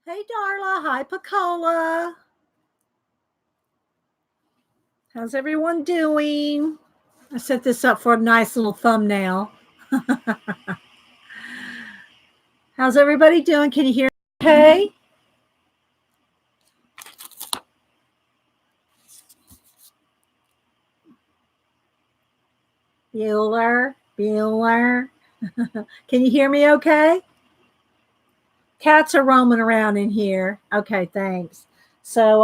Hey, Darla. Hi, Pacola. How's everyone doing? I set this up for a nice little thumbnail. How's everybody doing? Can you hear me okay? Bueller. Can you hear me okay? Cats are roaming around in here. Okay, thanks. So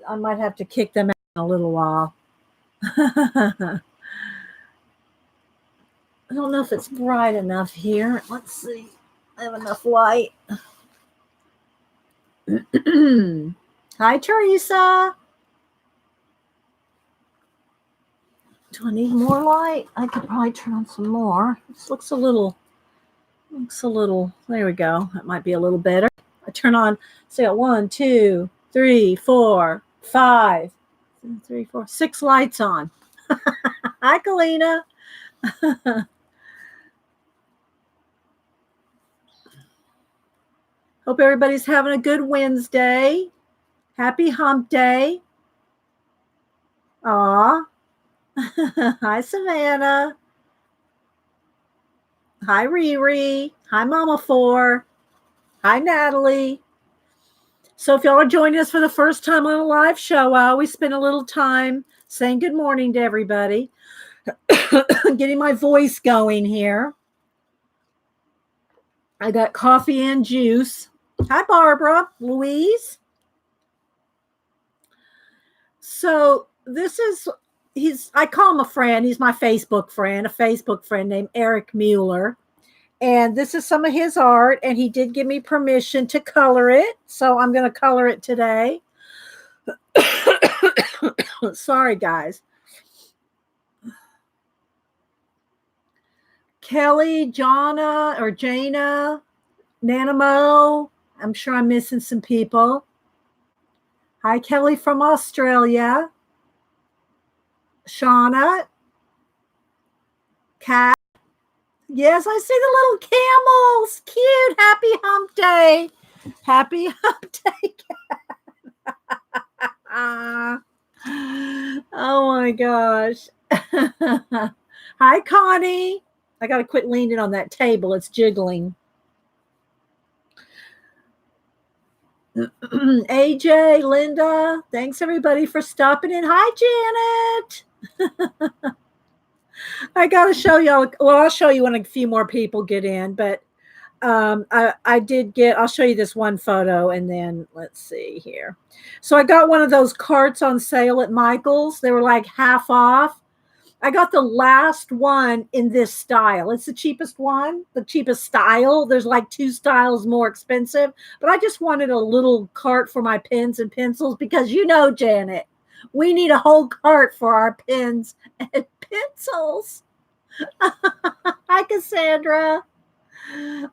I might have to kick them out in a little while. I don't know if it's bright enough here. Let's see. I have enough light. Hi, Teresa. Do I need more light? I could probably turn on some more. This looks a little, there we go. That might be a little better. I turn on, so I got 1, 2, 3, 4, 5, 3, 4, 6 lights on. Hi, Kalina. Hope everybody's having a good Wednesday. Happy hump day. Aw. Hi, Savannah. Hi, Riri. Hi, Mama 4. Hi, Natalie. So if y'all are joining us for the first time on a live show, I always spend a little time saying good morning to everybody, getting my voice going here. I got coffee and juice. Hi, Barbara. Louise. So this is, I call him a friend. He's my Facebook friend, a Facebook friend named Eric Muller. And this is some of his art, and he did give me permission to color it. So I'm going to color it today. Sorry, guys. Kelly, Jana, Nanamo. I'm sure I'm missing some people. Hi, Kelly from Australia. Shauna. Kat. Yes, I see the little camels. Cute. Happy hump day. Happy hump day, Kat. Oh my gosh. Hi, Connie. I got to quit leaning on that table. It's jiggling. AJ, Linda, thanks everybody for stopping in. Hi, Janet. I got to show y'all. Well, I'll show you when a few more people get in, but I'll show you this one photo and then let's see here. So I got one of those carts on sale at Michael's. They were like half off. I got the last one in this style. It's the cheapest one, the cheapest style. There's like 2 styles more expensive, but I just wanted a little cart for my pens and pencils because Janet, we need a whole cart for our pens and pencils. Hi, Cassandra.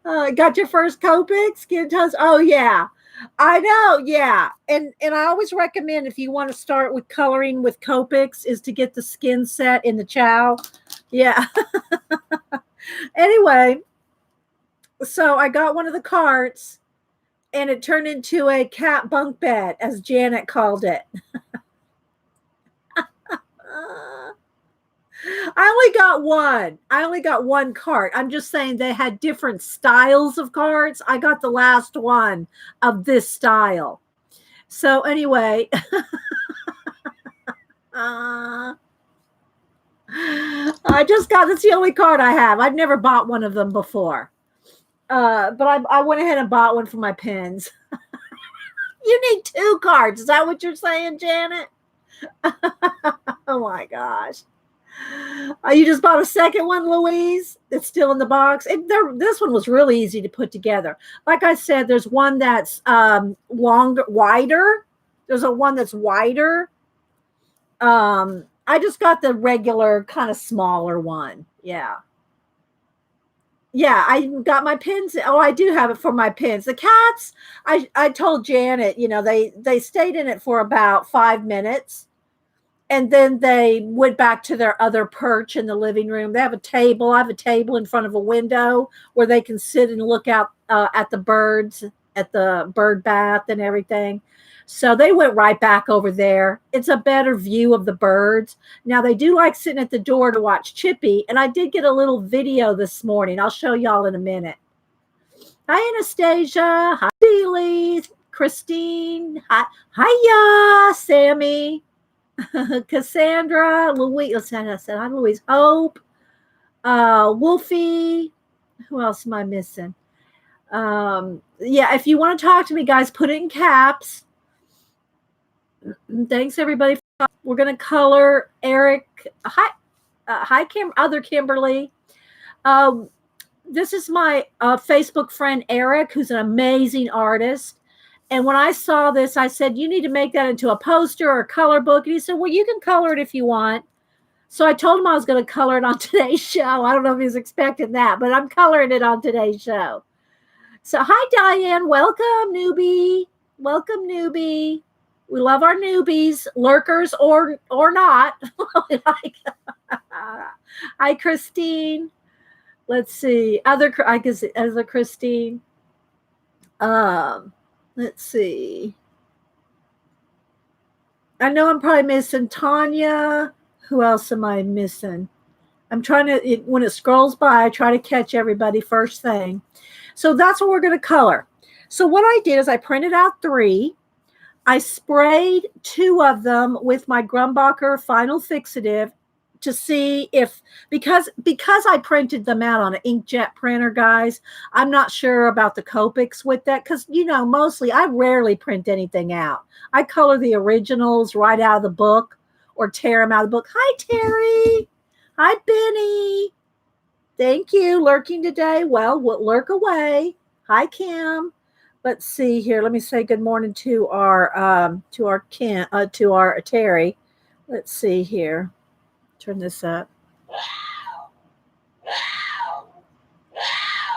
Got your first Copic? Skin tones? Oh, yeah. I know, yeah. And I always recommend if you want to start with coloring with Copics is to get the skin set in the chow. Yeah. Anyway, so I got one of the carts and it turned into a cat bunk bed, as Janet called it. I only got one cart. I'm just saying they had different styles of carts. I got the last one of this style. So anyway, I just got, that's the only cart I have. I've never bought one of them before. But I went ahead and bought one for my pens. You need 2 carts. Is that what you're saying, Janet? Oh my gosh. You just bought a second one, Louise? It's still in the box. This one was really easy to put together. Like I said, there's one that's wider. There's a one that's wider. I just got the regular kind of smaller one. Yeah. Yeah, I got my pins. Oh, I do have it for my pins. The cats, I told Janet, they stayed in it for about 5 minutes. And then they went back to their other perch in the living room. They have a table. I have a table in front of a window where they can sit and look out at the birds at the bird bath and everything. So they went right back over there. It's a better view of the birds. Now they do like sitting at the door to watch Chippy, and I did get a little video this morning. I'll show y'all in a minute. Hi, Anastasia. Hi, Billy. Christine. Hi, hiya, Sammy. Cassandra. Louise. I said hi, Louise. Hope. Wolfie. Who else am I missing? Yeah, if you want to talk to me, guys, put it in caps. Thanks, everybody. We're going to color Eric. Hi, other Kimberly. This is my Facebook friend, Eric, who's an amazing artist. And when I saw this, I said, you need to make that into a poster or a color book. And he said, well, you can color it if you want. So I told him I was going to color it on today's show. I don't know if he was expecting that, but I'm coloring it on today's show. So hi, Diane. Welcome, newbie. Welcome, newbie. We love our newbies, lurkers or not. Hi, Christine. Let's see. Other Christine. Let's see. I know I'm probably missing Tanya. Who else am I missing? I'm trying to, when it scrolls by, I try to catch everybody first thing. So that's what we're going to color. So what I did is I printed out 3. I sprayed 2 of them with my Grumbacher Final Fixative to see if, because I printed them out on an inkjet printer, guys, I'm not sure about the Copics with that because, mostly I rarely print anything out. I color the originals right out of the book or tear them out of the book. Hi, Terry. Hi, Benny. Thank you. Lurking today. Well, lurk away. Hi, Kim. Let's see here. Let me say good morning to our Terry. Let's see here. Turn this up.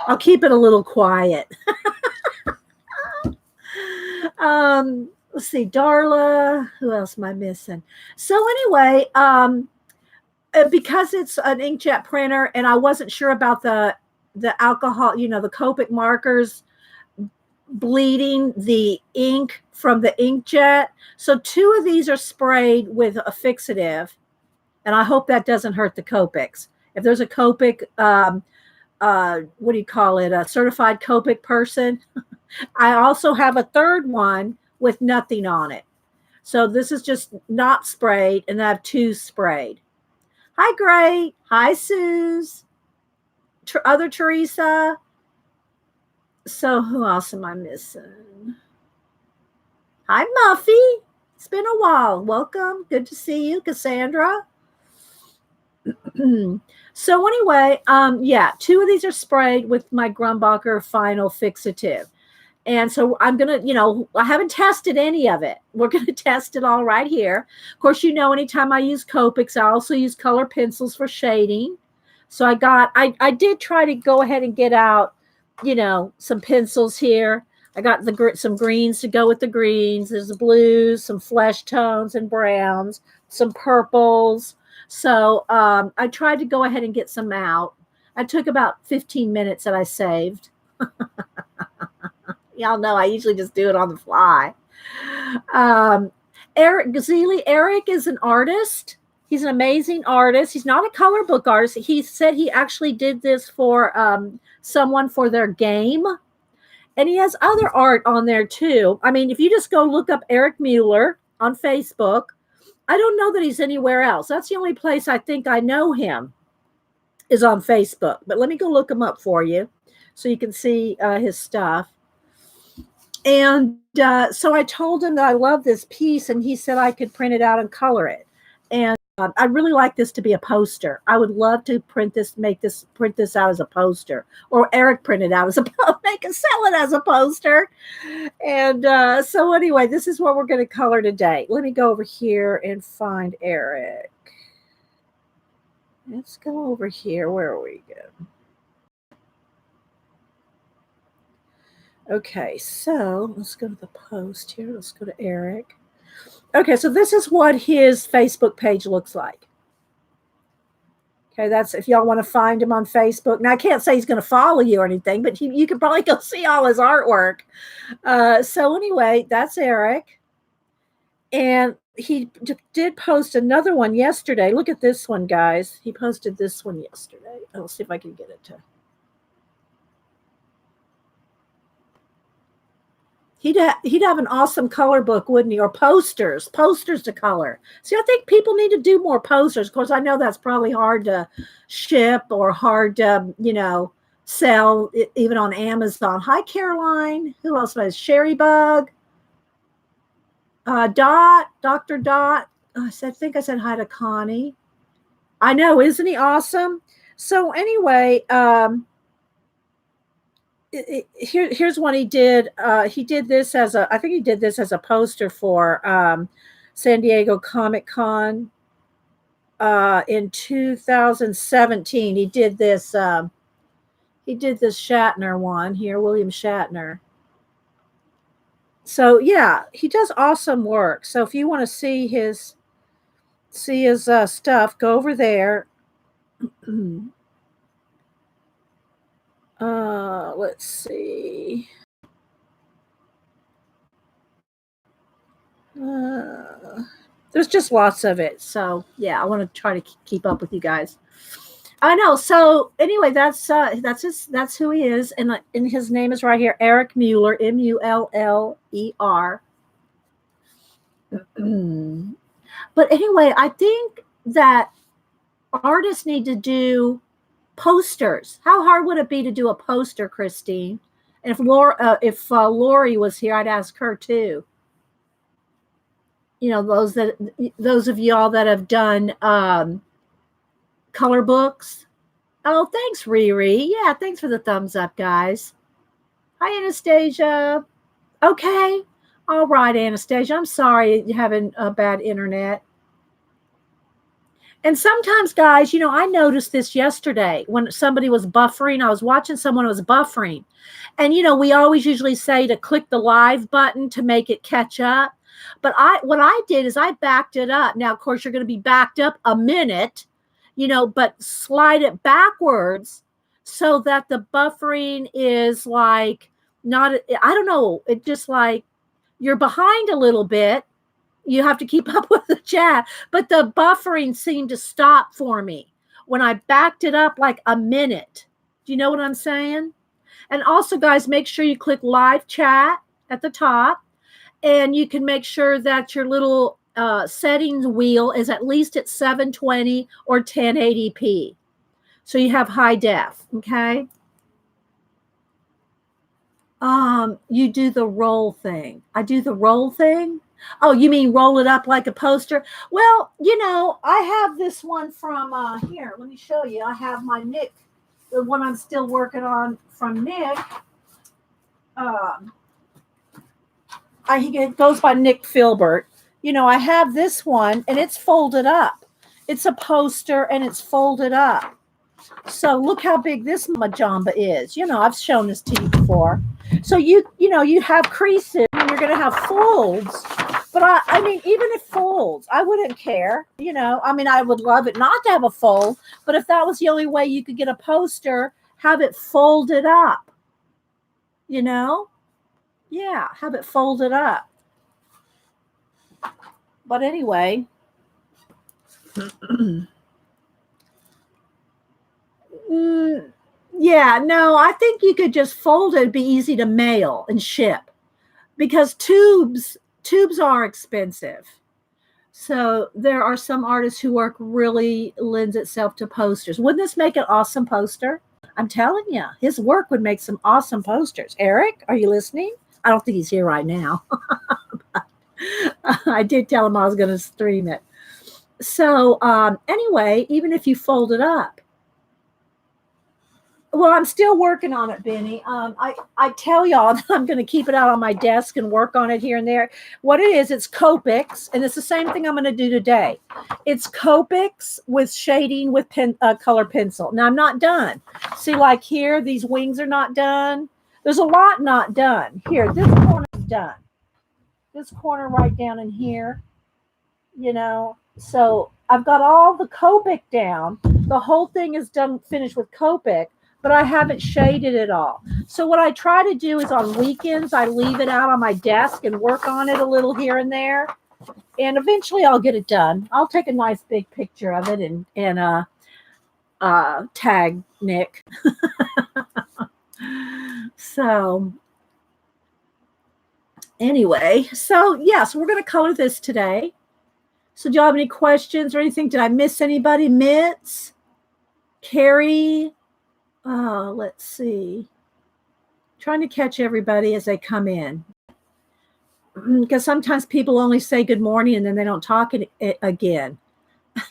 I'll keep it a little quiet. Let's see, Darla. Who else am I missing? So anyway, because it's an inkjet printer, and I wasn't sure about the alcohol, the Copic markers bleeding the ink from the inkjet. So 2 of these are sprayed with a fixative, and I hope that doesn't hurt the Copics. If there's a Copic, what do you call it? A certified Copic person. I also have a 3rd one with nothing on it. So this is just not sprayed, and I have 2 sprayed. Hi, Gray. Hi, Suze. Other Teresa. So who else am I missing? Hi, Muffy. It's been a while. Welcome. Good to see you, Cassandra. So anyway, 2 of these are sprayed with my Grumbacher Final Fixative. And so I'm going to, I haven't tested any of it. We're going to test it all right here. Of course, anytime I use Copics, I also use color pencils for shading. So I did try to go ahead and get out, some pencils here. I got some greens to go with the greens. There's the blues, some flesh tones and browns, some purples. So I tried to go ahead and get some out. I took about 15 minutes that I saved. Y'all know I usually just do it on the fly. Eric Gazili. Eric is an artist. He's an amazing artist. He's not a color book artist. He said he actually did this for someone for their game. And he has other art on there too. I mean, if you just go look up Eric Muller on Facebook, I don't know that he's anywhere else. That's the only place I think I know him is on Facebook. But let me go look him up for you so you can see his stuff. And so I told him that I love this piece, and he said I could print it out and color it. And I'd really like this to be a poster. I would love to print this out as a poster, or Eric print it out as sell it as a poster. And so anyway, this is what we're going to color today. Let me go over here and find Eric. Let's go over here. Where are we going? Okay, so let's go to the post here. Let's go to Eric. Okay, so this is what his Facebook page looks like. Okay, that's if y'all want to find him on Facebook. Now, I can't say he's going to follow you or anything, but you can probably go see all his artwork. So anyway, that's Eric. And he did post another one yesterday. Look at this one, guys. He posted this one yesterday. I'll see if I can get it to. He'd have an awesome color book, wouldn't he? Or posters to color. See, I think people need to do more posters. Of course, I know that's probably hard to ship or hard to, sell even on Amazon. Hi, Caroline. Who else was? Sherry Bug. Dr. Dot. I think I said hi to Connie. I know, isn't he awesome? So anyway, here's one he did. He did this as I think he did this as a poster for San Diego Comic Con in 2017. He did this Shatner one here, William Shatner. So yeah, he does awesome work. So if you want to see his stuff, go over there. Let's see. There's just lots of it. So yeah, I want to try to keep up with you guys. I know. So anyway, that's who he is, and his name is right here, Eric Muller, Muller. But anyway, I think that artists need to do posters. How hard would it be to do a poster, Christine? And if Lori was here, I'd ask her too. Those of y'all that have done color books. Oh, thanks, Riri. Yeah, thanks for the thumbs up, guys. Hi, Anastasia. Okay. All right, Anastasia. I'm sorry you're having a bad internet. And sometimes, guys, I noticed this yesterday when somebody was buffering. I was watching someone who was buffering. And, we always usually say to click the live button to make it catch up. But what I did is I backed it up. Now, of course, you're going to be backed up a minute, but slide it backwards so that the buffering is like not, I don't know, it just like you're behind a little bit. You have to keep up with the chat, but the buffering seemed to stop for me when I backed it up like a minute. Do you know what I'm saying? And also, guys, make sure you click live chat at the top, and you can make sure that your little settings wheel is at least at 720 or 1080p. So you have high def, okay? You do the roll thing. I do the roll thing. Oh, you mean roll it up like a poster? Well, I have this one from here. Let me show you. I have my Nick, the one I'm still working on from Nick. It goes by Nick Filbert. I have this one, and it's folded up. It's a poster, and it's folded up. So look how big this Majamba is. I've shown this to you before. So you have creases, and you're going to have folds. But I mean, even if folds, I wouldn't care. I would love it not to have a fold. But if that was the only way you could get a poster, have it folded up. Yeah, have it folded up. But anyway, yeah, no, I think you could just fold it. It'd be easy to mail and ship because tubes are expensive. So there are some artists who work really lends itself to posters. Wouldn't this make an awesome poster? I'm telling you, his work would make some awesome posters. Eric, are you listening? I don't think he's here right now. I did tell him I was going to stream it. So anyway, even if you fold it up. Well, I'm still working on it, Benny. I tell y'all that I'm going to keep it out on my desk and work on it here and there. What it is, it's Copics, and it's the same thing I'm going to do today. It's Copics with shading with color pencil. Now, I'm not done. See, like here, these wings are not done. There's a lot not done. Here, this corner is done. This corner right down in here, So I've got all the Copic down. The whole thing is done, finished with Copic, but I haven't shaded it all. So what I try to do is on weekends, I leave it out on my desk and work on it a little here and there. And eventually I'll get it done. I'll take a nice big picture of it and tag Nick. So anyway, so yes, we're going to color this today. So do you have any questions or anything? Did I miss anybody? Mitz, Carrie, let's see. Trying to catch everybody as they come in. Because sometimes people only say good morning and then they don't talk again.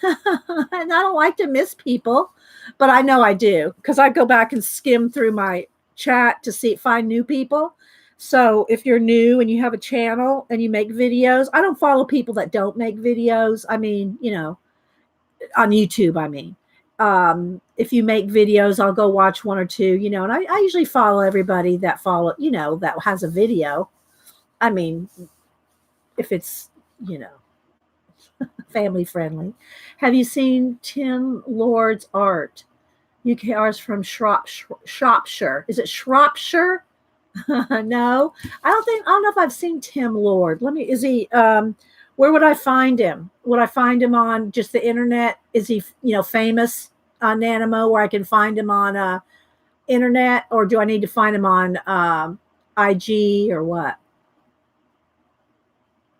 And I don't like to miss people, but I know I do because I go back and skim through my chat to find new people. So if you're new and you have a channel and you make videos, I don't follow people that don't make videos. I mean, on YouTube, I mean. If you make videos, I'll go watch one or two, and I usually follow everybody that that has a video. I mean, if it's, family friendly. Have you seen Tim Lord's art? UK art's from Shropshire. Is it Shropshire? No, I don't know if I've seen Tim Lord. Is he, where would I find him? Would I find him on just the internet? Is he, famous on Nanimo where I can find him on, internet, or do I need to find him on, IG or what?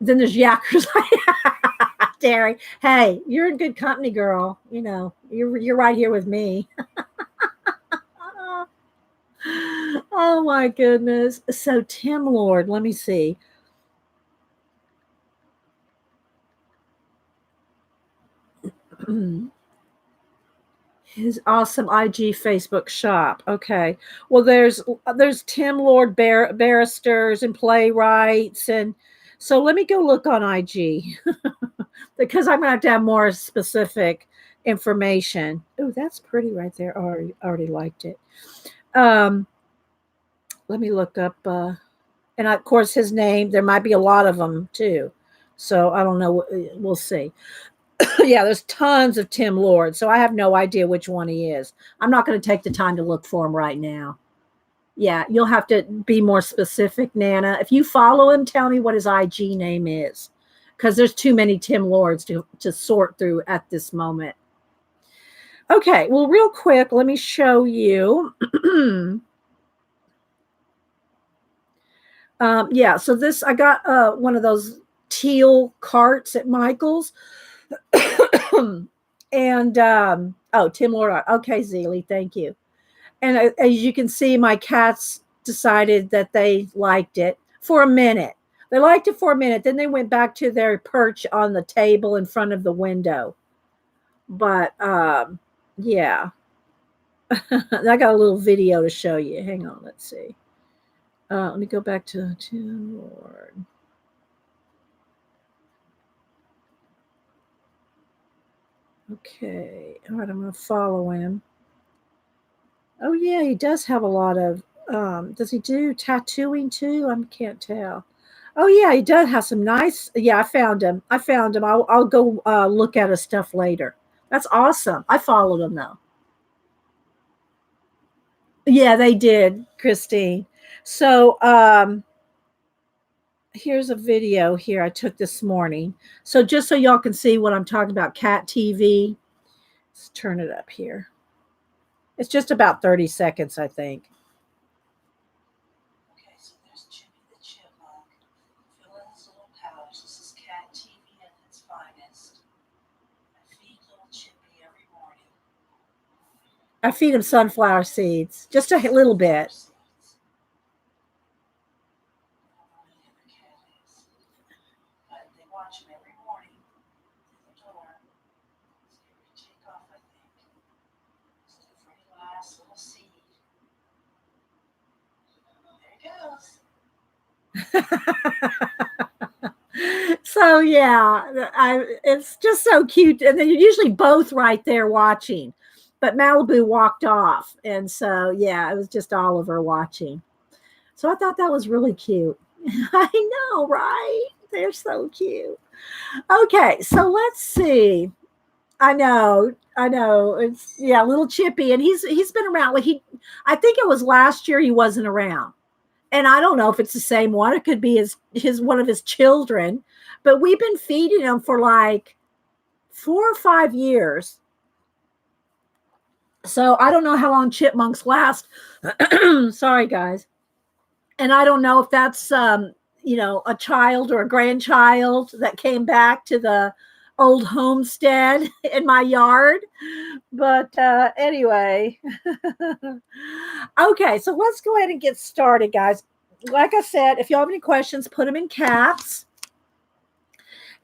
Then there's Yackers. Terry, hey, you're in good company, girl. You're right here with me. Oh my goodness. So Tim Lord, let me see. His awesome IG Facebook shop. Okay. Well, there's Tim Lord barristers and playwrights, and so let me go look on IG because I'm gonna have to have more specific information. Oh, that's pretty right there. Already liked it. Let me look up, and of course his name. There might be a lot of them too, so I don't know. We'll see. Yeah, there's tons of Tim Lord, so I have no idea which one he is. I'm not going to take the time to look for him right now. Yeah, you'll have to be more specific, Nana. If you follow him, tell me what his IG name is, because there's too many Tim Lords to sort through at this moment. Okay, well, real quick, let me show you. Yeah, so this, I got one of those teal carts at Michael's. And Tim Lord. Okay, Zeely, thank you. And as you can see, my cats decided that they liked it for a minute. They liked it for a minute. Then they went back to their perch on the table in front of the window. But yeah, I got a little video to show you. Hang on, let's see. Let me go back to Tim Lord. Okay, all right, I'm going to follow him. Oh, yeah, he does have a lot of, does he do tattooing too? I can't tell. Oh, yeah, he does have some nice, yeah, I found him. I'll go look at his stuff later. That's awesome. I followed him, though. Yeah, they did, Christine. So here's a video here I took this morning. So just so y'all can see what I'm talking about, Cat TV. Let's turn it up here. It's just about 30 seconds, I think. Okay, so there's Chippy the Chipmunk. Filling his little pouch. This is Cat TV at its finest. I feed little Chippy every morning. I feed him sunflower seeds, just a little bit. Watch him every morning through the door. Let's get ready to take off, I think. Just a pretty last little seed. There it goes. So yeah, it's just so cute, and then you're usually both right there watching. But Malibu walked off, and so yeah, it was just Oliver watching. So I thought that was really cute. I know, right? They're so cute. Okay, so let's see. I know. I know. It's yeah, little Chippy, and he's been around. Like I think it was last year he wasn't around, and I don't know if it's the same one. It could be his one of his children, but we've been feeding him for like 4 or 5 years. So I don't know how long chipmunks last. Sorry, guys. And I don't know if that's a child or a grandchild that came back to the old homestead in my yard. But anyway, okay, so let's go ahead and get started, guys. Like I said, if you have any questions, put them in caps.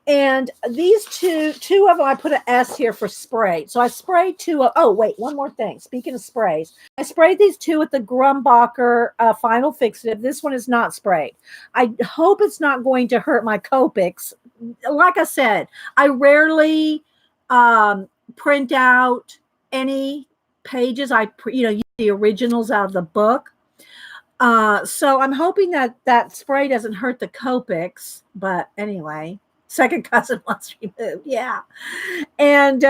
And these two of them, I put an S here for spray. So I sprayed oh, wait, one more thing. Speaking of sprays, I sprayed these two with the Grumbacher Final Fixative. This one is not sprayed. I hope it's not going to hurt my Copics. Like I said, I rarely print out any pages. I use the originals out of the book. So I'm hoping that spray doesn't hurt the Copics. But anyway. Second cousin once removed. Yeah. And,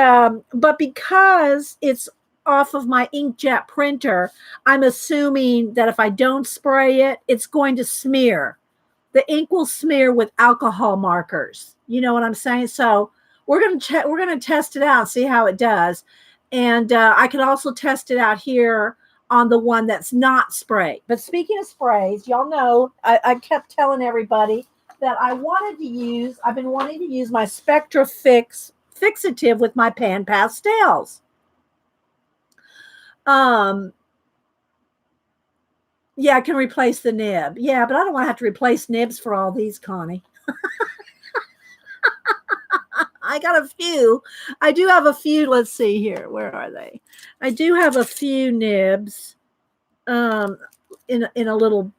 but because it's off of my inkjet printer, I'm assuming that if I don't spray it, it's going to smear. The ink will smear with alcohol markers. You know what I'm saying? So we're going to test it out, see how it does. And, I could also test it out here on the one that's not sprayed. But speaking of sprays, y'all know, I kept telling everybody that I've been wanting to use my Spectra fixative with my pan pastels. Yeah, I can replace the nib. Yeah, but I don't want to have to replace nibs for all these, Connie. I got a few. I do have a few. Let's see here. Where are they? I do have a few nibs in a little,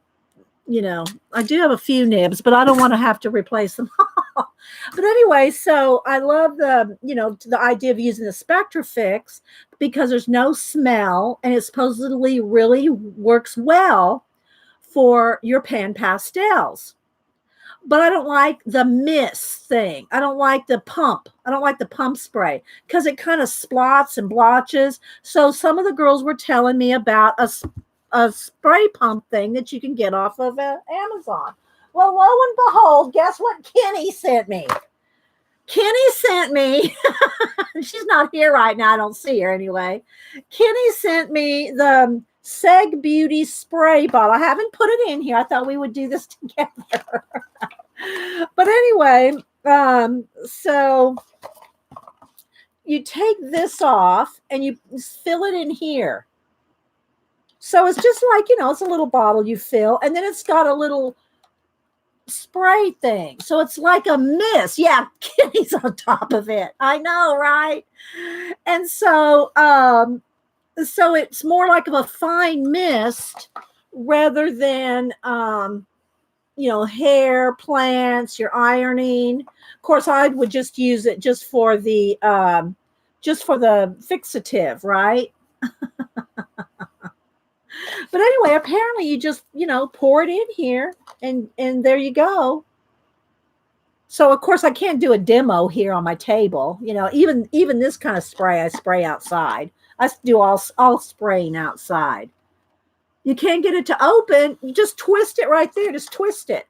I do have a few nibs, but I don't want to have to replace them all. But anyway, so I love the idea of using the Spectra Fix because there's no smell and it supposedly really works well for your pan pastels. But I don't like the mist thing. I don't like the pump. I don't like the pump spray because it kind of splots and blotches. So some of the girls were telling me about a spray pump thing that you can get off of Amazon. Well, lo and behold, guess what Kenny sent me? Kenny sent me, she's not here right now. I don't see her anyway. Kenny sent me the Seg Beauty spray bottle. I haven't put it in here. I thought we would do this together. But anyway, so you take this off and you fill it in here. So it's just like, it's a little bottle you fill, and then it's got a little spray thing. So it's like a mist. Yeah, Kenny's on top of it. I know, right? And so so it's more like of a fine mist rather than hair, plants, your ironing. Of course, I would just use it just for the fixative, right? But anyway, apparently you just, pour it in here and there you go. So of course I can't do a demo here on my table. Even this kind of spray, I spray outside. I do all spraying outside. You can't get it to open. You just twist it right there. Just twist it.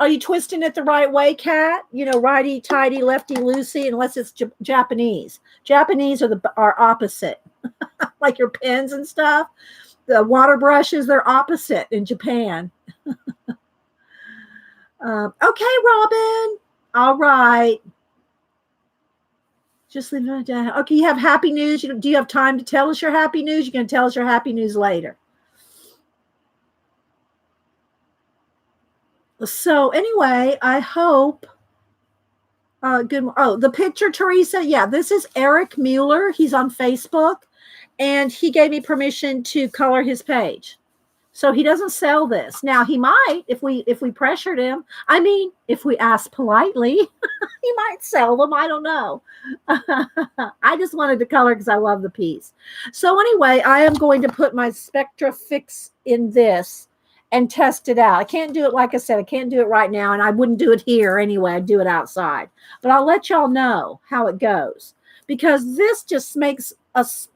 Are you twisting it the right way, Kat? Righty tighty, lefty loosey, unless it's Japanese. Japanese are opposite. Like your pens and stuff. The water brushes, they're opposite in Japan. Okay, Robin. All right. Just leave it down. Okay, you have happy news. Do you have time to tell us your happy news? You're going to tell us your happy news later. So anyway, I hope. Good. Oh, the picture, Teresa. Yeah, this is Eric Muller. He's on Facebook, and he gave me permission to color his page. So he doesn't sell this. Now he might if we pressured him. I mean, if we asked politely, he might sell them. I don't know. I just wanted to color because I love the piece. So anyway, I am going to put my Spectra Fix in this. and test it out. I can't do it, like I said, I can't do it right now, and I wouldn't do it here anyway. I'd do it outside. But I'll let y'all know how it goes, because this just makes us,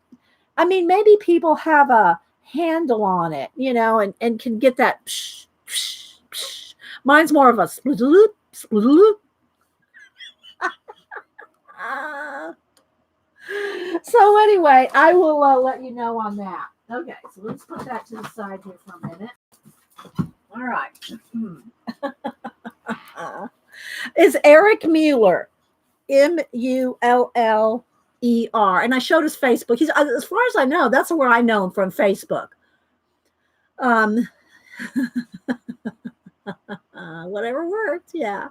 I mean, maybe people have a handle on it, you know, and can get that psh, psh, psh. Mine's more of a sploop, sploop. So anyway, I will let you know on that. Okay, so let's put that to the side here for a minute. All right. It's Eric Muller, Muller. And I showed his Facebook. He's, as far as I know, that's where I know him from, Facebook. Whatever worked, yeah.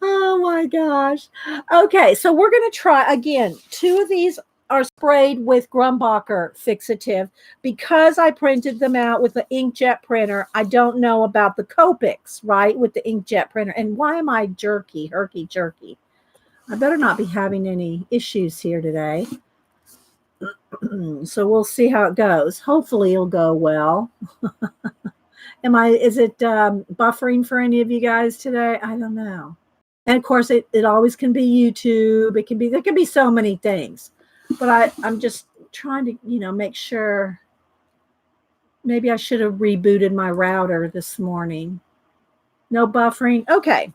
Oh my gosh. Okay, so we're going to try again. 2 of these are sprayed with Grumbacher fixative. Because I printed them out with the inkjet printer, I don't know about the Copics, right, with the inkjet printer. And why am I herky jerky? I better not be having any issues here today. So we'll see how it goes. Hopefully it'll go well. Is it buffering for any of you guys today? I don't know. And of course it always can be YouTube. There can be so many things, but I'm just trying to, you know, make sure. Maybe I should have rebooted my router this morning. No buffering. Okay.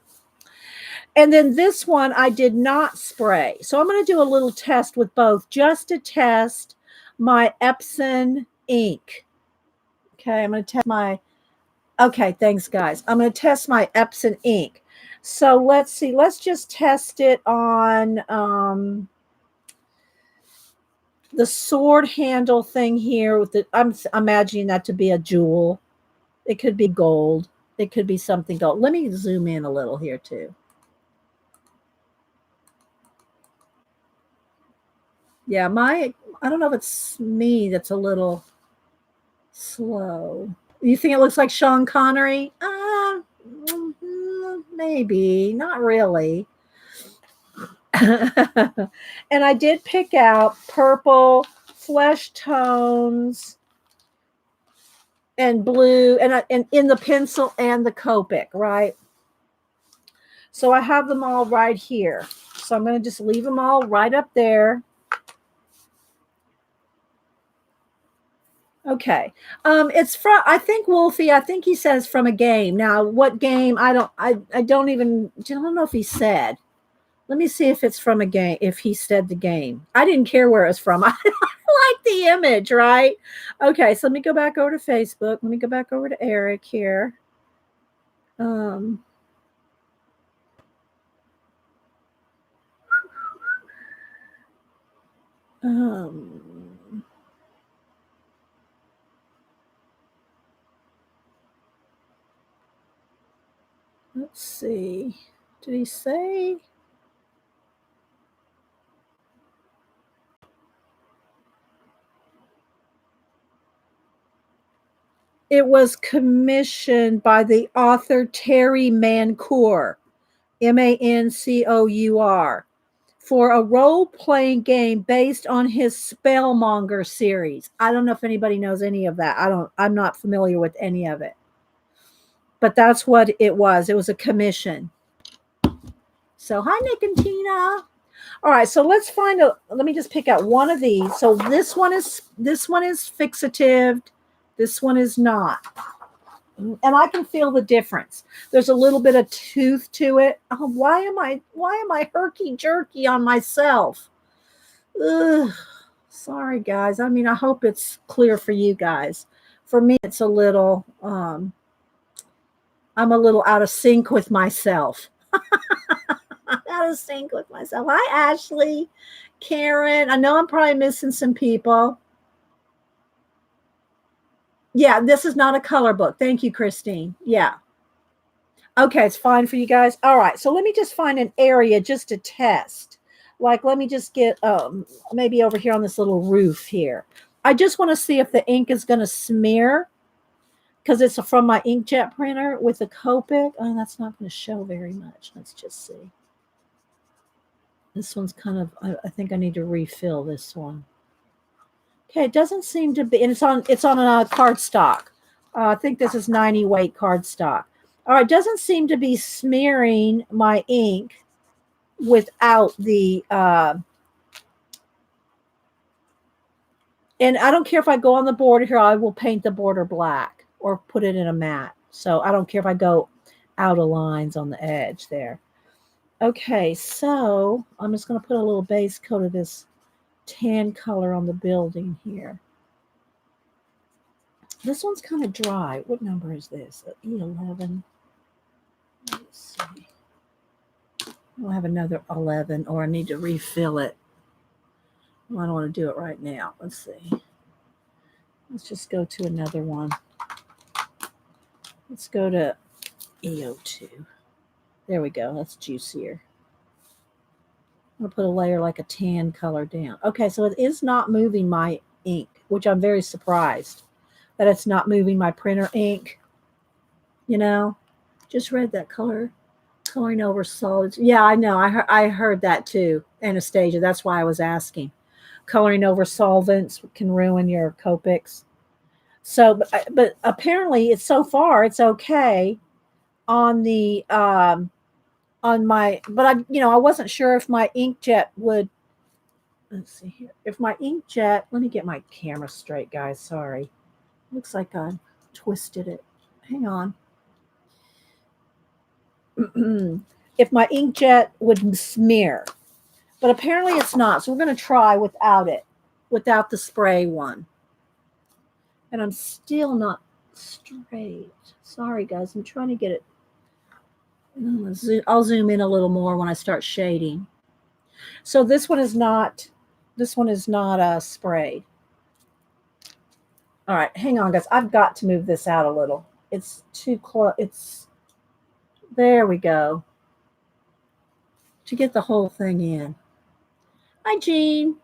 And then this one I did not spray. So I'm going to do a little test with both just to test my Epson ink. Okay. I'm going to test okay, thanks guys. I'm going to test my Epson ink. So let's see. Let's just test it on the sword handle thing here with I'm imagining that to be a jewel. It could be gold. It could be something gold. Let me zoom in a little here too. Yeah, I don't know if it's me that's a little slow. You think it looks like Sean Connery? Maybe, not really. And I did pick out purple, flesh tones, and blue, and in the pencil and the Copic, right? So I have them all right here. So I'm going to just leave them all right up there. Okay. It's from, I think Wolfie, I think he says from a game. Now, what game? I don't know if he said. Let me see if it's from a game, if he said the game. I didn't care where it's from. I like the image, right? Okay, so let me go back over to Facebook. Let me go back over to Eric here. Let's see. Did he say? It was commissioned by the author Terry Mancour, Mancour, for a role-playing game based on his Spellmonger series. I don't know if anybody knows any of that. I'm not familiar with any of it. But that's what it was. It was a commission. So hi, Nick and Tina. All right, so let me just pick out one of these. So this one is fixative. This one is not. And I can feel the difference. There's a little bit of tooth to it. Oh, why am I herky jerky on myself? Ugh. Sorry, guys. I mean, I hope it's clear for you guys. For me, it's a little, I'm a little out of sync with myself. Out of sync with myself. Hi, Ashley, Karen. I know I'm probably missing some people. Yeah, this is not a color book. Thank you, Christine. Yeah. Okay, it's fine for you guys. All right, so let me just find an area just to test. Like, let me just get maybe over here on this little roof here. I just want to see if the ink is going to smear, because it's from my inkjet printer with a Copic. Oh, that's not going to show very much. Let's just see. This one's kind of, I think I need to refill this one. Okay, it doesn't seem to be, and it's on a cardstock. I think this is 90 weight cardstock. All right, doesn't seem to be smearing my ink without the and I don't care if I go on the border here, I will paint the border black or put it in a matte. So I don't care if I go out of lines on the edge there. Okay, so I'm just going to put a little base coat of this tan color on the building here. This one's kind of dry. What number is this? E11. Let's see. I'll have another 11, or I need to refill it. Well, I don't want to do it right now. Let's see. Let's just go to another one. Let's go to EO2. There we go. That's juicier. I'm going to put a layer like a tan color down. Okay, so it is not moving my ink, which I'm very surprised that it's not moving my printer ink. You know, just read that coloring over solids. Yeah, I know. I heard that too, Anastasia. That's why I was asking. Coloring over solvents can ruin your Copics. So, but apparently, it's so far it's okay on the on my. But I wasn't sure if my inkjet would. Let's see here. If my inkjet, let me get my camera straight, guys. Sorry, looks like I twisted it. Hang on. If my inkjet would smear, but apparently it's not. So we're going to try without it, without the spray one. And I'm still not straight. Sorry, guys. I'm trying to get it. I'll zoom in a little more when I start shading. So this one is not sprayed. All right, hang on, guys. I've got to move this out a little. It's too close. There we go. To get the whole thing in. Hi, Jean.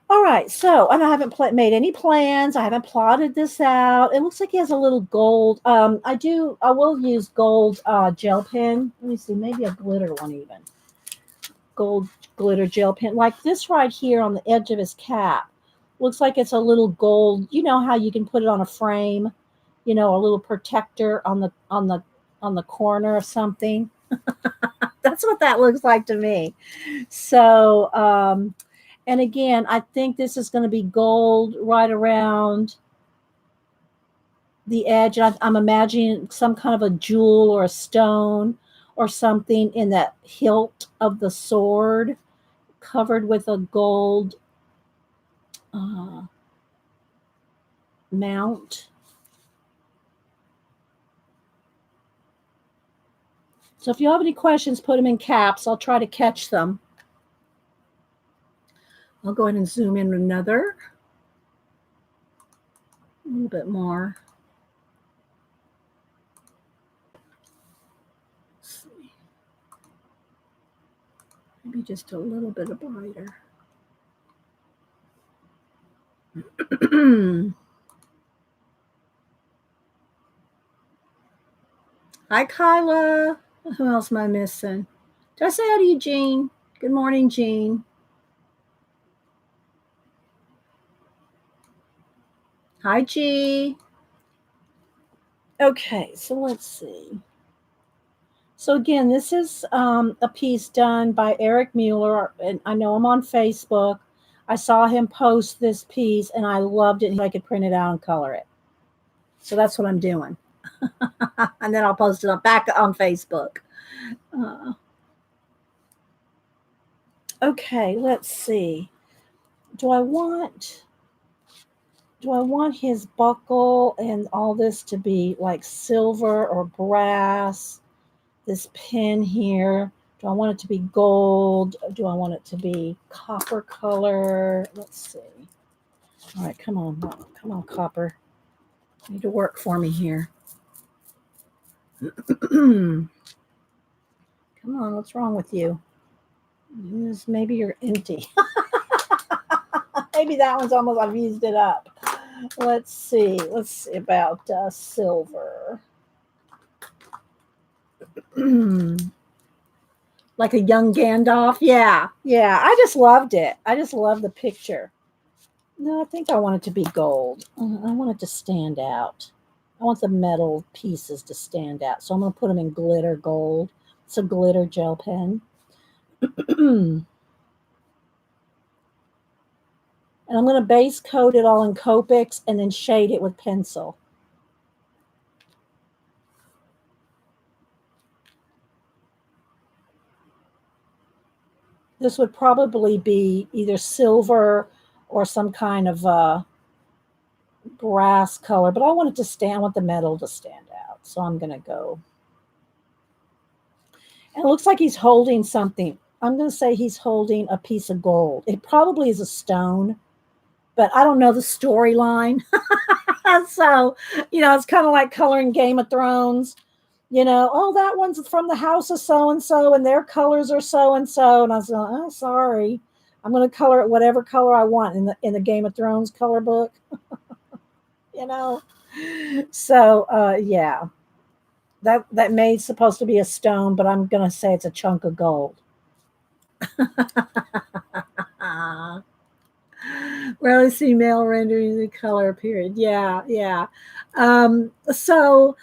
All right, so and I haven't made any plans. I haven't plotted this out. It looks like he has a little gold. I will use gold gel pen. Let me see, maybe a glitter one even. Gold glitter gel pen, like this right here on the edge of his cap. Looks like it's a little gold. You know how you can put it on a frame, a little protector on the corner of something. That's what that looks like to me. So, and again, I think this is going to be gold right around the edge. I'm imagining some kind of a jewel or a stone or something in that hilt of the sword covered with a gold mount. So if you have any questions, put them in caps. I'll try to catch them. I'll go ahead and zoom in another. A little bit more. Let's see. Maybe just a little bit of brighter. Hi, Kyla. Who else am I missing? Did I say hi to you, Jean? Good morning, Jean. Hi, G. Okay, so let's see. So again, this is a piece done by Eric Muller, and I know him on Facebook. I saw him post this piece, and I loved it. I could print it out and color it. So that's what I'm doing. And then I'll post it back on Facebook. Okay, let's see. Do I want his buckle and all this to be like silver or brass? This pin here, do I want it to be gold? Do I want it to be copper color? Let's see. All right, come on, copper. You need to work for me here. Come on, what's wrong with you? Maybe you're empty. Maybe that one's almost, I've used it up. Let's see about silver. Like a young Gandalf. Yeah. I just loved it. I just love the picture. No, I think I want it to be gold. I want it to stand out. I want the metal pieces to stand out. So I'm going to put them in glitter gold. It's a glitter gel pen. And I'm going to base coat it all in Copics and then shade it with pencil. This would probably be either silver or some kind of brass color, but I want it to stand, I want the metal to stand out. So I'm going to go. And it looks like he's holding something. I'm going to say he's holding a piece of gold. It probably is a stone, but I don't know the storyline. So, it's kind of like coloring Game of Thrones. Oh, that one's from the house of so and so, and their colors are so and so. And I was like, oh, sorry, I'm going to color it whatever color I want in the Game of Thrones color book. you know. So yeah, that may's supposed to be a stone, but I'm going to say it's a chunk of gold. Rarely see male rendering the color period. Yeah, yeah. So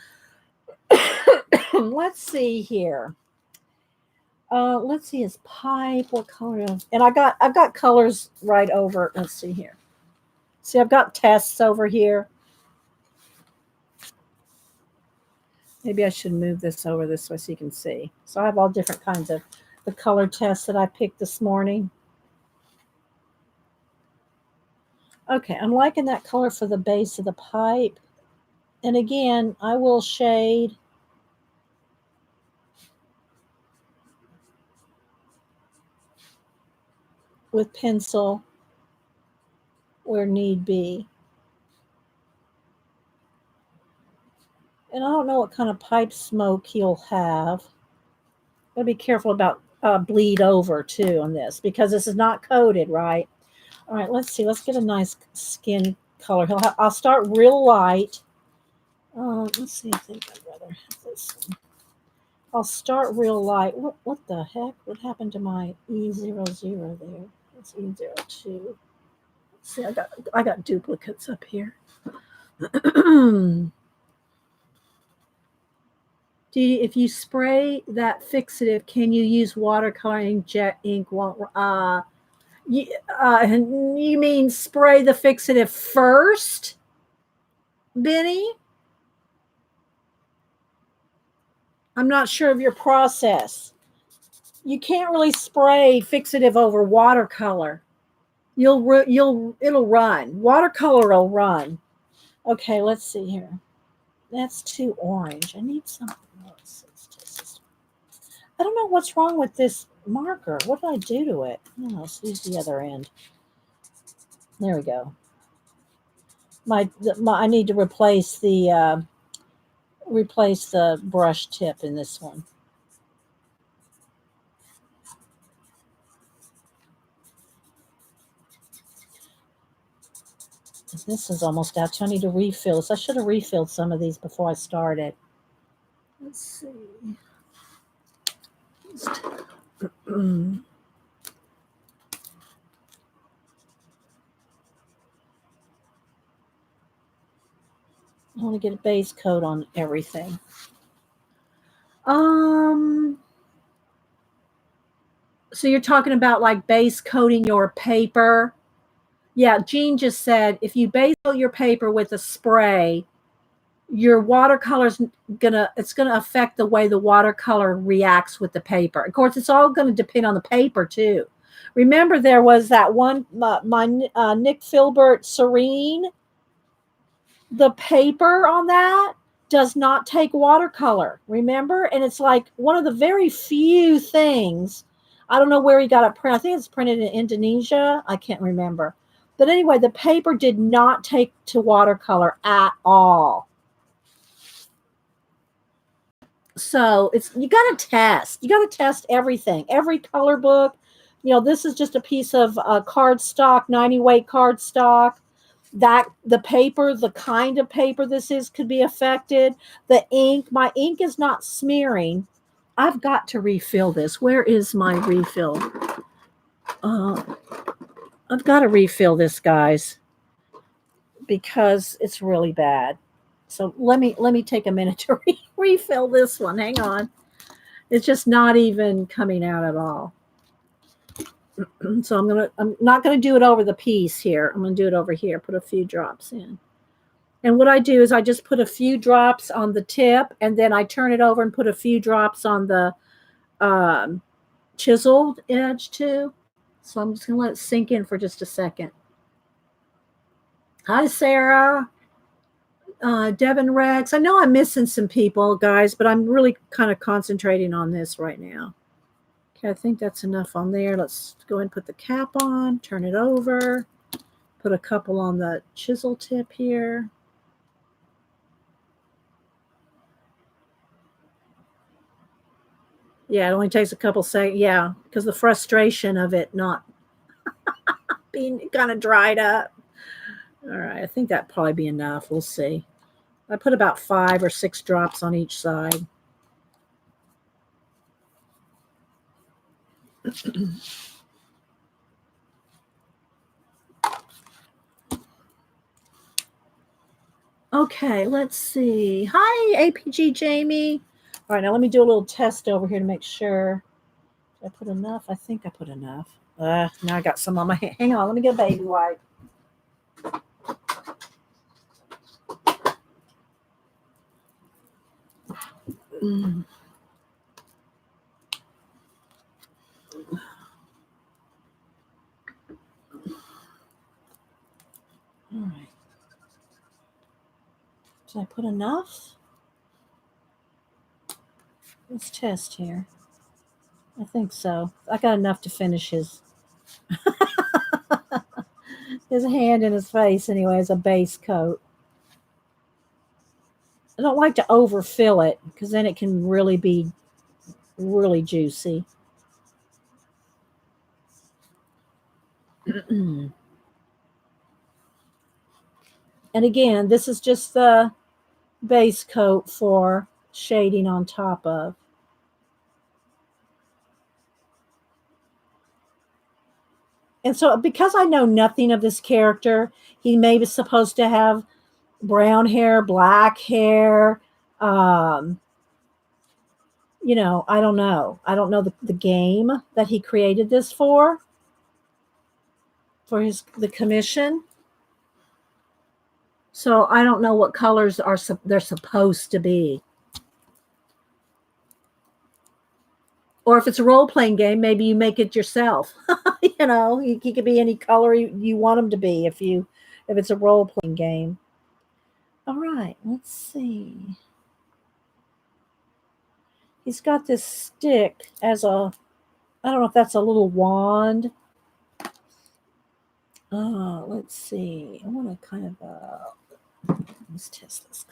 let's see here. Let's see his pipe. What color is? And I've got colors right over. Let's see here. See, I've got tests over here. Maybe I should move this over this way so you can see. So I have all different kinds of the color tests that I picked this morning. Okay, I'm liking that color for the base of the pipe. And again, I will shade with pencil where need be. And I don't know what kind of pipe smoke he'll have. Gotta be careful about bleed over too on this because this is not coated, right? All right, let's see. Let's get a nice skin color. I'll start real light. Let's see. I think I'd rather have this one. I'll start real light. What the heck? What happened to my E00 there? It's E02. Let's see, I got duplicates up here. If you spray that fixative, can you use watercolor jet ink? You mean spray the fixative first, Benny? I'm not sure of your process. You can't really spray fixative over watercolor. It'll run. Watercolor will run. Okay, let's see here. That's too orange. I need something else. I don't know what's wrong with this marker. What did I do to it? Oh, let's use the other end. There we go. I need to replace the brush tip in this one. This is almost out. So I need to refill this. I should have refilled some of these before I started. Let's see. I want to get a base coat on everything. So you're talking about like base coating your paper. Yeah, Jean just said if you base coat your paper with a spray, your watercolor's gonna affect the way the watercolor reacts with the paper. Of course, it's all going to depend on the paper too. Remember, there was that one my Nick Filbert Serene. The paper on that does not take watercolor. Remember, and it's like one of the very few things. I don't know where he got it printed. I think it's printed in Indonesia. I can't remember. But anyway, the paper did not take to watercolor at all. So you got to test. You got to test everything. Every color book. This is just a piece of cardstock, 90 weight cardstock. That the paper, the kind of paper this is, could be affected. The ink, my ink is not smearing. I've got to refill this. Where is my refill? I've got to refill this, guys. because it's really bad. So let me take a minute to refill this one. Hang on. It's just not even coming out at all. So I'm not gonna do it over the piece here. I'm gonna do it over here. Put a few drops in. And what I do is I just put a few drops on the tip, and then I turn it over and put a few drops on the chiseled edge too. So I'm just gonna let it sink in for just a second. Hi, Sarah. Devin Rex. I know I'm missing some people, guys, but I'm really kind of concentrating on this right now. Okay, I think that's enough on there. Let's go ahead and put the cap on, turn it over, put a couple on the chisel tip here. Yeah, it only takes a couple seconds. Yeah, because the frustration of it not being kind of dried up. All right, I think that'd probably be enough. We'll see. I put about 5 or 6 drops on each side. Okay, let's see. Hi, APG Jamie. All right, now let me do a little test over here to make sure. Did I put enough? I think I put enough. Now I got some on my hand. Hang on, let me get a baby wipe. Mm. All right. Did I put enough? Let's test here. I think so. I got enough to finish his his hand and his face anyway as a base coat. I don't like to overfill it because then it can really be really juicy. And again, this is just the base coat for shading on top of. And so because I know nothing of this character, he may be supposed to have brown hair, black hair, you know, I don't know. I don't know the game that he created this for the commission. So I don't know what colors they're supposed to be. Or if it's a role-playing game, maybe you make it yourself. You know, he could be any color you want him to be if it's a role-playing game. All right, let's see. He's got this stick as I don't know if that's a little wand. Let's see. I want to kind of let's test this.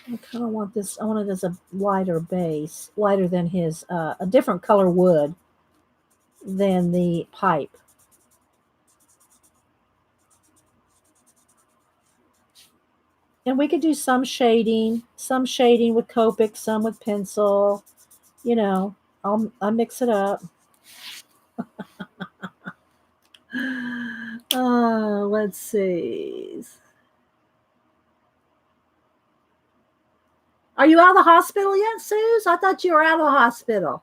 I kind of want this. I want it as a lighter base, lighter than his, a different color wood than the pipe. And we could do some shading with Copic, some with pencil. You know, I'll mix it up. Let's see. Are you out of the hospital yet, Suze? I thought you were out of the hospital.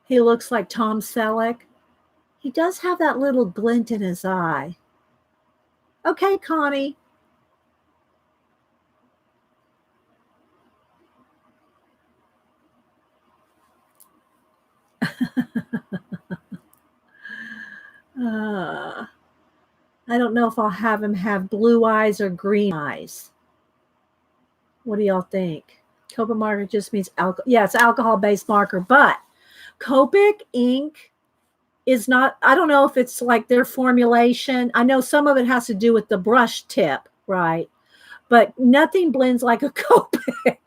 He looks like Tom Selleck. He does have that little glint in his eye. Okay, Connie. I don't know if I'll have him have blue eyes or green eyes. What do y'all think? Copic marker just means alcohol. Yeah, it's alcohol-based marker, but Copic ink is not, I don't know if it's like their formulation. I know some of it has to do with the brush tip, right? But nothing blends like a Copic.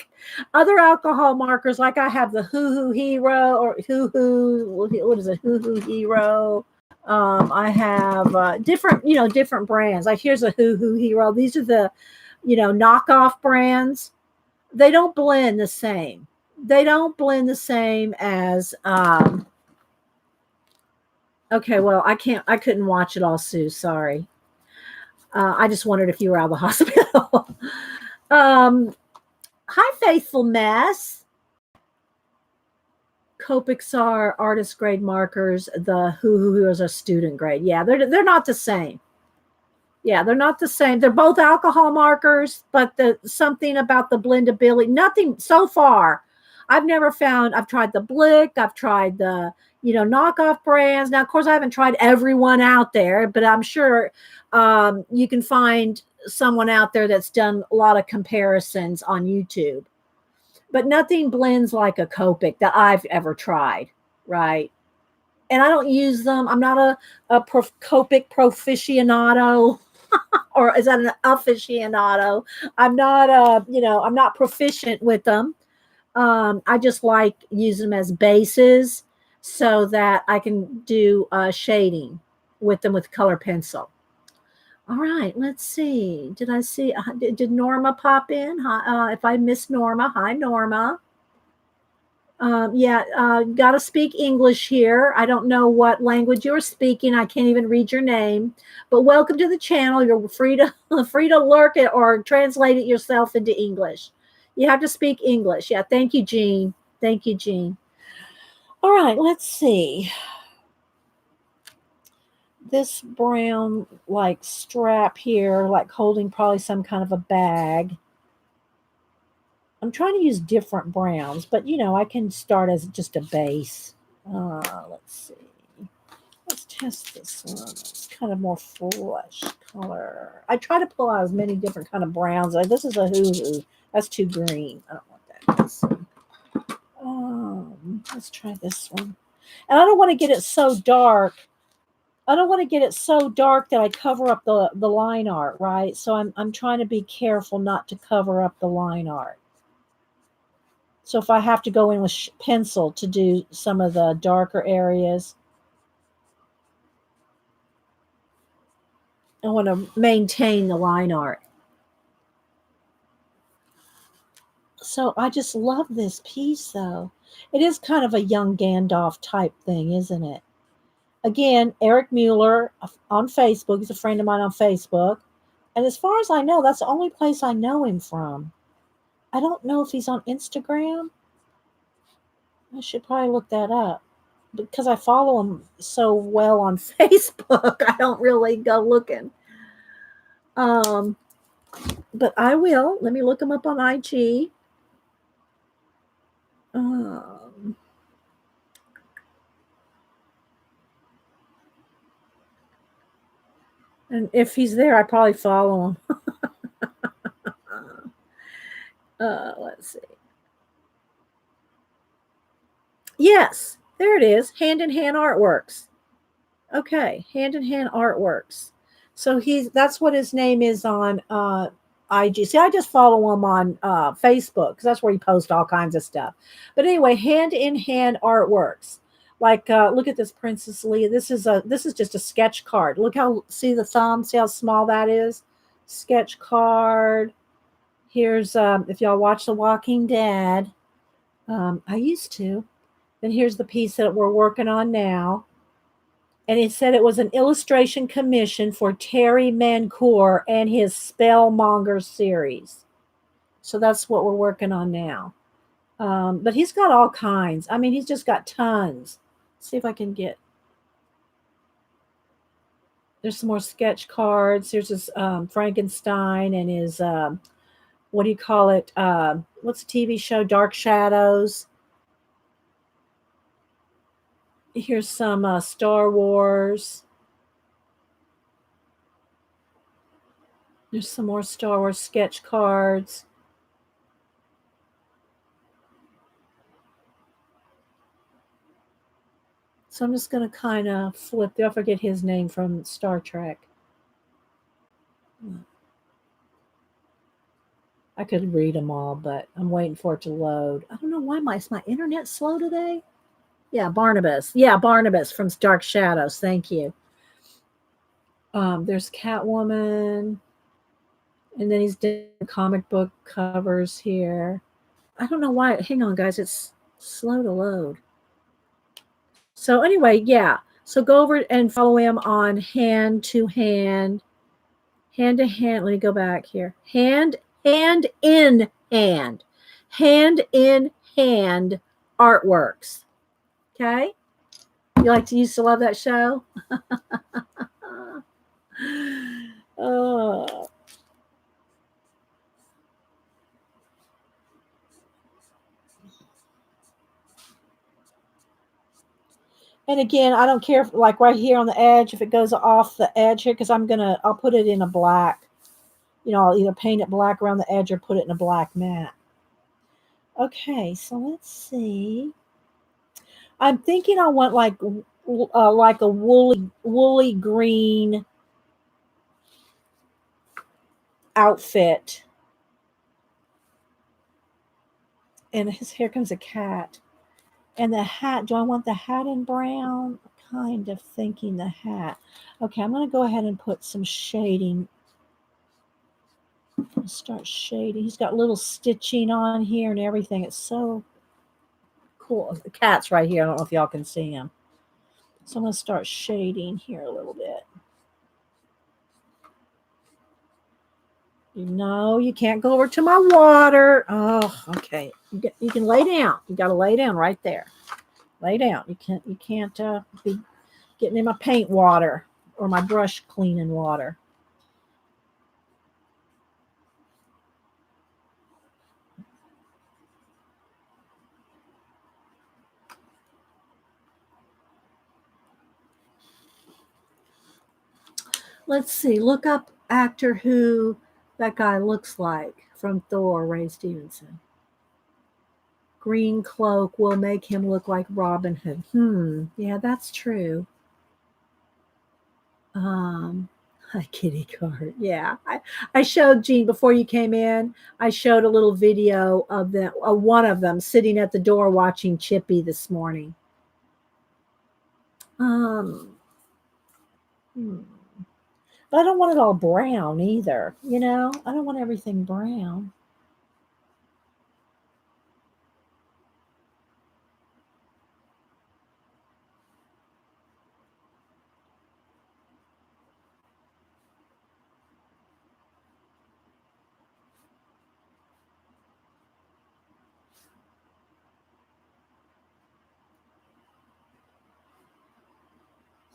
Other alcohol markers, like I have the Hoo Hoo Hero or what is it? Hoo Hoo Hero. I have different brands. Like here's a Hoo Hoo Hero. These are the, knockoff brands. They don't blend the same. They don't blend the same as Okay, well, I couldn't watch it all, Sue. Sorry. I just wondered if you were out of the hospital. um, Hi, Faithful Mess. Copics are artist grade markers. The who is a student grade. Yeah, they're not the same. Yeah, they're not the same. They're both alcohol markers, but the something about the blendability, nothing so far. I've never found. I've tried the Blick. I've tried the knockoff brands. Now, of course, I haven't tried everyone out there, but I'm sure you can find someone out there that's done a lot of comparisons on YouTube. But nothing blends like a Copic that I've ever tried, right? And I don't use them. I'm not a Copic proficionado, or is that an aficionado? I'm not I'm not proficient with them. I just like using them as bases so that I can do shading with them with color pencil. All right, let's see. Did I see? Did Norma pop in? Hi, if I missed Norma, hi Norma. Yeah, got to speak English here. I don't know what language you're speaking. I can't even read your name. But welcome to the channel. You're free to free to lurk it or translate it yourself into English. You have to speak English. Yeah, thank you, Jean. Thank you, Jean. All right, let's see. This brown like strap here, like holding probably some kind of a bag. I'm trying to use different browns, but I can start as just a base. Let's see. Let's test this one. It's kind of more flesh color. I try to pull out as many different kind of browns. Like this is a hoo-hoo. That's too green. I don't want that. Let's see. Let's try this one. And I don't want to get it so dark. I don't want to get it so dark that I cover up the line art, right? So I'm trying to be careful not to cover up the line art. So if I have to go in with pencil to do some of the darker areas, I want to maintain the line art. So I just love this piece, though. It is kind of a young Gandalf type thing, isn't it? Again, Eric Muller on Facebook. He's a friend of mine on Facebook. And as far as I know, that's the only place I know him from. I don't know if he's on Instagram. I should probably look that up because I follow him so well on Facebook. I don't really go looking. Um, but I will. Let me look him up on IG. Um, and if he's there, I probably follow him. Let's see. Yes, there it is. Hand in Hand Artworks. Okay, Hand in Hand Artworks. So that's what his name is on IG. See, I just follow him on Facebook because that's where he posts all kinds of stuff. But anyway, Hand in Hand Artworks. Like, look at this Princess Leia. This is just a sketch card. Look see the thumb. See how small that is. Sketch card. Here's if y'all watch The Walking Dead. I used to. Then here's the piece that we're working on now. And it said it was an illustration commission for Terry Mancour and his Spellmonger series. So that's what we're working on now. But he's got all kinds. I mean, he's just got tons. Let's see if I can get. There's some more sketch cards. There's this Frankenstein and his, what do you call it? What's the TV show? Dark Shadows. Here's some Star Wars. There's some more Star Wars sketch cards. So I'm just going to kind of flip. I forget his name from Star Trek. I could read them all, but I'm waiting for it to load. I don't know why is my internet slow today? Yeah, Barnabas. Yeah, Barnabas from Dark Shadows. Thank you. There's Catwoman. And then he's doing comic book covers here. I don't know why. Hang on, guys. It's slow to load. So anyway, yeah. So go over and follow him on hand to hand, hand to hand. Let me go back here. Hand in hand, hand in hand artworks. Okay. You used to love that show? Oh. And again, I don't care if, like right here on the edge, if it goes off the edge here, because I'll put it in a black. I'll either paint it black around the edge or put it in a black mat. Okay, so let's see. I'm thinking I want like a woolly green outfit. And here comes a cat. And the hat, do I want the hat in brown? Kind of thinking the hat. Okay, I'm going to go ahead and put some shading. Start shading. He's got little stitching on here and everything. It's so cool. The cat's right here. I don't know if y'all can see him. So I'm going to start shading here a little bit. No, you can't go over to my water. Oh, okay. You can lay down. You got to lay down right there. Lay down. You can't be getting in my paint water or my brush cleaning water. Let's see. Look up actor who that guy looks like from Thor, Ray Stevenson. Green cloak will make him look like Robin Hood. Yeah, that's true. A kitty card. Yeah. I showed Jean before you came in. I showed a little video of one of them sitting at the door watching Chippy this morning. But I don't want it all brown either. I don't want everything brown.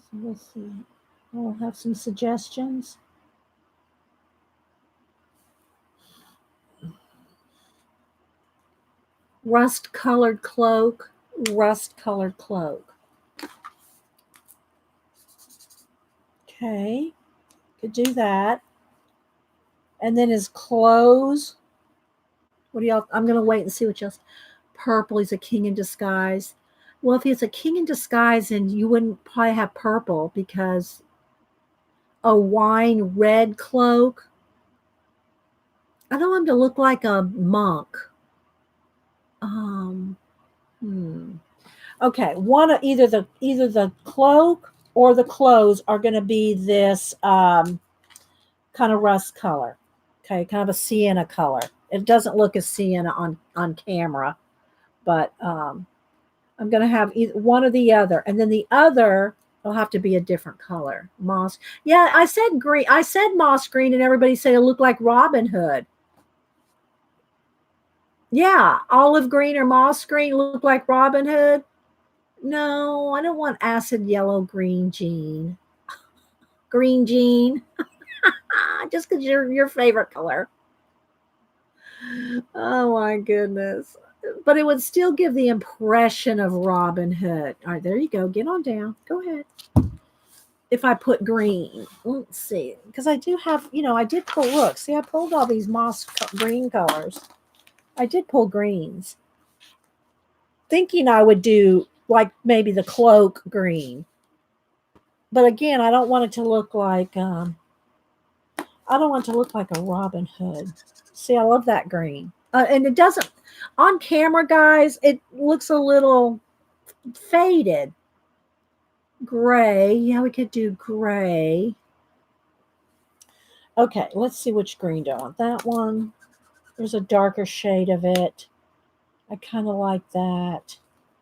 So let's see. I'll have some suggestions. Rust colored cloak. Rust colored cloak. Okay. Could do that. And then his clothes. What do y'all? I'm going to wait and see what y'all. Purple. He's a king in disguise. Well, if he's a king in disguise, then you wouldn't probably have purple because a wine red cloak. I don't want him to look like a monk. Okay, either the cloak or the clothes are going to be this kind of rust color. Okay, kind of a sienna color. It doesn't look as sienna on camera, but I'm going to have either one or the other, and then the other will have to be a different color. Moss. Yeah, I said green. I said moss green, and everybody said it looked like Robin Hood. Yeah, olive green or moss green look like Robin Hood. No, I don't want acid yellow green Jean. Green Jean. Just because you're your favorite color. Oh my goodness. But it would still give the impression of Robin Hood. All right, there you go. Get on down. Go ahead. If I put green, let's see. Because I do have, I did pull, look, see, I pulled all these moss green colors. I did pull greens. Thinking I would do like maybe the cloak green. But again, I don't want it to look like a Robin Hood. See, I love that green. And it doesn't on camera, guys, it looks a little faded. Gray. Yeah, we could do gray. Okay, let's see which green do I want. That one. There's a darker shade of it. I kind of like that.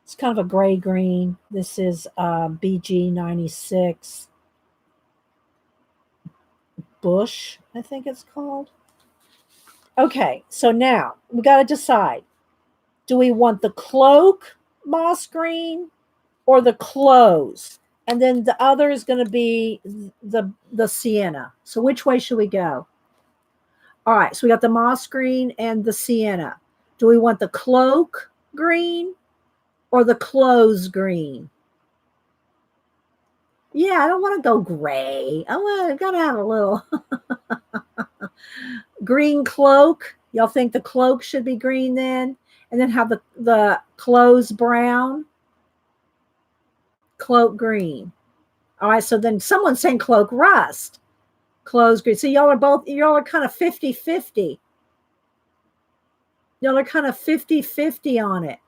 It's kind of a gray green. This is BG96 Bush, I think it's called. Okay, so now we got to decide. Do we want the cloak moss green or the clothes? And then the other is going to be the sienna. So which way should we go? All right, so we got the moss green and the sienna. Do we want the cloak green or the clothes green? Yeah, I don't want to go gray. I gotta have a little green cloak. Y'all think the cloak should be green then? And then have the clothes brown, cloak green. All right, so then someone's saying cloak rust, clothes green. So y'all are kind of 50-50. Y'all are kind of 50-50 on it.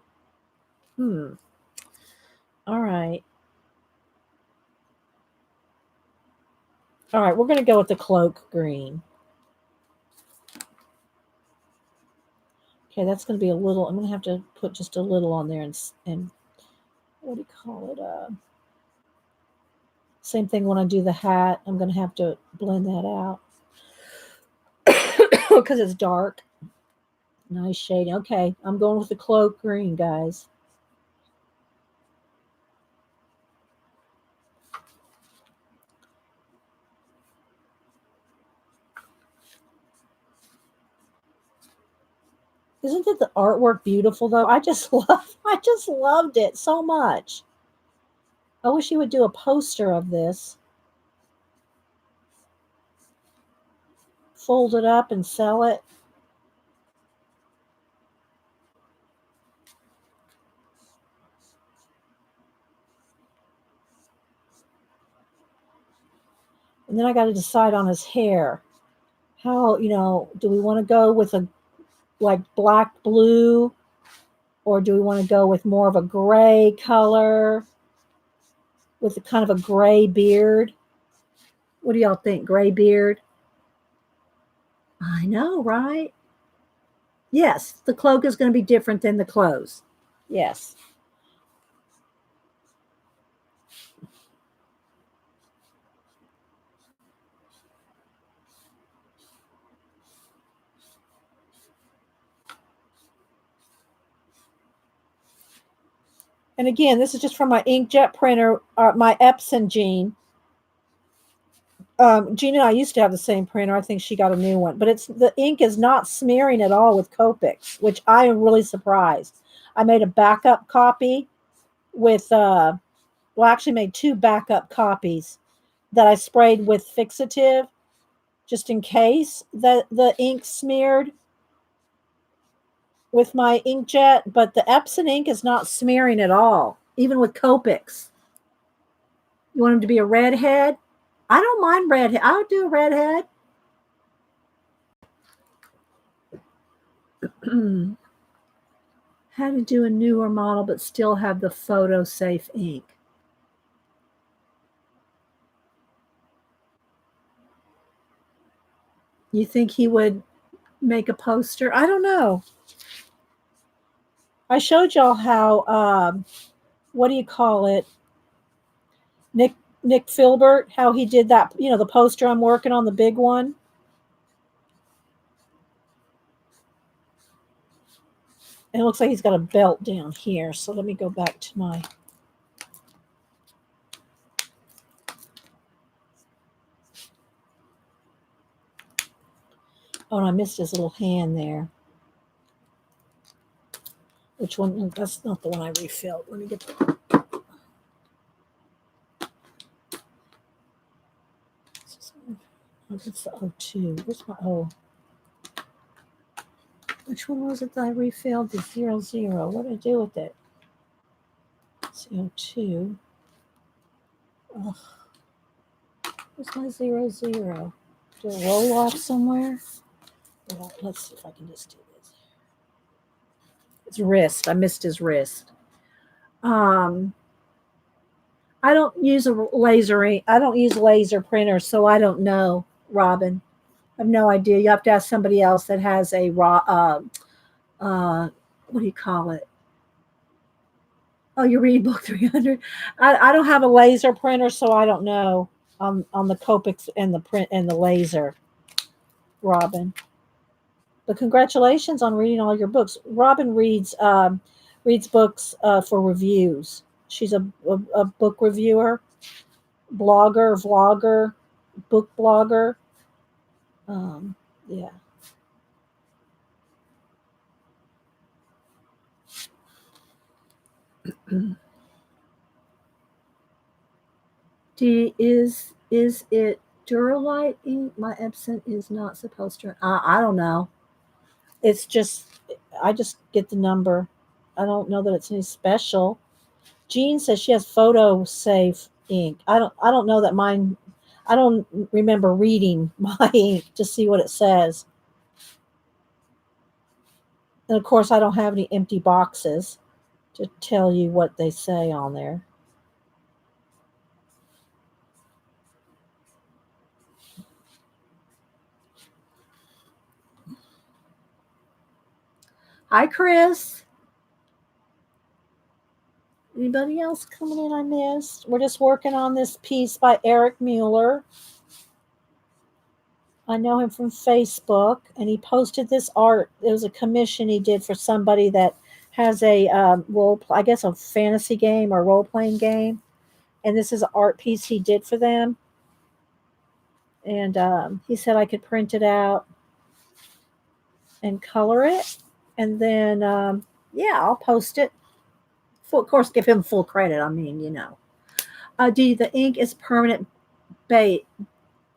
All right. All right, we're going to go with the cloak green. Okay, that's going to be a little, I'm going to have to put just a little on there and what do you call it? Same thing when I do the hat. I'm going to have to blend that out because it's dark. Nice shading. Okay, I'm going with the cloak green, guys. Isn't it the artwork beautiful though? I just loved it so much. I wish you would do a poster of this. Fold it up and sell it. And then I got to decide on his hair. How, do we want to go with a like black blue, or do we want to go with more of a gray color with a kind of a gray beard? What do y'all think? Gray beard? I know, right? Yes, the cloak is going to be different than the clothes. Yes. And again, this is just from my inkjet printer, my Epson Jean. Jean and I used to have the same printer. I think she got a new one, but the ink is not smearing at all with Copics, which I am really surprised. I made a backup copy with, actually made two backup copies that I sprayed with fixative just in case that the ink smeared with my inkjet, but the Epson ink is not smearing at all, even with Copics. You want him to be a redhead? I don't mind redhead. I'll do a redhead. How to do a newer model but still have the photo safe ink. You think he would make a poster? I don't know. I showed y'all how, what do you call it? Nick Filbert, how he did that, the poster I'm working on, the big one. And it looks like he's got a belt down here. So let me go back to my. Oh, and I missed his little hand there. Which one? That's not the one I refilled. Let me get the. It's the 02. Where's my O? Which one was it that I refilled? The 00. What did I do with it? It's the 02. Ugh. Where's my 00? Do I roll off somewhere? Well, let's see if I can just do this. It's wrist. I missed his wrist. I don't use a laser ink. I don't use laser printer, so I don't know, Robin. I have no idea. You have to ask somebody else that has a raw. What do you call it? Oh, you're reading book 300. I don't have a laser printer, so I don't know on the Copics and the print and the laser, Robin. But congratulations on reading all your books. Robin reads books for reviews. She's a book reviewer, blogger, vlogger, book blogger. Um, yeah. Is it Duralite ink? My Epson is not supposed to. I don't know. It's just I just get the number. I don't know that it's any special. Jean says she has photo safe ink. I don't know that mine. I don't remember reading my ink to see what it says. And of course, I don't have any empty boxes to tell you what they say on there. Hi, Chris. Anybody else coming in I missed? We're just working on this piece by Eric Muller. I know him from Facebook, and he posted this art. It was a commission he did for somebody that has a I guess a fantasy game or role playing game, and this is an art piece he did for them. And he said I could print it out and color it, and then yeah, I'll post it. Of course, give him full credit. I mean, you know. D, the ink is permanent base,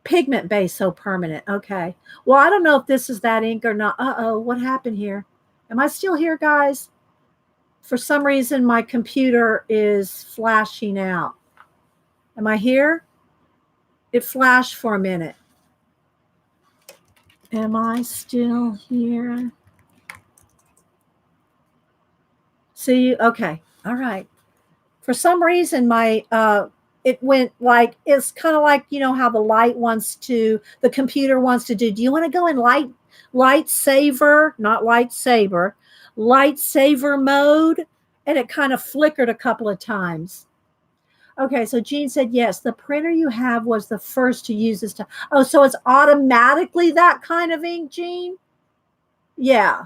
pigment base, so permanent. Okay. Well, I don't know if this is that ink or not. Uh-oh, what happened here? Am I still here, guys? For some reason, my computer is flashing out. Am I here? It flashed for a minute. Am I still here? See, okay. All right. For some reason, my it went like it's kind of like you know how the computer wants to do you want to go in lightsaber, not lightsaber, lightsaber mode, and it kind of flickered a couple of times. Okay, so Jean said yes, the printer you have was the first to use this time. Oh, so it's automatically that kind of ink, Jean? Yeah.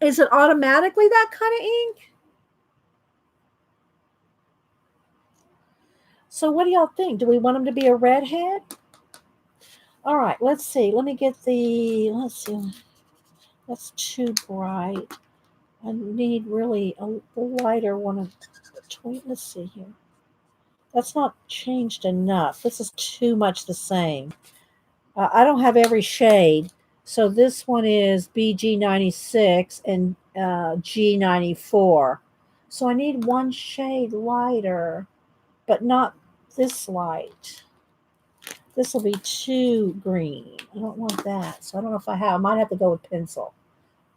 Is it automatically that kind of ink? So what do y'all think? Do we want him to be a redhead? All right, let's see. Let me get let's see. That's too bright. I need really a lighter one of between. Let's see here. That's not changed enough. This is too much the same. I don't have every shade. So this one is BG96 and G94. So I need one shade lighter, but not this light. This will be too green. I don't want that. So I don't know if I might have to go with pencil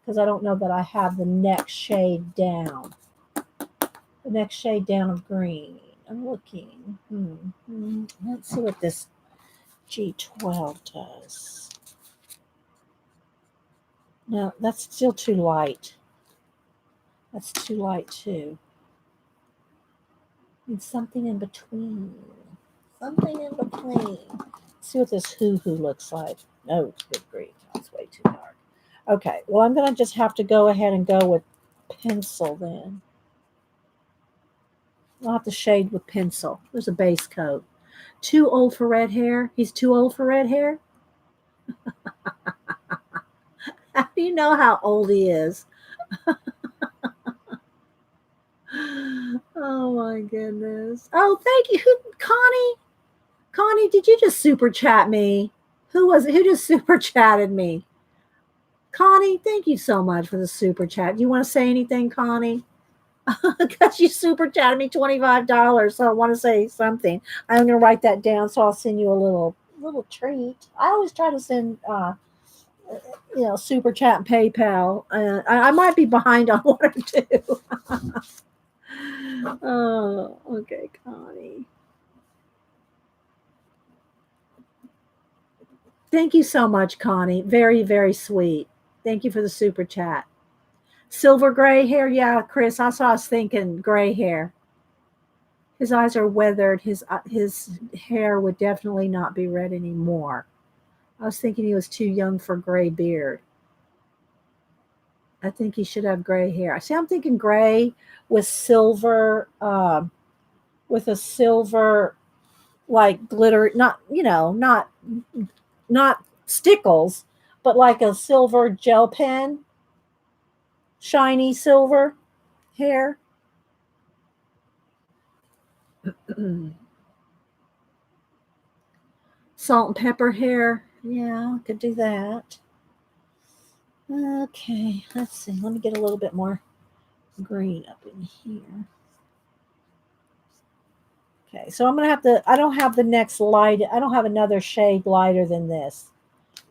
because I don't know that I have the next shade down. The next shade down of green. I'm looking. Let's see what this G12 does. No, that's still too light. That's too light too. Need something in between. Something in between. Let's see what this hoo-hoo looks like. No, good grief. That's way too dark. Okay, well, I'm going to just have to go ahead and go with pencil then. I'll have to shade with pencil. There's a base coat. Too old for red hair? He's too old for red hair? How do you know how old he is? Oh my goodness. Oh, thank you. Connie? Connie, did you just super chat me? Who was it? Who just super chatted me? Connie, thank you so much for the super chat. Do you want to say anything, Connie? Because you super chatted me $25, so I want to say something. I'm going to write that down, so I'll send you a little treat. I always try to send, super chat and PayPal. I might be behind on one or two. Oh, okay, Connie. Thank you so much, Connie. Very, very sweet. Thank you for the super chat. Silver gray hair. Yeah, Chris, that's what I was thinking. Gray hair. His eyes are weathered. His hair would definitely not be red anymore. I was thinking he was too young for gray beard. I think he should have gray hair. See, I'm thinking gray with silver, with a silver like glitter, not not stickles, but like a silver gel pen, shiny silver hair. Salt and pepper hair. Yeah, could do that. Okay, let's see. Let me get a little bit more green up in here. Okay, so I'm gonna have to. I don't have the next light. I don't have another shade lighter than this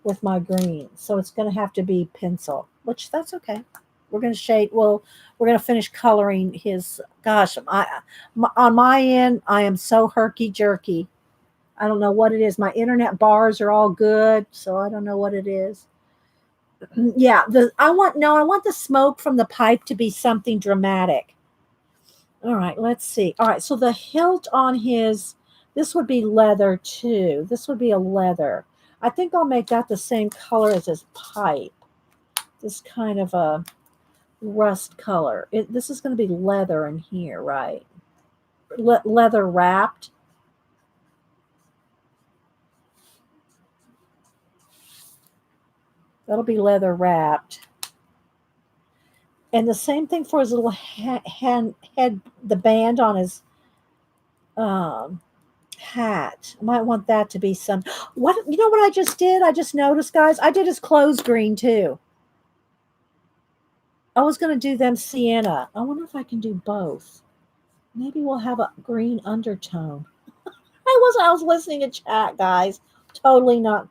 with my green, so it's gonna have to be pencil, which that's okay. We're gonna shade. Well, we're gonna finish coloring his. Gosh, on my end, I am so herky jerky. I don't know what it is. My internet bars are all good, so I don't know what it is. Yeah, I want the smoke from the pipe to be something dramatic. All right, let's see. All right, so the hilt on his, this would be leather too. This would be a leather. I think I'll make that the same color as his pipe. This kind of a rust color. This is going to be leather in here, right? Leather wrapped. That'll be leather wrapped. And the same thing for his little head, the band on his um, hat. I might want that to be some. What you know? What I just did? I just noticed, guys. I did his clothes green too. I was gonna do them sienna. I wonder if I can do both. Maybe we'll have a green undertone. I was listening to chat, guys. Totally not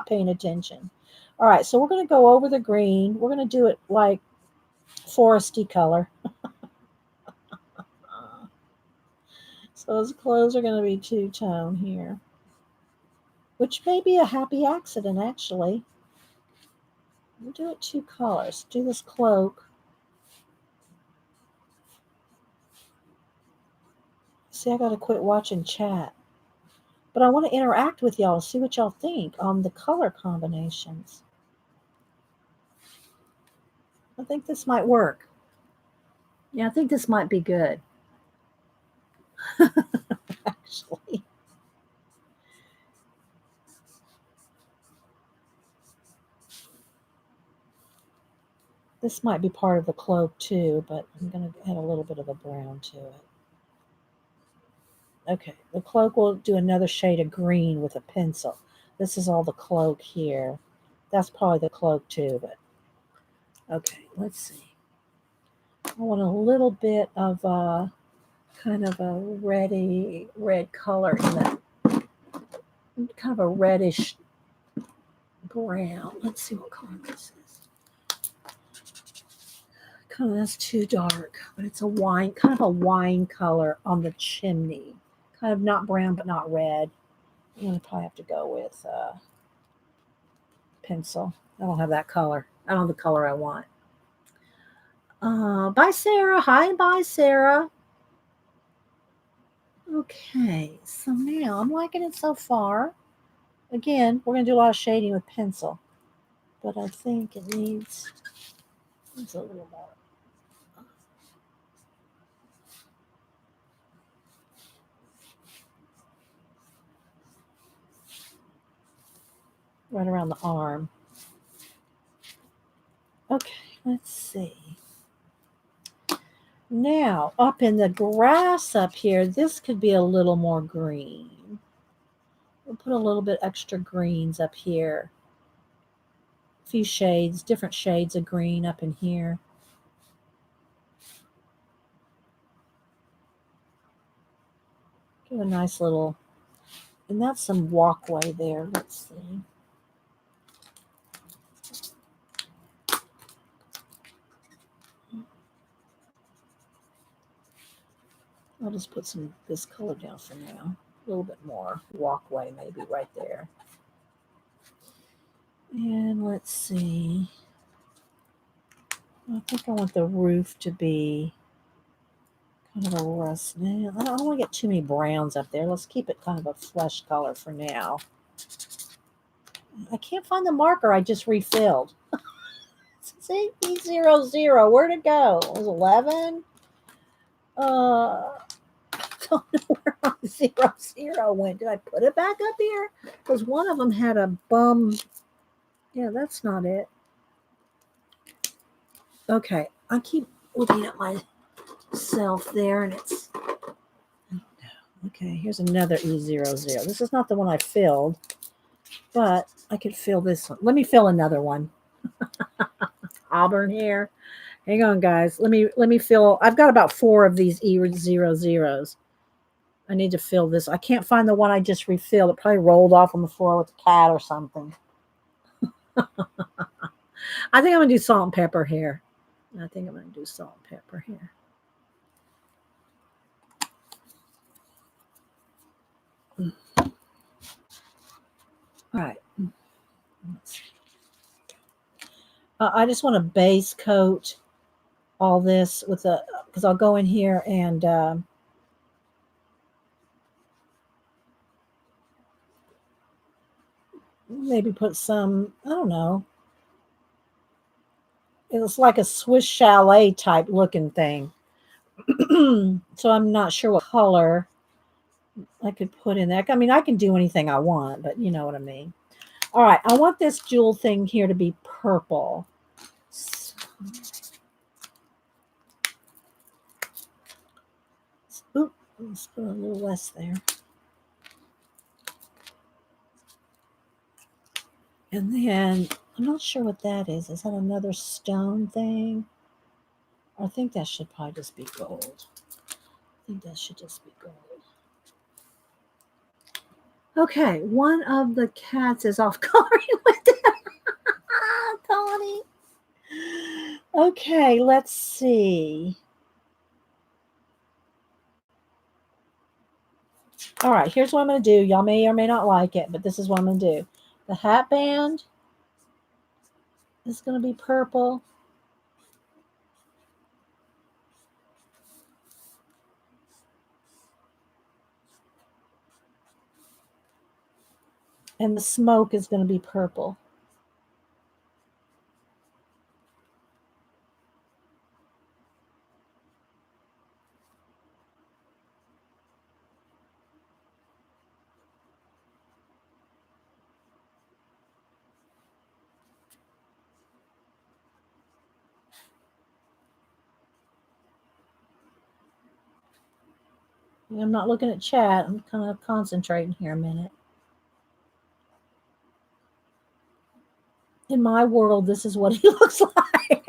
paying attention. All right, so we're gonna go over the green. We're gonna do it like foresty color. So his clothes are gonna be two tone here, which may be a happy accident actually. We'll do it two colors. Do this cloak. See, I gotta quit watching chat. But I want to interact with y'all, see what y'all think on the color combinations. I think this might work. Yeah, I think this might be good. Actually. This might be part of the cloak too, but I'm going to add a little bit of a brown to it. Okay, the cloak will do another shade of green with a pencil. This is all the cloak here. That's probably the cloak too, but okay, let's see. I want a little bit of a kind of a red color in that, kind of a reddish brown. Let's see what color this is. Kind of that's too dark, but it's a wine, kind of a wine color on the chimney. Kind of not brown, but not red. I'm gonna probably have to go with pencil. I don't have that color. I don't have the color I want. Bye, Sarah. Hi, bye, Sarah. Okay, so now I'm liking it so far. Again, we're gonna do a lot of shading with pencil, but I think it needs a little more. Right around the arm. Okay, let's see. Now, up in the grass up here, this could be a little more green. We'll put a little bit extra greens up here. A few shades, different shades of green up in here. Give a nice little, and that's some walkway there. Let's see. I'll just put some this color down for now. A little bit more walkway maybe right there. And let's see. I think I want the roof to be kind of a rust. I don't want to get too many browns up there. Let's keep it kind of a flesh color for now. I can't find the marker I just refilled. See, E00. Where'd it go? It was 11. I don't know where my 00 went. Did I put it back up here? Because one of them had a bum. Yeah, that's not it. Okay, I keep looking at myself there, and it's okay. Here's another E00. This is not the one I filled, but I could fill this one. Let me fill another one. Auburn hair. Hang on, guys. Let me fill. I've got about 4 of these E00s. I need to fill this. I can't find the one I just refilled. It probably rolled off on the floor with a cat or something. I think I'm gonna do salt and pepper hair. I think I'm gonna do salt and pepper hair. All right. I just want to base coat all this with a because I'll go in here and maybe put some. I don't know. It's like a Swiss chalet type looking thing. So I'm not sure what color I could put in there. I mean, I can do anything I want, but you know what I mean. All right, I want this jewel thing here to be purple. Oop, let's put a little less there. And then I'm not sure what that is. Is that another stone thing? I think that should probably just be gold. I think that should just be gold. Okay, one of the cats is off coloring with it. Tony. Okay, let's see. All right, here's what I'm going to do. Y'all may or may not like it, but this is what I'm going to do. The hat band is going to be purple. And the smoke is going to be purple. I'm not looking at chat. I'm kind of concentrating here a minute. In my world, this is what he looks like.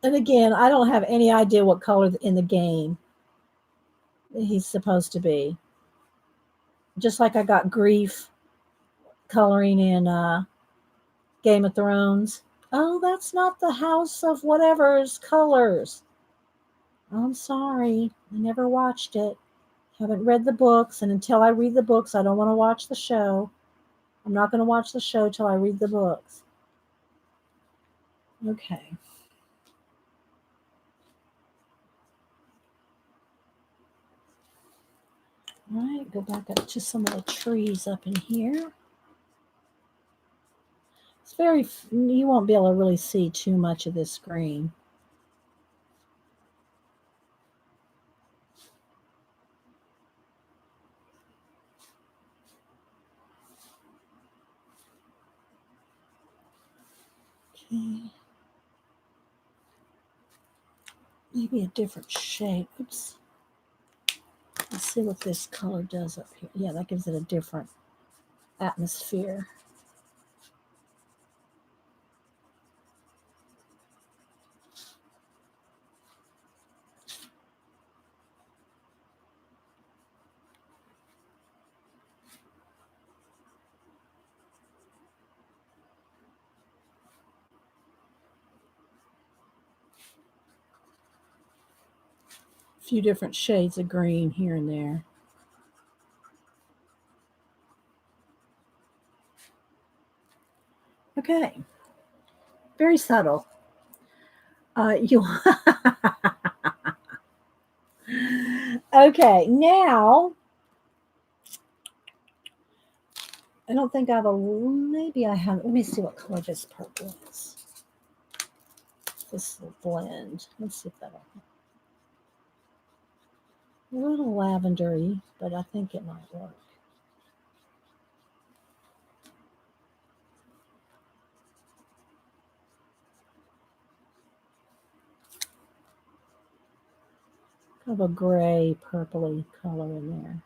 And again, I don't have any idea what color in the game he's supposed to be. Just like I got grief coloring in Game of Thrones. Oh, that's not the House of whatever's colors. I'm sorry. I never watched it. Haven't read the books, and until I read the books, I don't want to watch the show. I'm not going to watch the show till I read the books. Okay. All right, go back up to some of the trees up in here. It's very, you won't be able to really see too much of this screen. Okay. Maybe a different shade. Oops. Let's see what this color does up here. Yeah, that gives it a different atmosphere. A few different shades of green here and there. Okay. Very subtle. You Okay, now I don't think I have a maybe I have let me see what color this purple is. This will blend. Let's see if that'll a little lavendery, but I think it might work. Kind of a gray purpley color in there.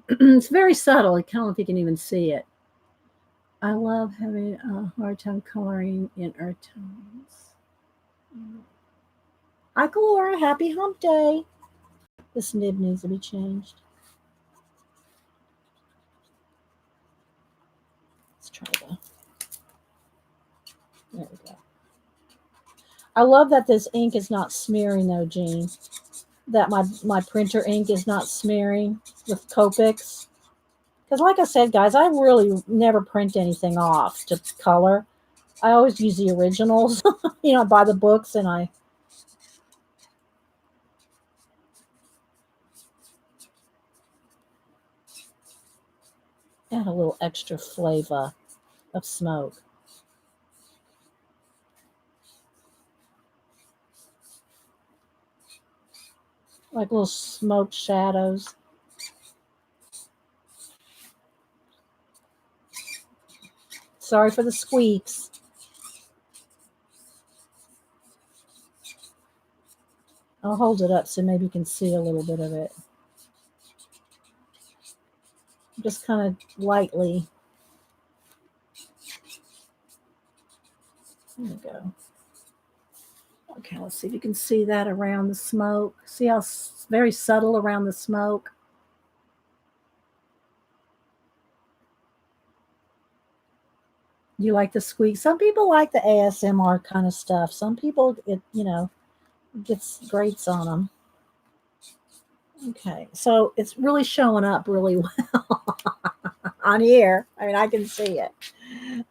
It's very subtle. I don't know if you can even see it. I love having a hard time coloring in earth tones. Hi, Laura. Happy hump day. This nib needs to be changed. Let's try that. There we go. I love that this ink is not smearing though, Jean. That my printer ink is not smearing with Copics. Because like I said, guys, I really never print anything off to color. I always use the originals. I buy the books and I add a little extra flavor of smoke. Like little smoke shadows. Sorry for the squeaks. I'll hold it up so maybe you can see a little bit of it. Just kind of lightly. There we go. Okay, let's see if you can see that around the smoke. See how it's very subtle around the smoke? You like the squeak? Some people like the ASMR kind of stuff. Some people, it gets grates on them. Okay, so it's really showing up really well on here. I mean, I can see it.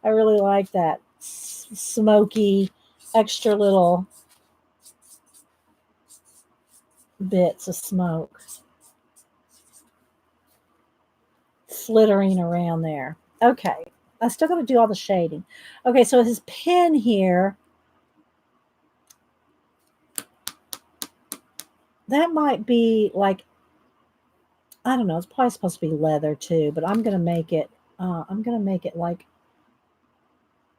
I really like that smoky, extra little bits of smoke flittering around there. Okay, I still got to do all the shading. Okay, so his pen here, that might be like, I don't know, it's probably supposed to be leather too, but I'm gonna make it like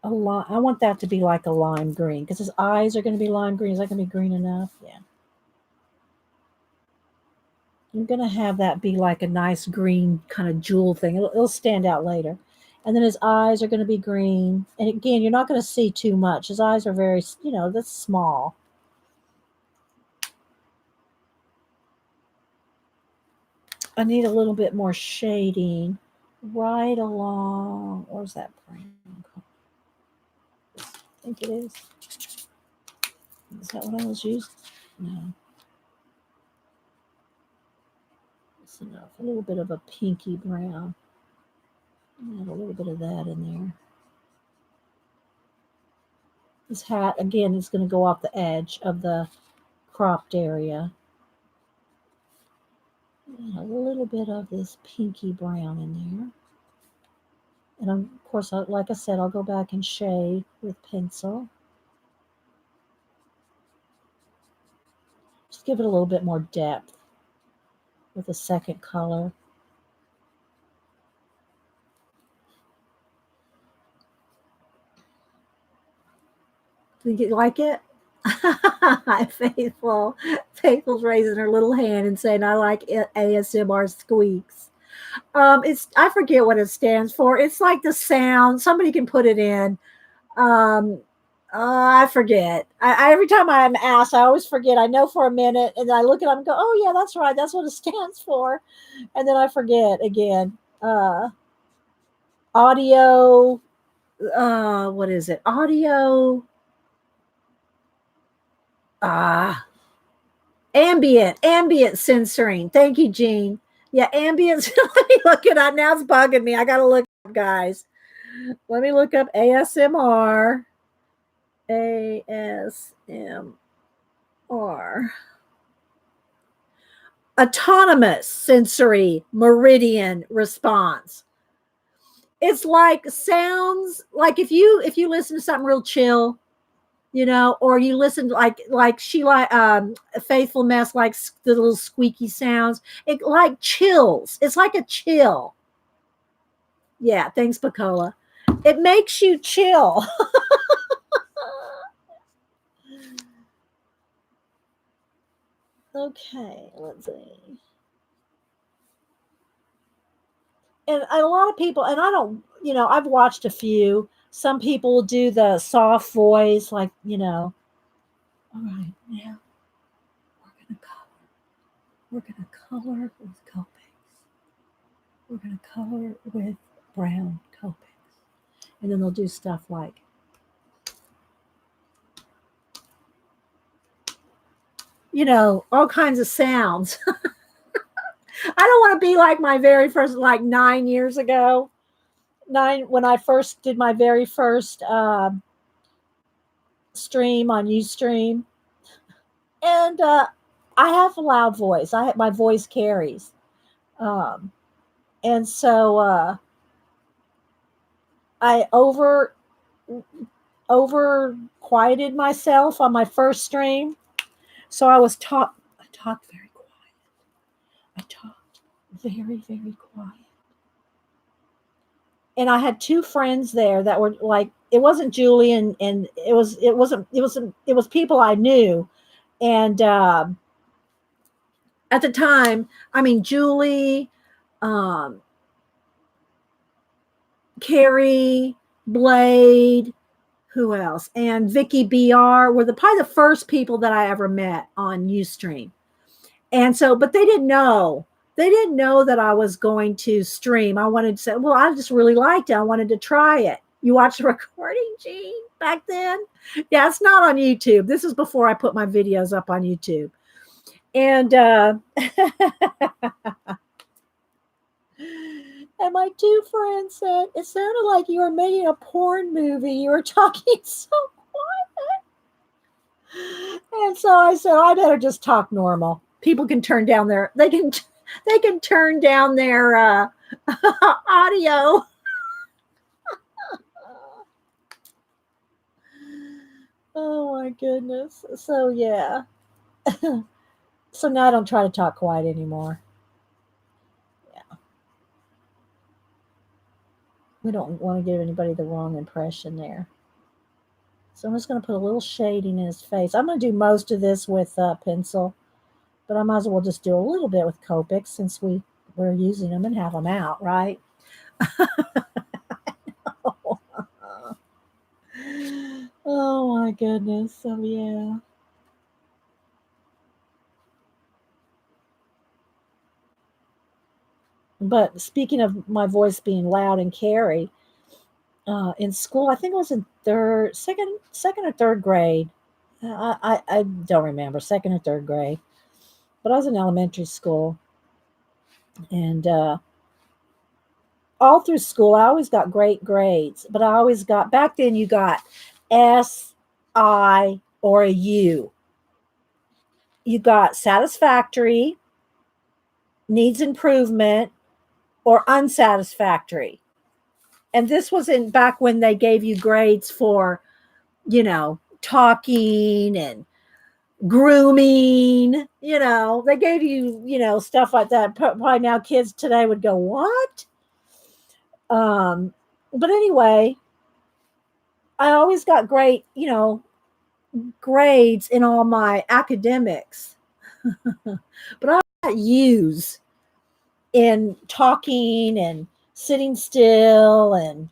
a lime. I want that to be like a lime green because his eyes are gonna be lime green. Is that gonna be green enough? Yeah. I'm gonna have that be like a nice green kind of jewel thing. It'll stand out later. And then his eyes are going to be green. And again, you're not going to see too much. His eyes are very, that's small. I need a little bit more shading right along. Where's that brown? I think it is. Is that what I was using? No. That's enough. A little bit of a pinky brown. Add a little bit of that in there. This hat, again, is going to go off the edge of the cropped area. And a little bit of this pinky brown in there. And of course, like I said, I'll go back and shade with pencil. Just give it a little bit more depth with a second color. Think you like it? Faithful's raising her little hand and saying, "I like ASMR squeaks." I forget what it stands for. It's like the sound. Somebody can put it in. I forget. Every time I'm asked, I always forget. I know for a minute, and then I look at them and go, "Oh yeah, that's right. That's what it stands for," and then I forget again. Audio. What is it? Audio. Ah, ambient censoring. Thank you, Gene. Yeah, ambient. Let me look it up. Now it's bugging me. I gotta look it up, guys. Let me look up ASMR. ASMR. Autonomous sensory meridian response. It's like sounds like if you listen to something real chill, or you listen like Sheila Faithful Mess likes the little squeaky sounds. It like chills. It's like a chill. Yeah, thanks, Bacola. It makes you chill. Okay, let's see. And a lot of people, and I don't, I've watched a few. Some people will do the soft voice, like, all right, now we're gonna color with Copics. We're gonna color with brown Copics. And then they'll do stuff like, all kinds of sounds. I don't want to be like my very first, like 9 years ago. When I first did my very first stream on Ustream. And I have a loud voice. My voice carries. Um, and so I over quieted myself on my first stream. So I talked very quiet. I talked very, very quiet. And I had two friends there that were like, it wasn't Julie and it was people I knew. And at the time, I mean, Julie, um, Carrie, Blade, who else? And Vicky BR were probably the first people that I ever met on Ustream. And so, but they didn't know. They didn't know that I was going to stream. I wanted to say, well, I just really liked it. I wanted to try it. You watched the recording, Gene, back then? Yeah, it's not on YouTube. This is before I put my videos up on YouTube. And and my two friends said, it sounded like you were making a porn movie. You were talking so quiet. And so I said, I better just talk normal. People can turn down they can turn down their audio. Oh my goodness. So yeah. So now I don't try to talk quiet anymore. Yeah. We don't want to give anybody the wrong impression there. So I'm just going to put a little shading in his face. I'm going to do most of this with pencil, but I might as well just do a little bit with Copics since we're using them and have them out, right? Oh my goodness. So yeah. But speaking of my voice being loud and carry, in school, I think it was in second or third grade. I don't remember, second or third grade, but I was in elementary school, and all through school, I always got great grades. But I always got back then. You got S, I, or a U. You got satisfactory, needs improvement, or unsatisfactory. And this was in back when they gave you grades for, talking and grooming, they gave you, stuff like that. Probably now kids today would go, what? But anyway, I always got great, grades in all my academics. But I got U's in talking and sitting still and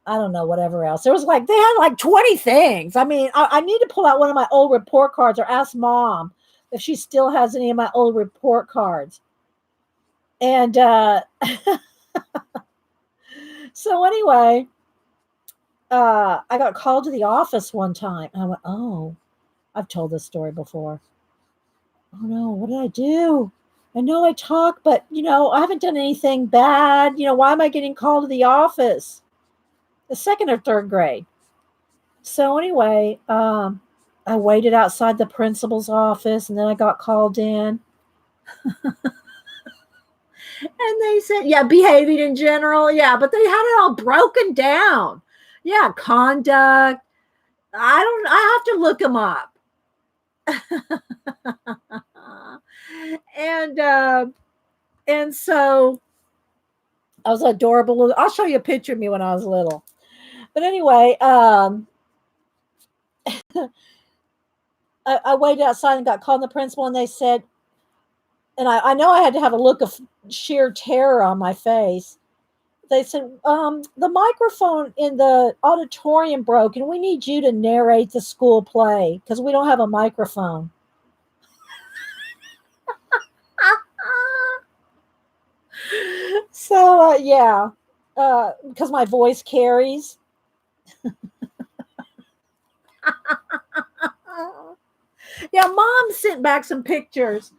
I don't know, whatever else. There was like, they had like 20 things. I mean, I need to pull out one of my old report cards or ask mom if she still has any of my old report cards. And so anyway, I got called to the office one time. And I went, oh, I've told this story before. Oh no, what did I do? I know I talk, but I haven't done anything bad. Why am I getting called to the office? The second or third grade. So anyway, I waited outside the principal's office, and then I got called in. And they said, yeah, behaving in general. Yeah, but they had it all broken down. Yeah, conduct. I have to look them up. And so I was adorable. I'll show you a picture of me when I was little. But anyway, I waited outside and got called the principal, and they said, and I know I had to have a look of sheer terror on my face. They said, the microphone in the auditorium broke, and we need you to narrate the school play because we don't have a microphone. So, yeah, because my voice carries. Yeah, mom sent back some pictures.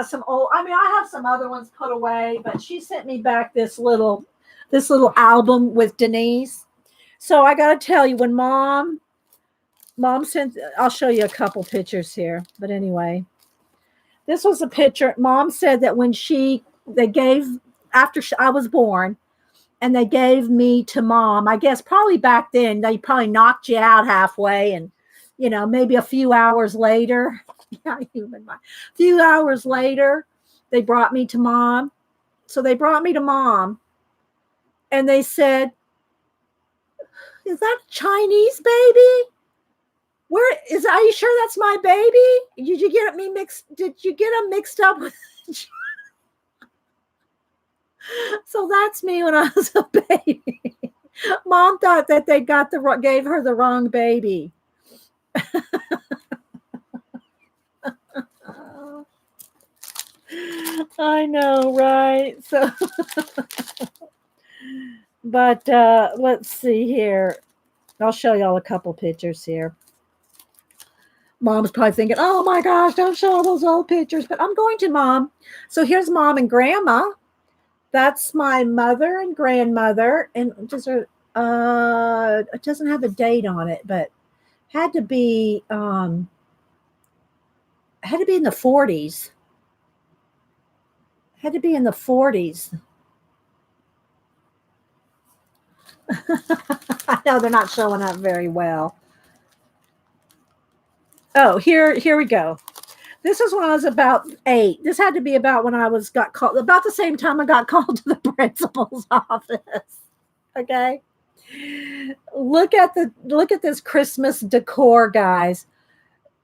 Some old, I have some other ones put away, but she sent me back this little album with Denise. So I got to tell you, when mom sent, I'll show you a couple pictures here. But anyway, this was a picture. Mom said that when they gave, after I was born, and they gave me to mom, I guess probably back then, they probably knocked you out halfway, and, maybe a few hours later, yeah, a few hours later, they brought me to mom. So they brought me to mom, and they said, is that a Chinese baby? Where is, are you sure that's my baby? Did you get me mixed? Did you get them mixed up with? So that's me when I was a baby. Mom thought that they gave her the wrong baby. I know, right? So, but let's see here. I'll show y'all a couple pictures here. Mom's probably thinking, oh my gosh, don't show all those old pictures. But I'm going to, Mom. So here's Mom and Grandma. That's my mother and grandmother. And just it doesn't have a date on it, but had to be in the 40s. Had to be in the 40s. I know they're not showing up very well. Oh, here we go. This is when I was about 8. This had to be about when I got called, about the same time I got called to the principal's office. Okay. Look at this Christmas decor, guys.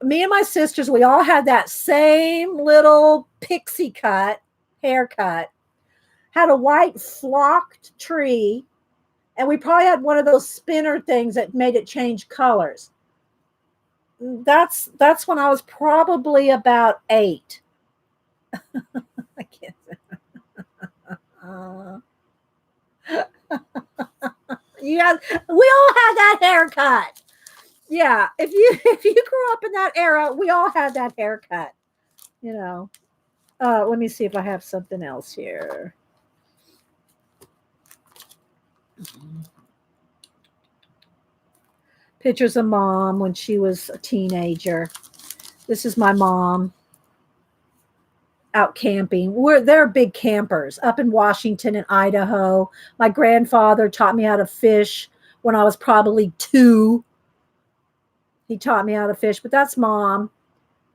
Me and my sisters, we all had that same little pixie cut haircut. Had a white flocked tree, and we probably had one of those spinner things that made it change colors. That's when I was probably about 8. I can't. Yeah, we all had that haircut. Yeah, if you grew up in that era, we all had that haircut. Let me see if I have something else here. Pictures of Mom when she was a teenager. This is my mom out camping. They're big campers up in Washington and Idaho. My grandfather taught me how to fish when I was probably 2. He taught me how to fish, but that's Mom.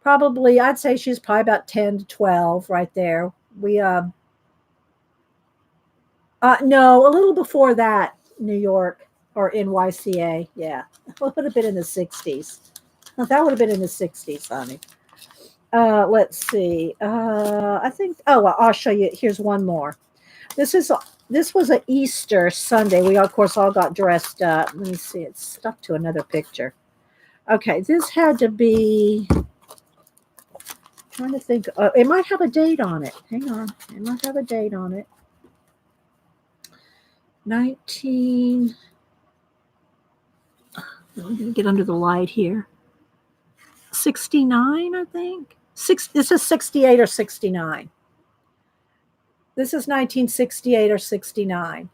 Probably, I'd say she's probably about 10 to 12 right there. We, no, a little before that, New York or NYCA. Yeah, it would have been in the 60s. That would have been in the 60s, honey. Let's see. I think, I'll show you. Here's one more. This is This was a Easter Sunday. We, of course, all got dressed up. Let me see. It's stuck to another picture. Okay, this had to be. Trying to think. It might have a date on it. Hang on. It might have a date on it. 19. I'm going to get under the light here. 69, I think. This is 68 or 69. This is 1968 or 69.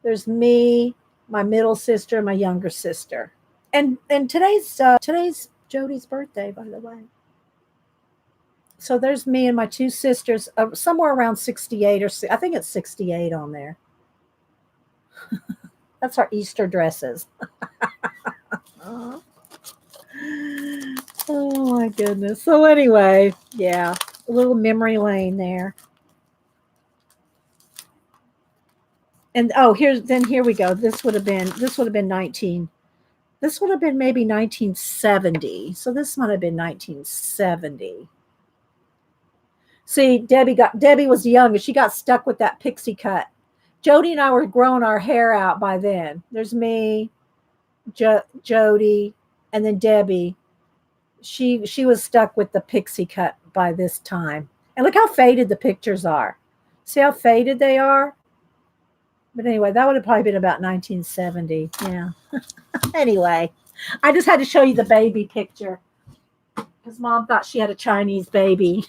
There's me, my middle sister, my younger sister. And today's Jody's birthday, by the way. So there's me and my two sisters, somewhere around 68 or I think it's 68 on there. That's our Easter dresses. Oh my goodness. So anyway, yeah, a little memory lane there. And here we go. This would have been 19. This would have been maybe 1970. So this might have been 1970. See, Debbie was young and she got stuck with that pixie cut. Jody and I were growing our hair out by then. There's me, Jody, and then Debbie. She was stuck with the pixie cut by this time. And look how faded the pictures are. See how faded they are? But anyway, that would have probably been about 1970. Yeah. Anyway, I just had to show you the baby picture because Mom thought she had a Chinese baby.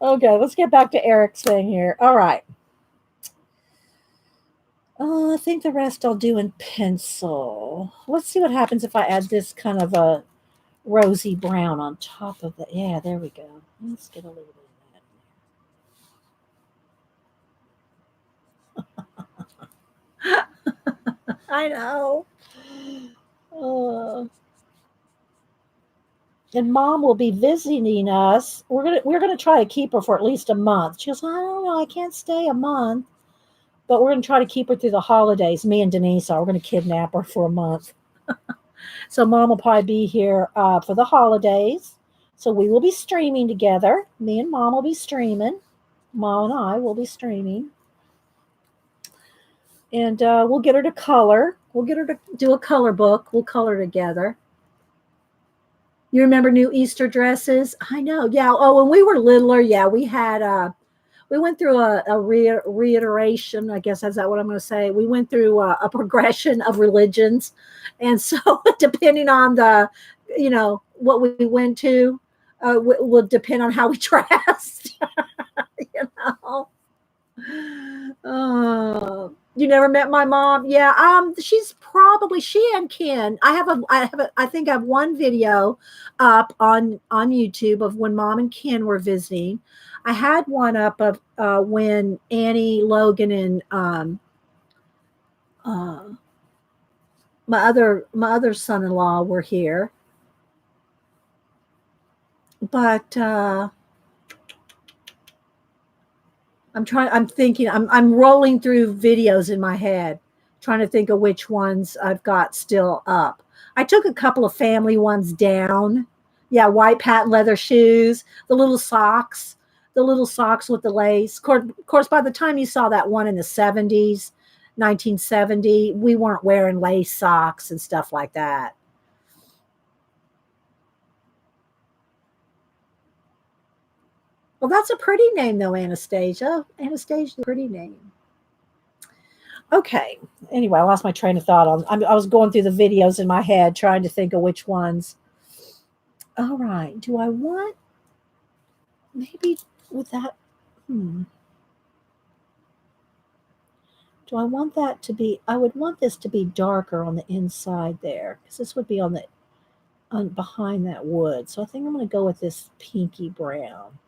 Okay, let's get back to Eric's thing here. All right. I think the rest I'll do in pencil. Let's see what happens if I add this kind of a rosy brown on top of it. Yeah, there we go. Let's get a little bit of that. I know. And Mom will be visiting us. We're gonna try to keep her for at least a month. She goes, I don't know, I can't stay a month, but we're gonna try to keep her through the holidays. Me and Denise are. We're gonna kidnap her for a month. So Mom will probably be here for the holidays. So we will be streaming together. Me and Mom will be streaming. Mom and I will be streaming. And we'll get her to color. We'll get her to do a color book. We'll color together. You remember new Easter dresses? I know. Yeah. Oh, when we were littler, yeah, we had we went through a reiteration. I guess is that what I'm going to say? We went through a progression of religions, and so depending on what we went to, will depend on how we dressed. You know. You never met my mom? Yeah. She and Ken. I think I have one video up on YouTube of when Mom and Ken were visiting. I had one up of when Annie, Logan, and my other son-in-law were here. But I'm thinking, I'm rolling through videos in my head, trying to think of which ones I've got still up. I took a couple of family ones down. Yeah, white patent leather shoes, the little socks with the lace. Of course, by the time you saw that one in the 70s, 1970, we weren't wearing lace socks and stuff like that. Well, that's a pretty name, though, Anastasia. Anastasia's a pretty name. Okay. Anyway, I lost my train of thought. I was going through the videos in my head, trying to think of which ones. All right. Do I want maybe with that? Do I want that to be? I would want this to be darker on the inside there, because this would be on behind that wood. So I think I'm going to go with this pinky brown.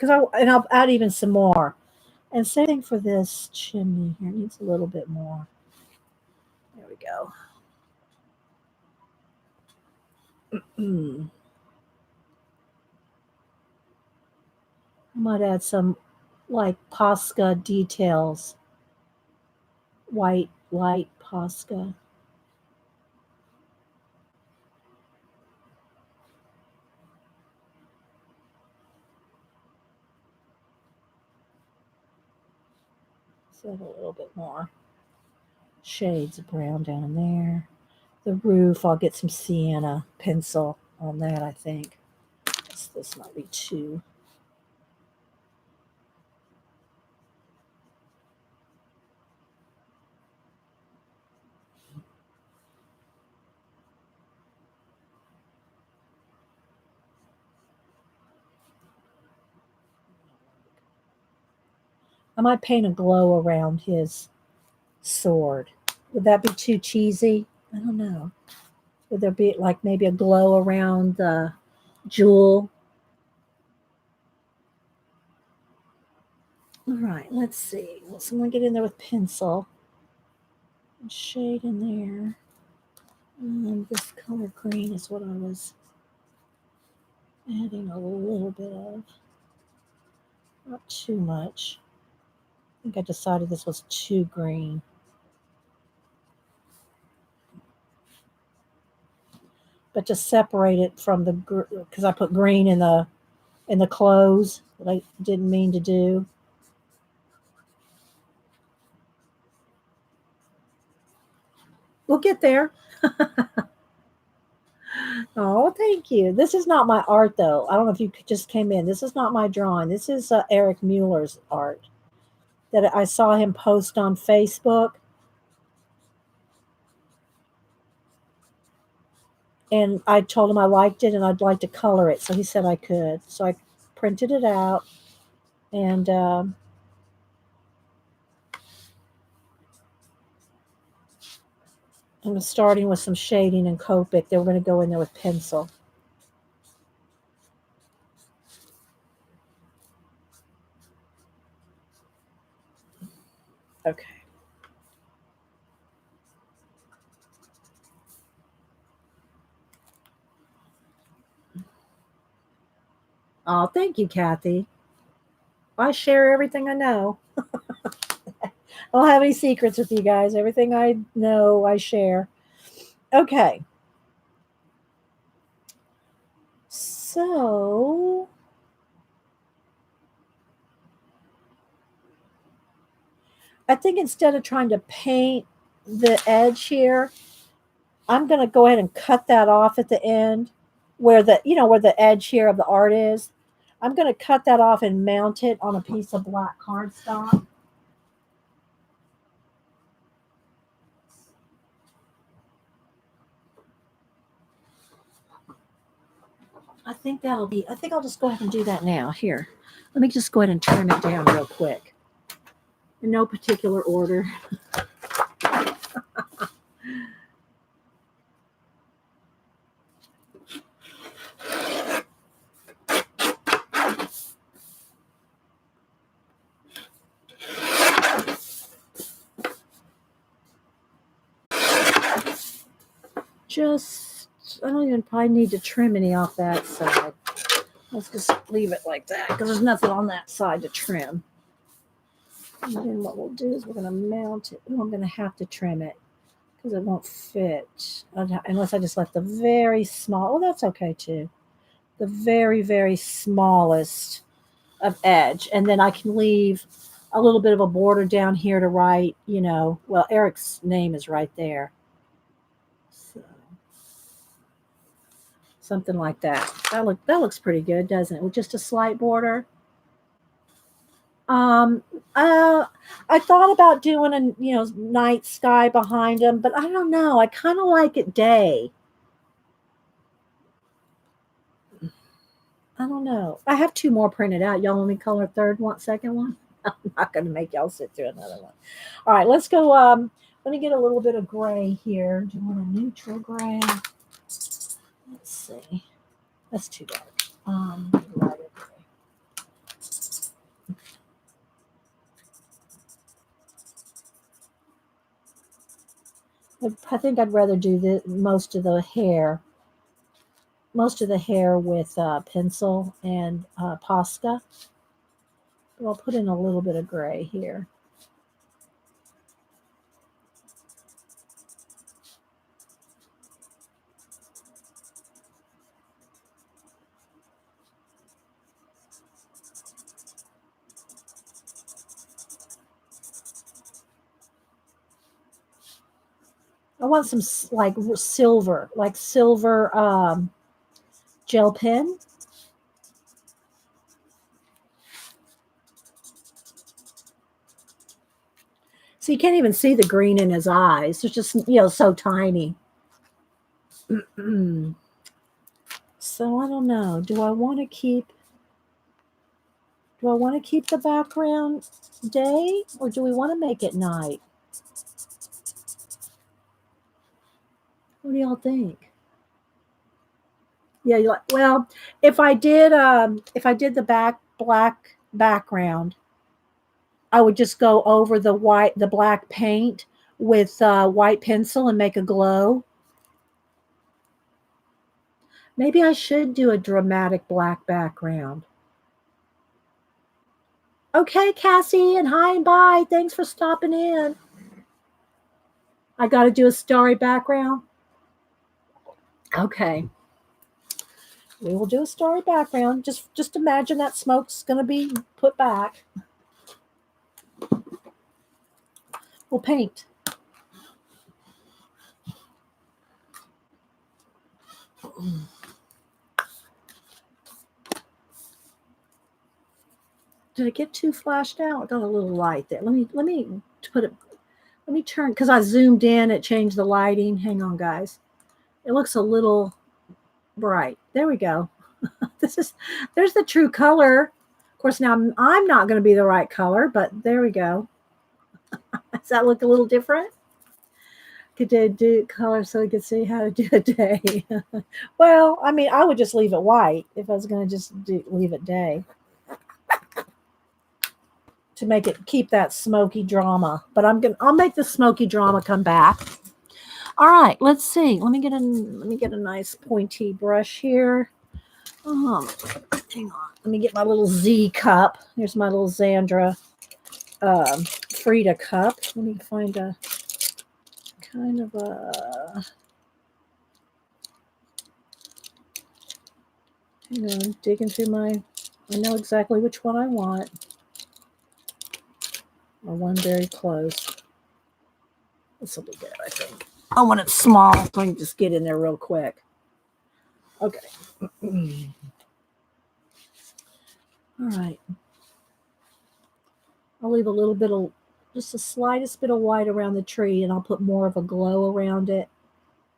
I'll add even some more. And same thing for this chimney here. It needs a little bit more. There we go. I might add some like Posca details, white light Posca. So a little bit more shades of brown down in there. The roof, I'll get some sienna pencil on that, I think. This might be too. I might paint a glow around his sword. Would that be too cheesy? I don't know. Would there be like maybe a glow around the jewel? All right, let's see. Will someone get in there with pencil? Shade in there. This color green is what I was adding a little bit of. Not too much. I think I decided this was too green. But to separate it from the, because I put green in the clothes that I didn't mean to do. We'll get there. Oh, thank you. This is not my art, though. I don't know if you just came in. This is not my drawing. This is Eric Muller's art that I saw him post on Facebook. And I told him I liked it and I'd like to color it. So he said I could. So I printed it out and I'm starting with some shading and Copic. Then we're going to go in there with pencil. Okay. Oh, thank you, Kathy. I share everything I know. I don't have any secrets with you guys. Everything I know, I share. Okay. So I think instead of trying to paint the edge here, I'm going to go ahead and cut that off at the end where where the edge here of the art is. I'm going to cut that off and mount it on a piece of black cardstock. I think I'll just go ahead and do that now. Here, let me just go ahead and trim it down real quick. In no particular order. I don't even probably need to trim any off that side. Let's just leave it like that because there's nothing on that side to trim. And then what we'll do is we're going to mount it. Oh, I'm going to have to trim it because it won't fit unless I just left the very small. Oh, that's okay too. The very, very smallest of edge. And then I can leave a little bit of a border down here to write, well, Eric's name is right there. So something like that. That looks pretty good, doesn't it? With just a slight border. Um, I thought about doing a night sky behind them, but I don't know. I kind of like it day. I don't know. I have two more printed out. Y'all want me to color a third one, second one? I'm not going to make y'all sit through another one. All right, let's go. Let me get a little bit of gray here. Do you want a neutral gray? Let's see. That's too dark. Lighter gray. I think I'd rather do most of the hair with pencil and Posca. But I'll put in a little bit of gray here. I want some like silver, gel pen. So you can't even see the green in his eyes. It's just, so tiny. So I don't know. Do I want to keep the background day, or do we want to make it night? What do y'all think? Yeah, well, if I did the black background, I would just go over the black paint with white pencil and make a glow. Maybe I should do a dramatic black background. Okay, Cassie, and hi and bye. Thanks for stopping in. I got to do a starry background. Okay. We will do a starry background. Just imagine that smoke's going to be put back. We'll paint. Did it get too flashed out? I got a little light there. Let me put it. Let me turn, because I zoomed in. It changed the lighting. Hang on, guys. It looks a little bright. There we go. There's the true color. Of course, now I'm not going to be the right color, but there we go. Does that look a little different? Could do color so we could see how to do a day? Well, I mean, I would just leave it white if I was going to just leave it day to keep that smoky drama. But I'll make the smoky drama come back. All right, let's see. Let me get a nice pointy brush here. Hang on. Let me get my little Z cup. Here's my little Xandra Frida cup. Let me find a kind of a. Hang on, digging through I know exactly which one I want. Or one very close. This will be good, I think. I want it small, so I can just get in there real quick. Okay. All right. I'll leave a little bit of, just the slightest bit of white around the tree, and I'll put more of a glow around it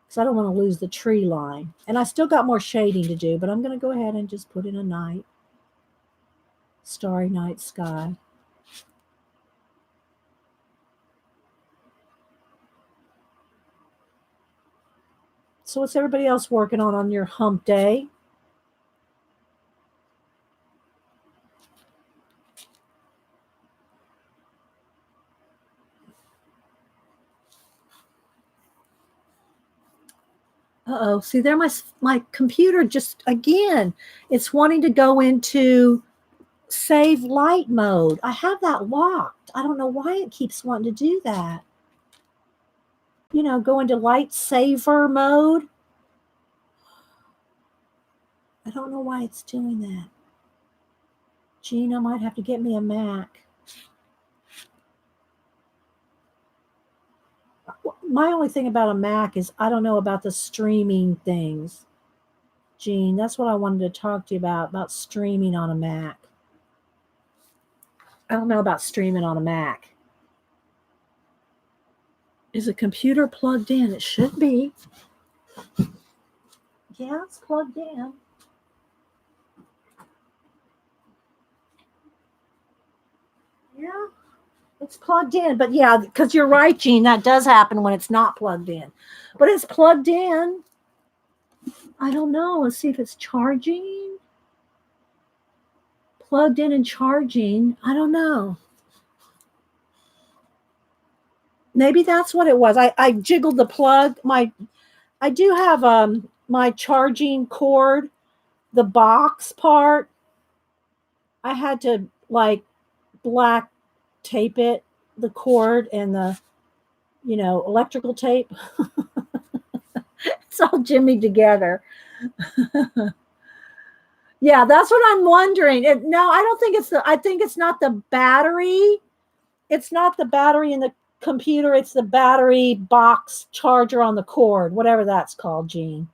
because I don't want to lose the tree line. And I still got more shading to do, but I'm going to go ahead and just put in a night, starry night sky. So what's everybody else working on your hump day? Uh-oh, see there, my computer just, again, it's wanting to go into save light mode. I have that locked. I don't know why it keeps wanting to do that. Go into light saver mode. I don't know why it's doing that. Gina might have to get me a Mac. My only thing about a Mac is I don't know about the streaming things. Gene, that's what I wanted to talk to you about streaming on a Mac. I don't know about streaming on a Mac. Is a computer plugged in? It should be. Yeah, it's plugged in. Yeah, it's plugged in. But yeah, because you're right, Gene, that does happen when it's not plugged in. But it's plugged in. I don't know. Let's see if it's charging. Plugged in and charging. I don't know. Maybe that's what it was. I jiggled the plug. I do have my charging cord, the box part. I had to black tape it, the cord and the, electrical tape. It's all jimmied together. Yeah, that's what I'm wondering. No, I don't think I think it's not the battery. It's not the battery in the computer. It's the battery box charger on the cord, whatever that's called, Jean.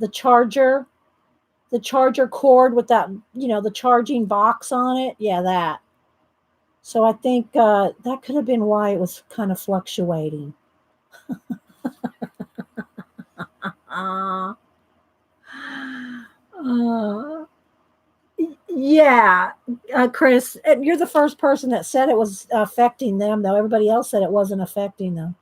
The charger, cord with that, the charging box on it. Yeah, that. So I think that could have been why it was kind of fluctuating. uh, uh, yeah, Chris, you're the first person that said it was affecting them, though. Everybody else said it wasn't affecting them.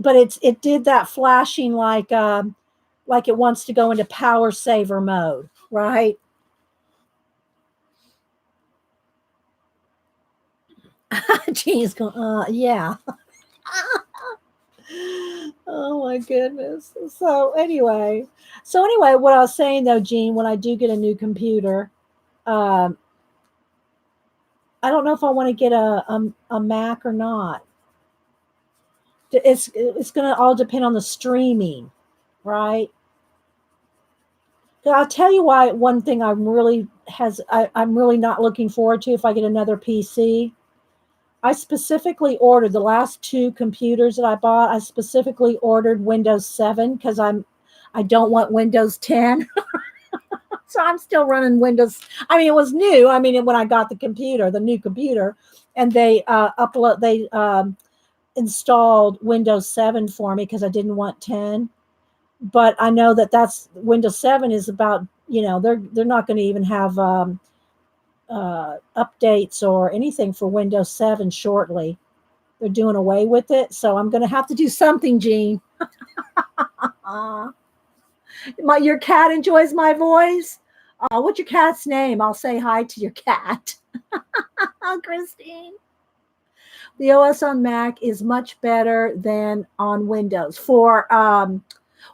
But it did that flashing like it wants to go into power saver mode, right? Geez, yeah. Oh my goodness. So anyway, what I was saying though, Gene, when I do get a new computer, I don't know if I want to get a Mac or not. It's going to all depend on the streaming, right? I'll tell you why. One thing I'm really not looking forward to if I get another PC. I specifically ordered the last 2 computers that I bought. I specifically ordered Windows 7 because I don't want Windows 10. So I'm still running Windows. I mean, it was new. I mean, when I got the new computer, and they installed Windows 7 for me because I didn't want 10. But I know that's Windows 7 is about, they're not going to even have updates or anything for Windows 7 shortly. They're doing away with it. So I'm going to have to do something, Gene. Your cat enjoys my voice. What's your cat's name? I'll say hi to your cat. Christine. The OS on Mac is much better than on Windows for, well,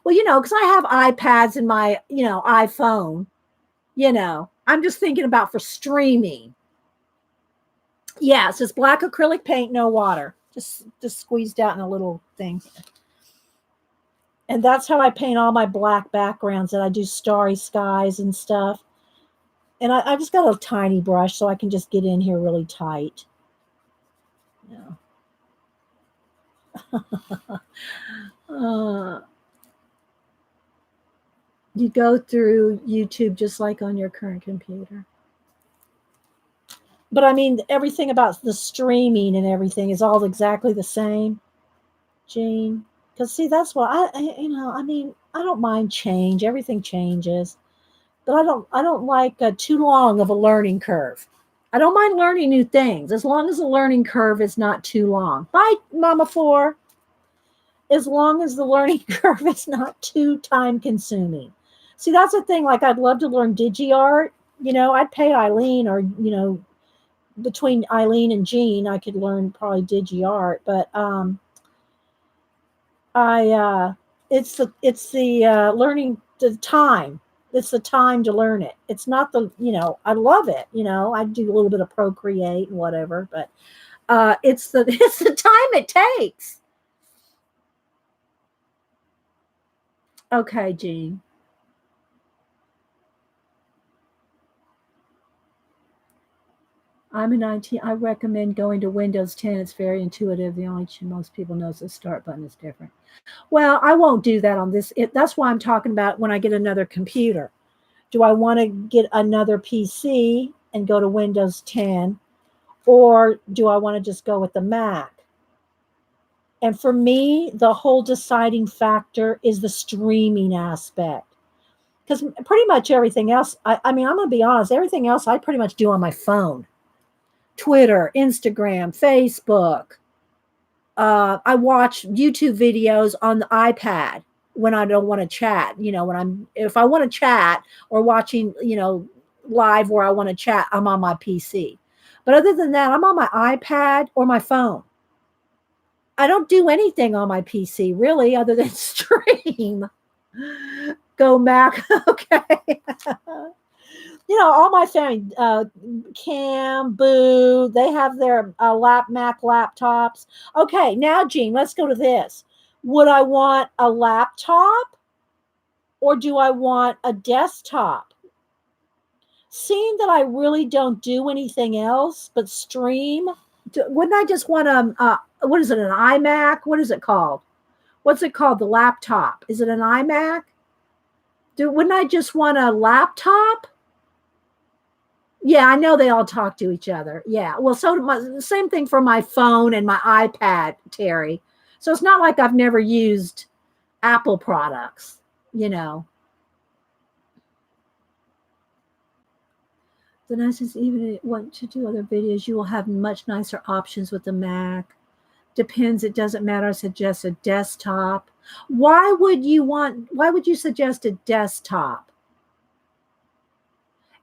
because I have iPads in my, iPhone, I'm just thinking about for streaming. Yeah, it says black acrylic paint, no water, just squeezed out in a little thing. And that's how I paint all my black backgrounds, and I do starry skies and stuff. And I just got a tiny brush so I can just get in here really tight. Yeah. You go through YouTube just like on your current computer. But I mean, everything about the streaming and everything is all exactly the same, Jean. Because see, that's what I mean, I don't mind change. Everything changes, but I don't like too long of a learning curve. I don't mind learning new things as long as the learning curve is not too long. Bye, Mama 4. As long as the learning curve is not too time consuming. See, that's the thing. Like, I'd love to learn DigiArt. I'd pay Eileen, or between Eileen and Jean, I could learn probably DigiArt. But it's the learning, the time. It's the time to learn it. It's not I love it. I do a little bit of Procreate and whatever, but it's the time it takes. Okay, Jean. I'm in IT. I recommend going to Windows 10. It's very intuitive. The only most people know is the start button is different. Well, I won't do that on this. That's why I'm talking about when I get another computer. Do I want to get another PC and go to Windows 10? Or do I want to just go with the Mac? And for me, the whole deciding factor is the streaming aspect. Because pretty much everything else, I mean, I'm going to be honest, everything else I pretty much do on my phone. Twitter, Instagram, Facebook. I watch YouTube videos on the iPad when I don't want to chat. If I want to chat or watching, live where I want to chat, I'm on my PC. But other than that, I'm on my iPad or my phone. I don't do anything on my PC really other than stream. Go Mac. Okay. All my family, Cam, Boo, they have their Mac laptops. Okay, now, Jean, let's go to this. Would I want a laptop or do I want a desktop? Seeing that I really don't do anything else but stream, wouldn't I just want what is it, an iMac? What is it called? What's it called? The laptop. Is it an iMac? Wouldn't I just want a laptop? Yeah, I know they all talk to each other. Yeah. Well, same thing for my phone and my iPad, Terry. So it's not like I've never used Apple products, The nicest, even if you want to do other videos, you will have much nicer options with the Mac. Depends, it doesn't matter. I suggest a desktop. Why would you suggest a desktop?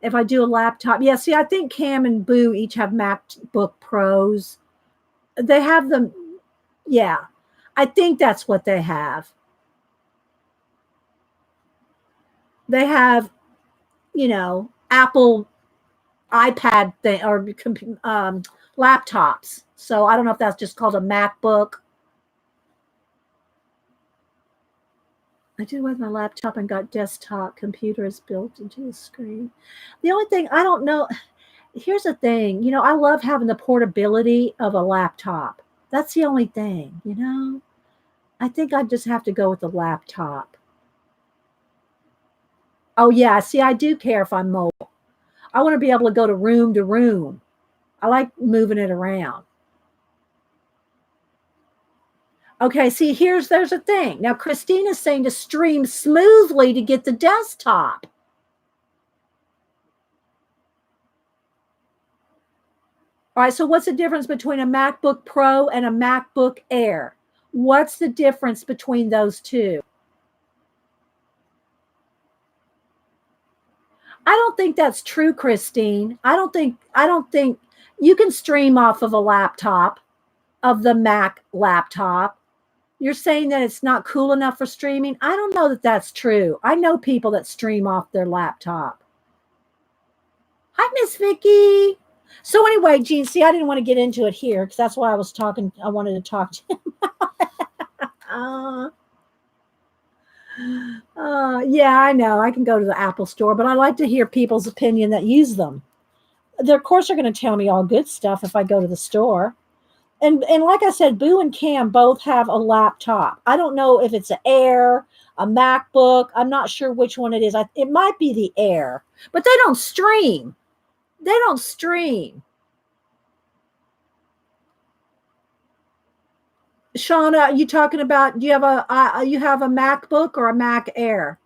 If I do a laptop, yeah, see, I think Cam and Boo each have MacBook Pros. They have them, yeah. I think that's what they have. They have, Apple iPad thing or laptops. So I don't know if that's just called a MacBook. I did with my laptop and got desktop computers built into the screen. The only thing I don't know, here's the thing, I love having the portability of a laptop. That's the only thing, I think I just have to go with the laptop. Oh yeah, see, I do care if I'm mobile. I want to be able to go to room. I like moving it around. Okay, see, there's a thing. Now, Christina's saying to stream smoothly to get the desktop. All right, so what's the difference between a MacBook Pro and a MacBook Air? What's the difference between those two? I don't think that's true, Christine. I don't think you can stream off of a laptop, of the Mac laptop. You're saying that it's not cool enough for streaming? I don't know that that's true. I know people that stream off their laptop. Hi, Miss Vicky. So anyway, Jean, see, I didn't want to get into it here because that's why I wanted to talk to him. Yeah, I know. I can go to the Apple store, but I like to hear people's opinion that use them. Of course, they're going to tell me all good stuff if I go to the store. And like I said, Boo and Cam both have a laptop. I don't know if it's an Air, a MacBook. I'm not sure which one it is. It might be the Air, but they don't stream. They don't stream. Shauna, you talking about? Do you have a MacBook or a Mac Air?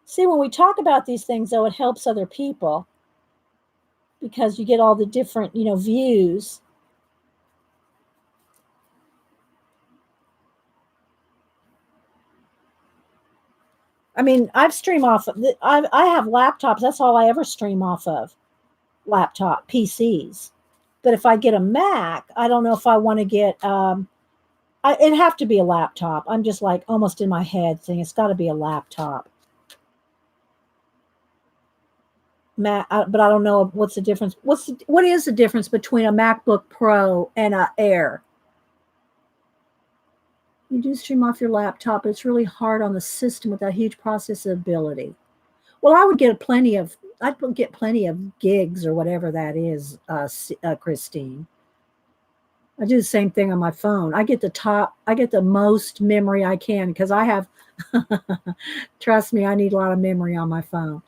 See, when we talk about these things, though, it helps other people because you get all the different, views. I mean, I've streamed off of. I have laptops. That's all I ever stream off of. Laptop PCs. But if I get a Mac, I don't know if I want to get. It'd have to be a laptop. I'm just like almost in my head saying it's got to be a laptop. But I don't know what's the difference. What is the difference between a MacBook Pro and an Air? You do stream off your laptop, but it's really hard on the system with that huge processability. Well, I'd get plenty of gigs or whatever that is, Christine. I do the same thing on my phone. I get the most memory I can because I have, trust me, I need a lot of memory on my phone.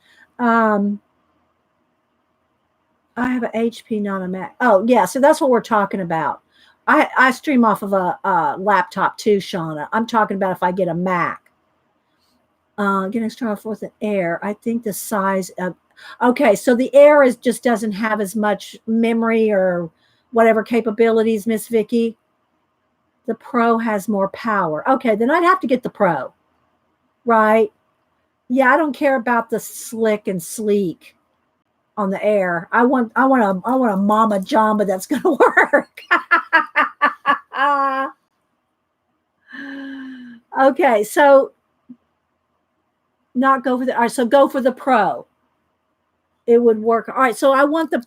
I have an HP, not a Mac. Oh, yeah. So that's what we're talking about. I stream off of a laptop too, Shauna. I'm talking about if I get a Mac. Get extra with an Air. I think the size of. Okay, so the Air just doesn't have as much memory or whatever capabilities, Miss Vicky. The Pro has more power. Okay, then I'd have to get the Pro. Right? Yeah, I don't care about the slick and sleek. on the air. I want a mama jamba that's going to work. Okay, so not go for the, all right, so go for the pro. It would work. All right, so I want the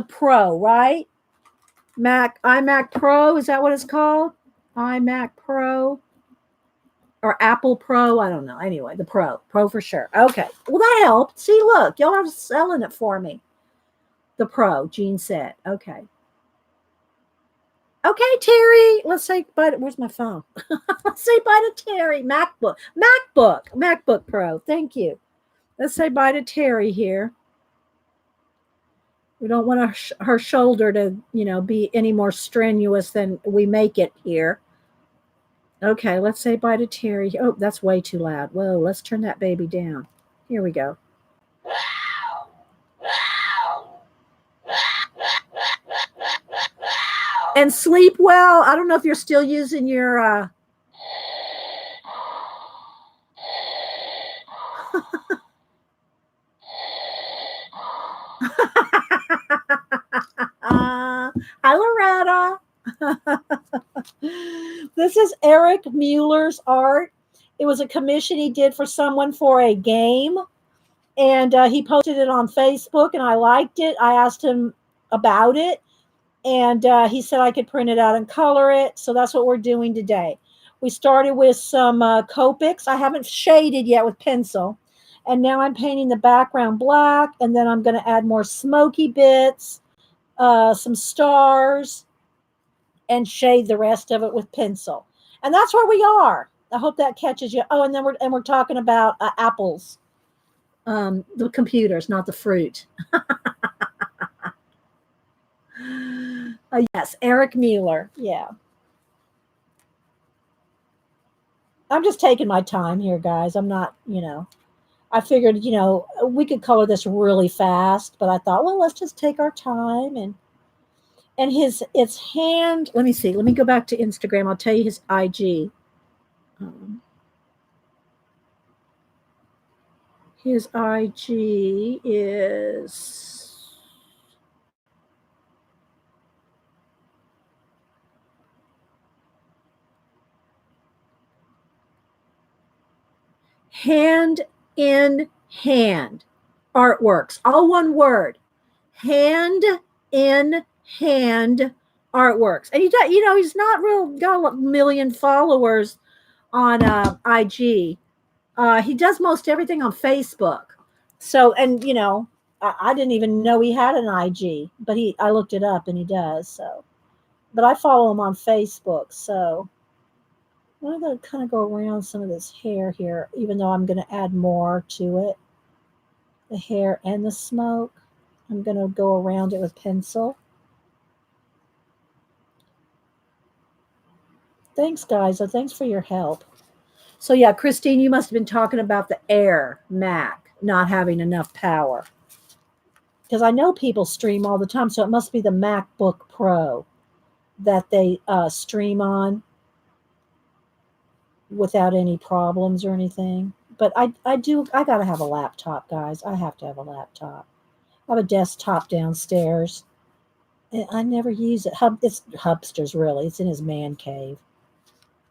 pro, right? iMac Pro, is that what it's called? iMac Pro or Apple Pro, I don't know. Anyway, the Pro for sure. Okay. Well, that helped. See, look, y'all are selling it for me. The Pro, Jean said. Okay. Okay, Terry. Let's say bye. Where's my phone? Let's say bye to Terry. MacBook Pro. Thank you. Let's say bye to Terry here. We don't want her shoulder to, be any more strenuous than we make it here. Okay, let's say bye to Terry. Oh, that's way too loud. Whoa, let's turn that baby down. Here we go. And sleep well. I don't know if you're still using your hi, Loretta. This is Eric Muller's art. It was a commission he did for someone for a game, and he posted it on Facebook, and I liked it. I asked him about it, and he said I could print it out and color it. So that's what we're doing today. We started with some Copics. I haven't shaded yet with pencil, and now I'm painting the background black, and then I'm going to add more smoky bits, some stars, and shade the rest of it with pencil. And that's where we are. I hope that catches you. Oh, and then we're talking about apples, the computers, not the fruit. Yes, Eric Muller. Yeah. I'm just taking my time here, guys. I'm not, I figured, we could color this really fast, but I thought, well, let's just take our time and it's hand. Let me see. Let me go back to Instagram. I'll tell you his IG. His IG is Hand in Hand Artworks. All one word. Hand in Hand Artworks. And he's not got a million followers on IG. He does most everything on Facebook. So, and I didn't even know he had an IG, but I looked it up and he does. So, but I follow him on Facebook. So, I'm going to kind of go around some of this hair here, even though I'm going to add more to it. The hair and the smoke. I'm going to go around it with pencil. Thanks, guys. Thanks for your help. So yeah, Christine, you must have been talking about the Air Mac not having enough power. Because I know people stream all the time, so it must be the MacBook Pro that they stream on without any problems or anything. But I got to have a laptop, guys. I have to have a laptop. I have a desktop downstairs. And I never use it. It's Hubster's, really. It's in his man cave.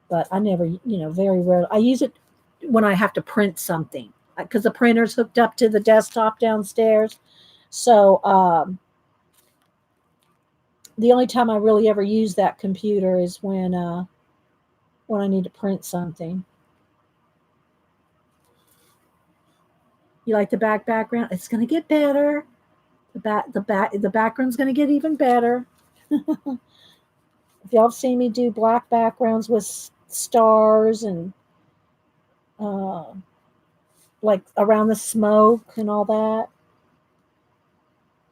But I never, very rarely. I use it when I have to print something because the printer's hooked up to the desktop downstairs. So the only time I really ever use that computer is when I need to print something. You like the background? It's going to get better. The background's going to get even better. If y'all have seen me do black backgrounds with stars and like around the smoke and all that.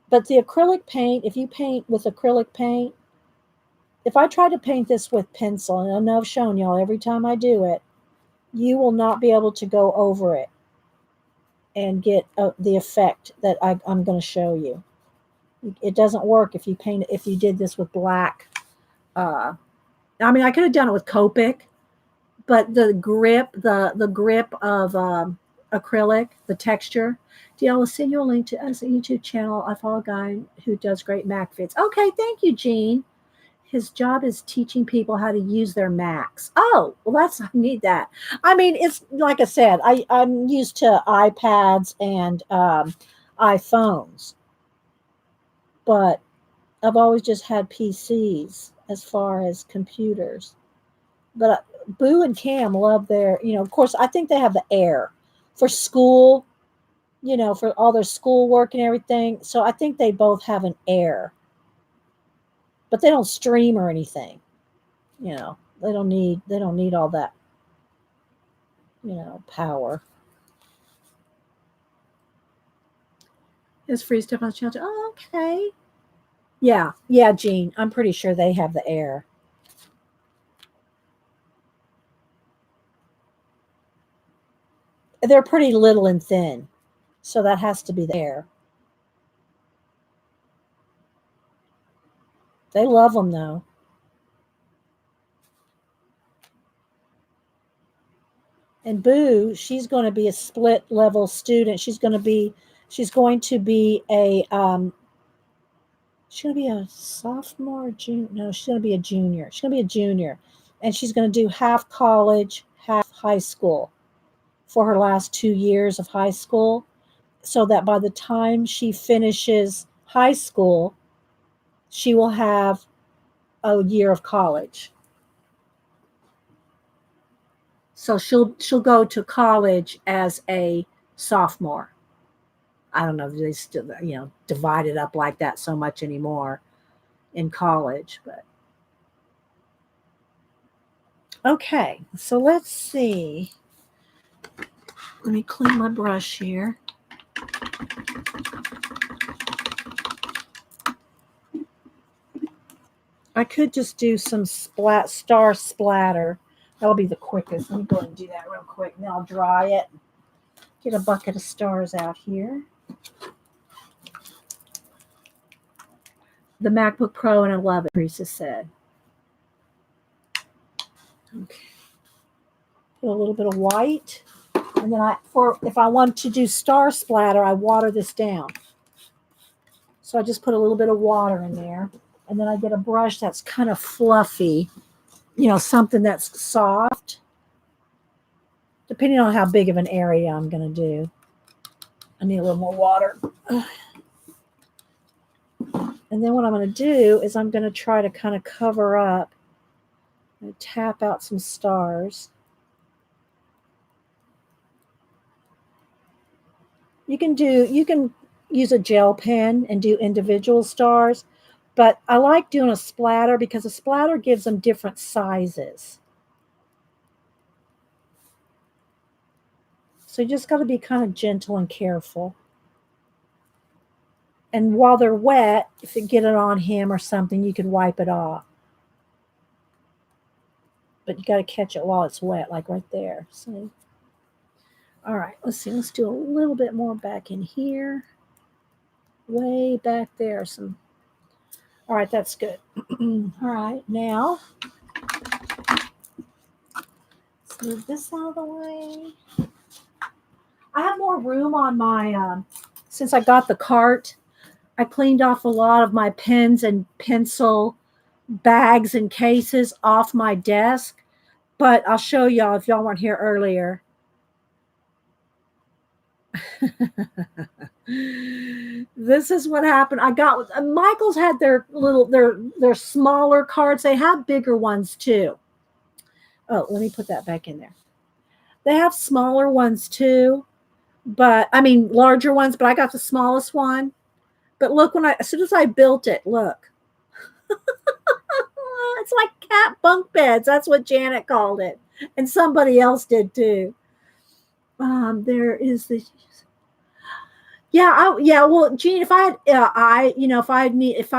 But the acrylic paint, if you paint with acrylic paint, if I try to paint this with pencil, and I know I've shown y'all every time I do it, you will not be able to go over it and get the effect that I'm going to show you. It doesn't work if you did this with black. I mean, I could have done it with Copic, but the grip of acrylic, the texture. DL will send you a link to us a YouTube channel. I follow a guy who does great Mac fits. Okay, thank you, Gene. His job is teaching people how to use their Macs. Oh, well, I need that. I mean, it's like I said, I'm used to iPads and iPhones, but I've always just had PCs as far as computers. But Boo and Cam love their, of course, I think they have the Air for school, for all their schoolwork and everything. So I think they both have an Air, but they don't stream or anything. They don't need all that, power. There's free stuff on the channel. Oh, okay. Yeah, Gene. I'm pretty sure they have the Air. They're pretty little and thin, so that has to be the Air. They love them though. And Boo, she's going to be a split level student. She's going to be a she's going to be a sophomore, junior. No, she's going to be a junior. She's going to be a junior, and she's going to do half college, half high school for her last 2 years of high school, so that by the time she finishes high school, she will have a year of college. So she'll go to college as a sophomore. I don't know if they still divide it up like that so much anymore in college, but okay. So let's see. Let me clean my brush here. I could just do some star splatter. That'll be the quickest. Let me go ahead and do that real quick. And then I'll dry it. Get a bucket of stars out here. The MacBook Pro, and I love it, Teresa said. Okay. Put a little bit of white. And then if I want to do star splatter, I water this down. So I just put a little bit of water in there. And then I get a brush that's kind of fluffy, something that's soft, depending on how big of an area I'm going to do. I need a little more water. And then what I'm going to do is I'm going to try to kind of cover up and tap out some stars. You can use a gel pen and do individual stars, but I like doing a splatter because a splatter gives them different sizes. So you just got to be kind of gentle and careful. And while they're wet, if you get it on him or something, you can wipe it off. But you got to catch it while it's wet, like right there. See? All right, let's see. Let's do a little bit more back in here. Way back there. All right, that's good. All right, now let's move this out of the way. I have more room on my, since I got the cart, I cleaned off a lot of my pens and pencil bags and cases off my desk, but I'll show y'all if y'all weren't here earlier. This is what happened. I got Michael's had their smaller cards. They have bigger ones too. Oh, let me put that back in there. They have smaller ones too, but I mean larger ones, but I got the smallest one. But look, as soon as I built it, look. It's like cat bunk beds. That's what Janet called it. And somebody else did too. There is the well, Jean, if I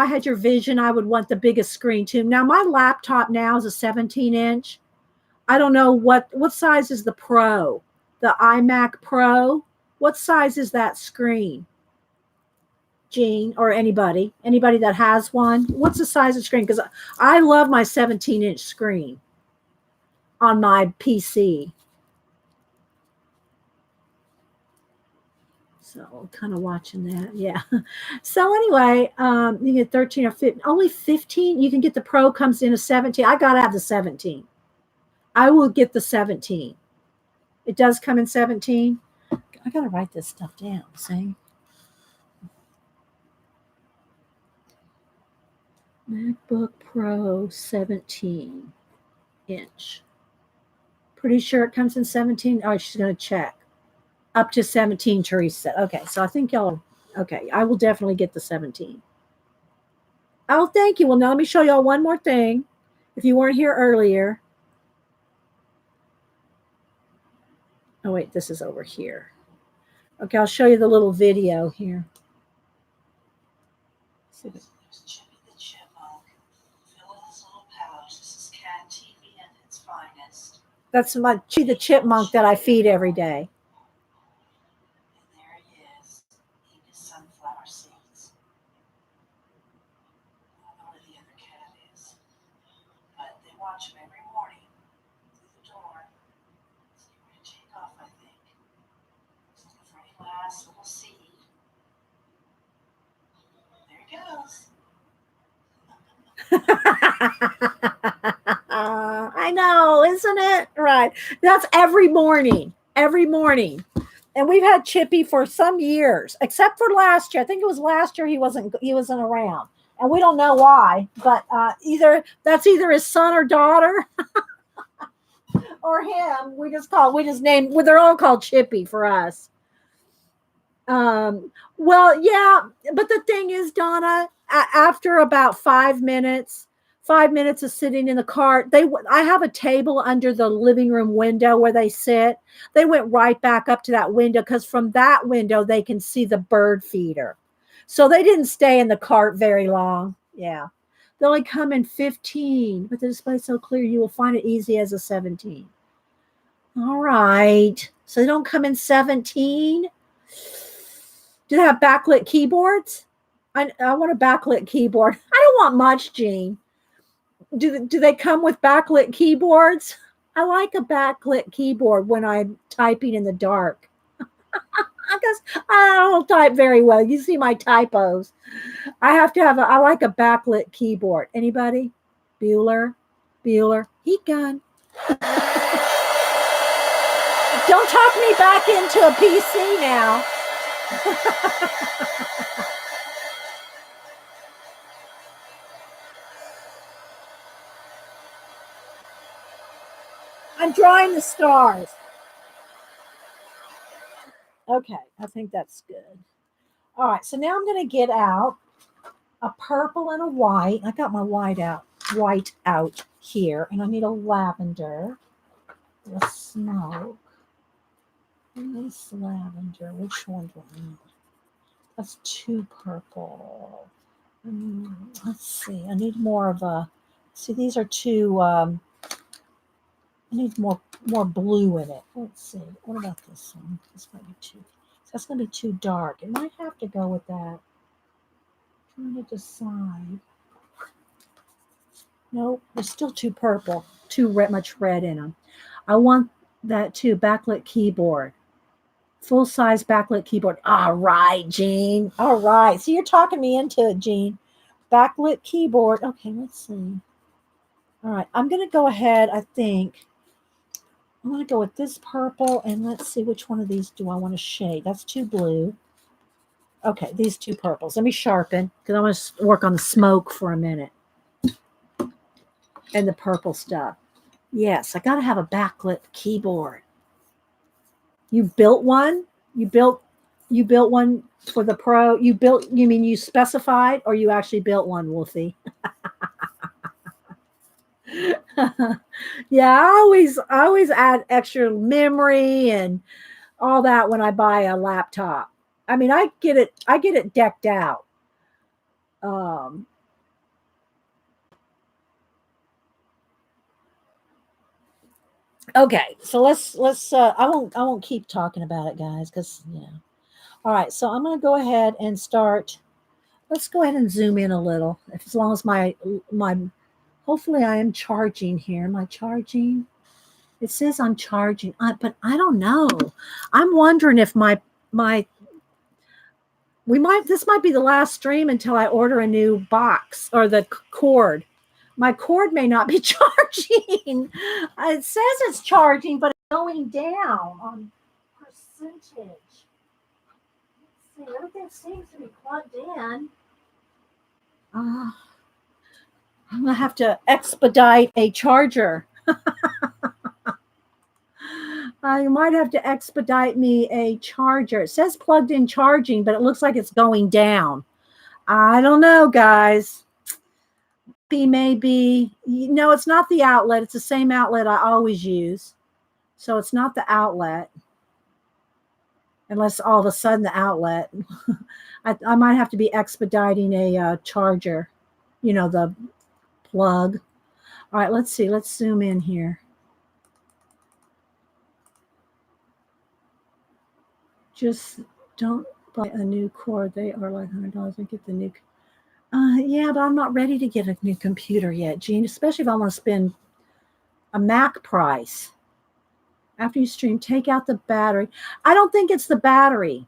had your vision, I would want the biggest screen too. Now my laptop now is a 17-inch. I don't know what size is the Pro, the iMac Pro. What size is that screen? Jean, or anybody that has one. What's the size of the screen? Because I love my 17-inch screen on my PC. So kind of watching that. Yeah. So anyway, you get 13 or 15, only 15. You can get the Pro comes in a 17. I got to have the 17. I will get the 17. It does come in 17. I got to write this stuff down. See? MacBook Pro 17 inch. Pretty sure it comes in 17. Oh, she's going to check. Up to 17, Teresa. Okay, so I think y'all, okay, I will definitely get the 17. Oh, thank you. Well, now let me show y'all one more thing. If you weren't here earlier. Oh, wait, this is over here. Okay, I'll show you the little video here. See the Chippy the Chipmunk. Fill his little pouch. This is Cat TV at its finest. That's my Chippy the Chipmunk that I feed every day. And there he is, eating his sunflower seeds. I don't know where the other cat is, but they watch him every morning through the door. He's getting ready to take off, I think. He's looking for any last little seed. There he goes. I know, isn't it? Right. That's every morning. Every morning. And we've had Chippy for some years, except for last year. I think it was last year he wasn't around. And we don't know why, but either his son or daughter or him. We just named, well, they're all called Chippy for us. Well, yeah, but the thing is, Donna, after about 5 minutes of sitting in the cart, I have a table under the living room window where they sit. They went right back up to that window because from that window they can see the bird feeder. So they didn't stay in the cart very long. Yeah. They only come in 15, but the display's so clear you will find it easy as a 17. All right. So they don't come in 17. Do they have backlit keyboards? I want a backlit keyboard. I don't want much, Jean. Do they come with backlit keyboards? I like a backlit keyboard when I'm typing in the dark. Because I don't type very well. You see my typos. I like a backlit keyboard. Anybody? Bueller? Heat gun. Don't talk me back into a PC now. I'm drawing the stars. Okay, I think that's good. All right, so now I'm going to get out a purple and a white. I got my white out here, and I need a lavender, a smoke. Nice lavender. Which one do I need? That's too purple. Let's see. I need more of a. See, these are too. I need more blue in it. Let's see. What about this one? This might be too. That's going to be too dark. It might have to go with that. I'm trying to decide. Nope, it's still too purple. Too much red in them. I want that too. Backlit keyboard. Full-size backlit keyboard. All right, Jean. All right. So you're talking me into it, Jean. Backlit keyboard. Okay, let's see. All right. I'm going to go ahead, I think. I'm going to go with this purple, and let's see which one of these do I want to shade. That's too blue. Okay, these two purples. Let me sharpen, because I want to work on the smoke for a minute. And the purple stuff. Yes, I got to have a backlit keyboard. You built one? You built one for the Pro? You mean you specified, or you actually built one, Wolfie? Yeah, I always add extra memory and all that when I buy a laptop. I mean, I get it decked out. Okay, so let's I won't keep talking about it, guys, because all right, so I'm going to go ahead and start. Let's go ahead and zoom in a little, as long as my hopefully I am charging here. Am I charging? It says I'm charging, but I don't know. I'm wondering if my This might be the last stream until I order a new box or the cord. My cord may not be charging. It says it's charging, but it's going down on percentage. Let's see, everything seems to be plugged in. I'm gonna have to expedite a charger. I might have to expedite me a charger. It says plugged in charging, but it looks like it's going down. I don't know, guys. Maybe, no, it's not the outlet. It's the same outlet I always use. So it's not the outlet. Unless all of a sudden the outlet. I might have to be expediting a charger. You know, the plug. All right, let's see. Let's zoom in here. Just don't buy a new cord. They are like $100 and get the new. Yeah, but I'm not ready to get a new computer yet, Jean, especially if I want to spend a Mac price. After you stream, take out the battery. I don't think it's the battery.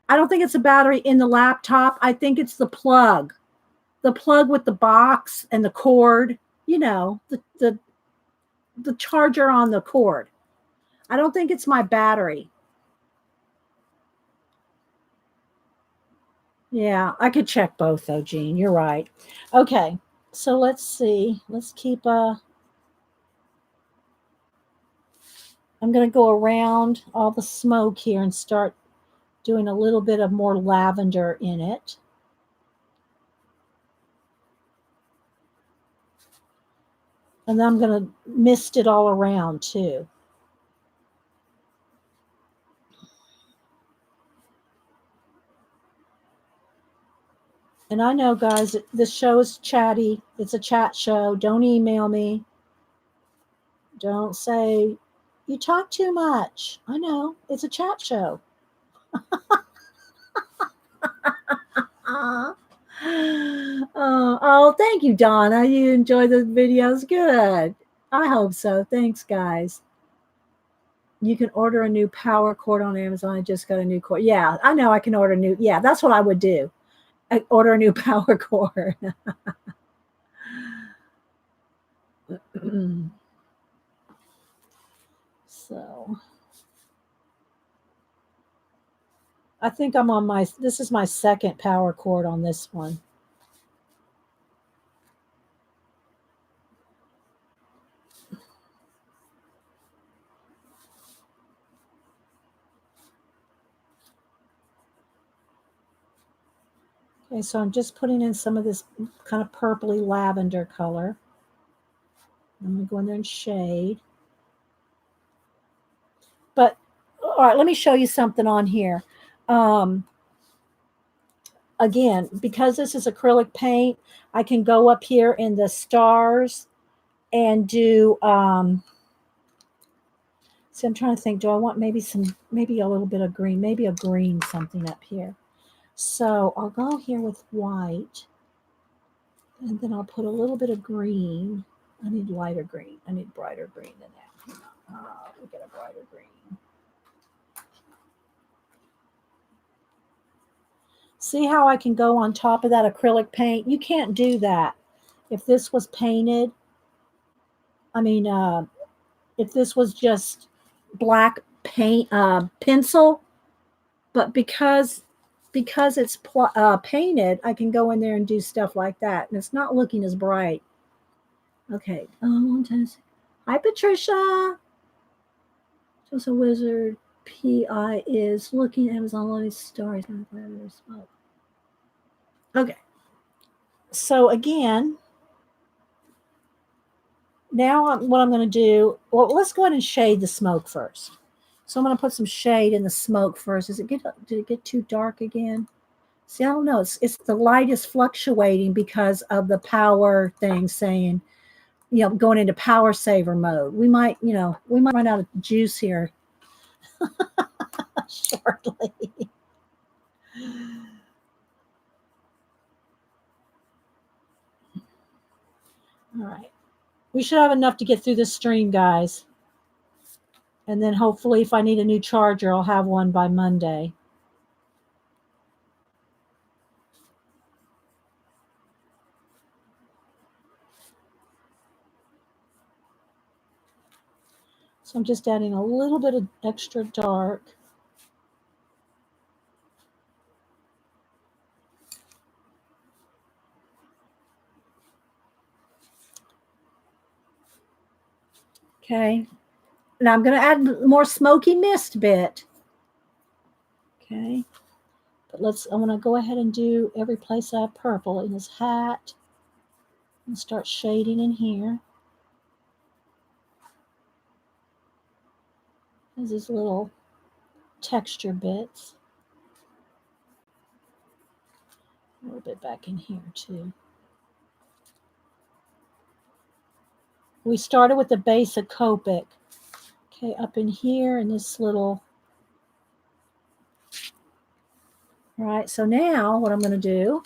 I don't think it's a battery in the laptop. I think it's the plug. The plug with the box and the cord, you know, the charger on the cord. I don't think it's my battery. Yeah, I could check both though, Jean. You're right. Okay, so let's see. Let's keep I'm going to go around all the smoke here and start doing a little bit of more lavender in it. And then I'm going to mist it all around too. And I know, guys, this show is chatty. It's a chat show. Don't email me. Don't say, you talk too much. I know. It's a chat show. Oh, thank you, Donna. You enjoy the videos? Good. I hope so. Thanks, guys. You can order a new power cord on Amazon. I just got a new cord. Yeah, I know I can order new. Yeah, that's what I would do. I order a new power cord. So I think I'm on this is my second power cord on this one. Okay, so I'm just putting in some of this kind of purpley lavender color. I'm going to go in there and shade. But, all right, let me show you something on here. Again, because this is acrylic paint, I can go up here in the stars and do, see, I'm trying to think, do I want maybe a little bit of green, maybe a green something up here. So I'll go here with white, and then I'll put a little bit of green. I need lighter green. I need brighter green than that. We'll get a brighter green. See how I can go on top of that acrylic paint? You can't do that. If this was painted, I mean, if this was just black paint, pencil, but because it's painted, I can go in there and do stuff like that. And it's not looking as bright. Okay. Hi, Patricia. Just a wizard. P.I. is looking at Amazon all these stars. Okay. So again, now what I'm going to do, well, let's go ahead and shade the smoke first. So I'm going to put some shade in the smoke first. Did it get too dark again? See, I don't know. It's the light is fluctuating because of the power thing saying, going into power saver mode. We might run out of juice here shortly. All right. We should have enough to get through this stream, guys. And then hopefully if I need a new charger, I'll have one by Monday. So I'm just adding a little bit of extra dark. Okay. Now I'm going to add more smoky mist bit. Okay. But I want to go ahead and do every place I have purple in his hat. And start shading in here. There's these little texture bits. A little bit back in here too. We started with the base of Copic. Okay, up in here in this little. All right, so now what I'm going to do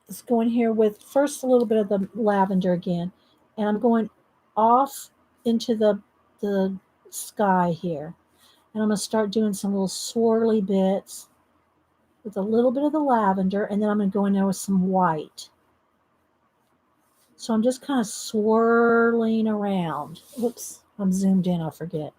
is go in here with first a little bit of the lavender again. And I'm going off into the sky here. And I'm going to start doing some little swirly bits with a little bit of the lavender. And then I'm going to go in there with some white. So I'm just kind of swirling around. Whoops, I'm zoomed in, I forget.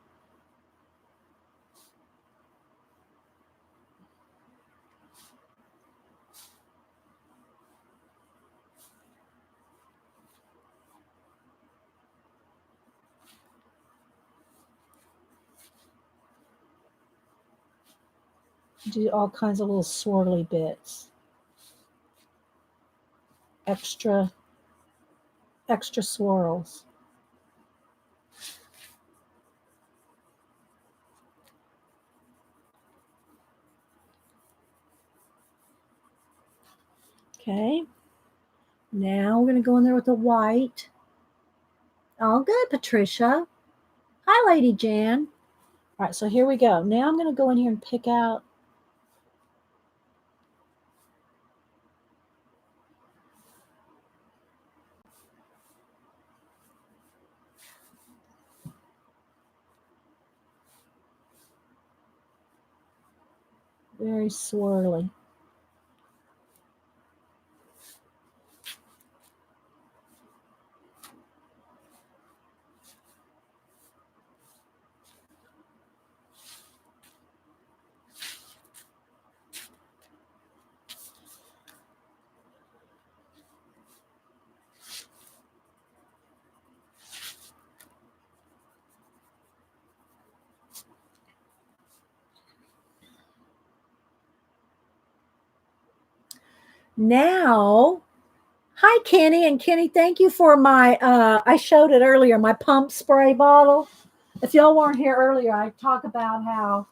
Do all kinds of little swirly bits. Extra swirls. Okay. Now we're going to go in there with the white. All good, Patricia. Hi, Lady Jan. All right, so here we go. Now I'm going to go in here and pick out. Very swirly. Now, hi, Kenny. And Kenny, thank you for my, I showed it earlier, my pump spray bottle. If y'all weren't here earlier, I talk about how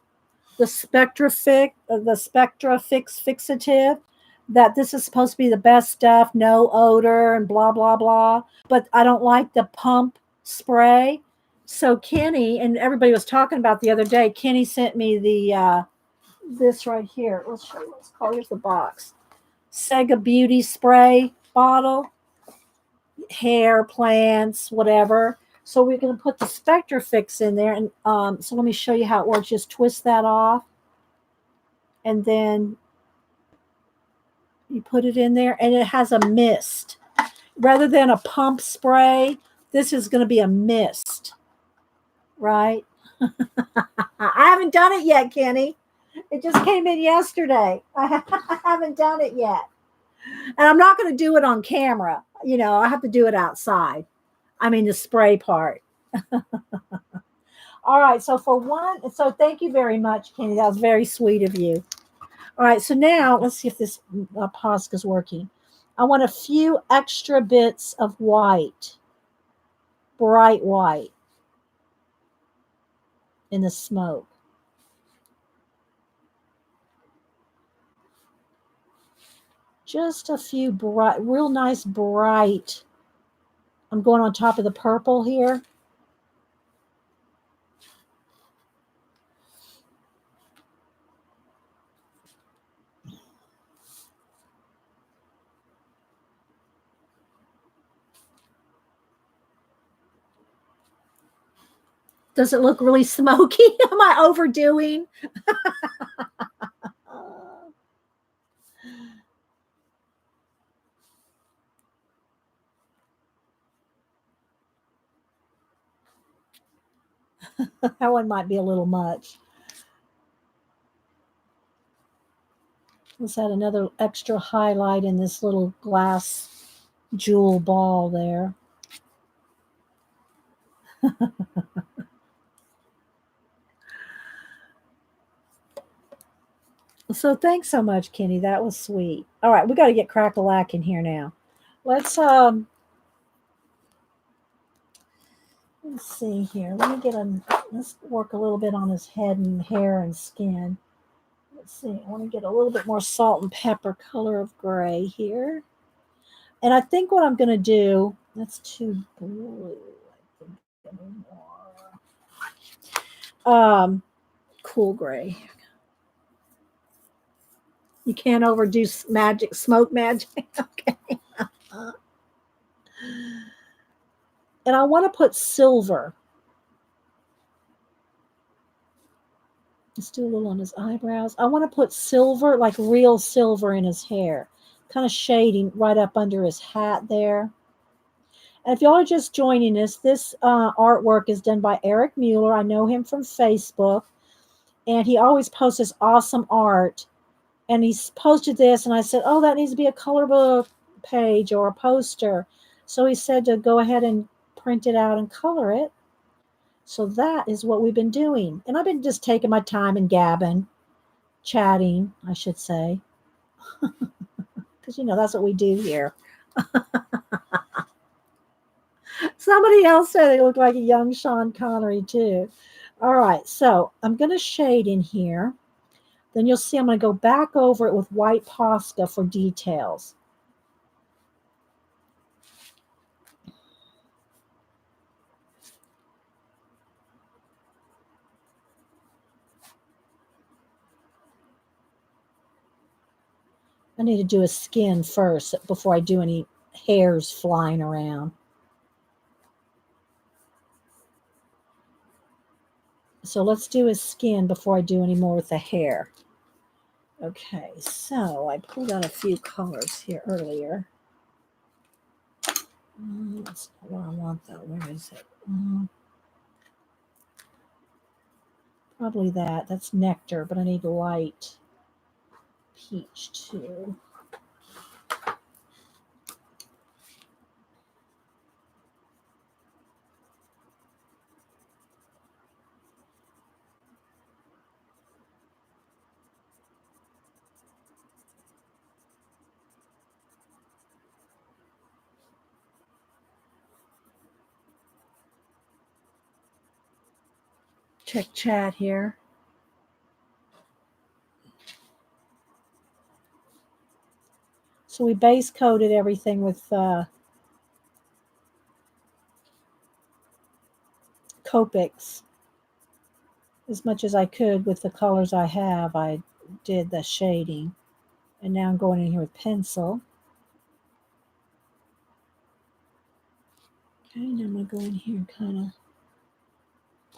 the Spectra Fix Fixative, that this is supposed to be the best stuff, no odor and blah, blah, blah. But I don't like the pump spray. So Kenny, and everybody was talking about the other day, Kenny sent me the, this right here. Let's show you what it's called. Here's the box. Sega Beauty Spray bottle, hair, plants, whatever. So we're going to put the Spectra Fix in there. And so let me show you how it works. Just twist that off. And then you put it in there. And it has a mist. Rather than a pump spray, this is going to be a mist. Right? I haven't done it yet, Kenny. It just came in yesterday. I haven't done it yet. And I'm not going to do it on camera. You know, I have to do it outside. I mean, the spray part. All right. So thank you very much, Kenny. That was very sweet of you. All right. So now let's see if this Posca is working. I want a few extra bits of white, bright white in the smoke. Just a few bright, real nice bright. I'm going on top of the purple here. Does it look really smoky? Am I overdoing? That one might be a little much. Let's add another extra highlight in this little glass jewel ball there. So thanks so much, Kenny. That was sweet. All right, we got to get Crack-a-Lack in here now. Let's see here. Let's work a little bit on his head and hair and skin. Let's see. I want to get a little bit more salt and pepper color of gray here. And I think what I'm going to do, that's too blue. I think a little more. Cool gray. You can't overdo magic, smoke magic. Okay. And I want to put silver. Let's do a little on his eyebrows. I want to put silver, like real silver in his hair. Kind of shading right up under his hat there. And if y'all are just joining us, this artwork is done by Eric Muller. I know him from Facebook. And he always posts this awesome art. And he's posted this, and I said, oh, that needs to be a color book page or a poster. So he said to go ahead and print it out and color it. So that is what we've been doing. And I've been just taking my time and gabbing, chatting, I should say. Because, that's what we do here. Somebody else said it looked like a young Sean Connery, too. All right, so I'm going to shade in here. Then you'll see I'm going to go back over it with white Posca for details. I need to do a skin first before I do any hairs flying around. So let's do his skin before I do any more with the hair. Okay, so I pulled out a few colors here earlier. That's not what I want though. Where is it? Probably that. That's nectar, but I need light peach too. Check chat here. So we base coated everything with Copics as much as I could with the colors I have. I did the shading, and now I'm going in here with pencil. Okay, now I'm going to go in here and kind of,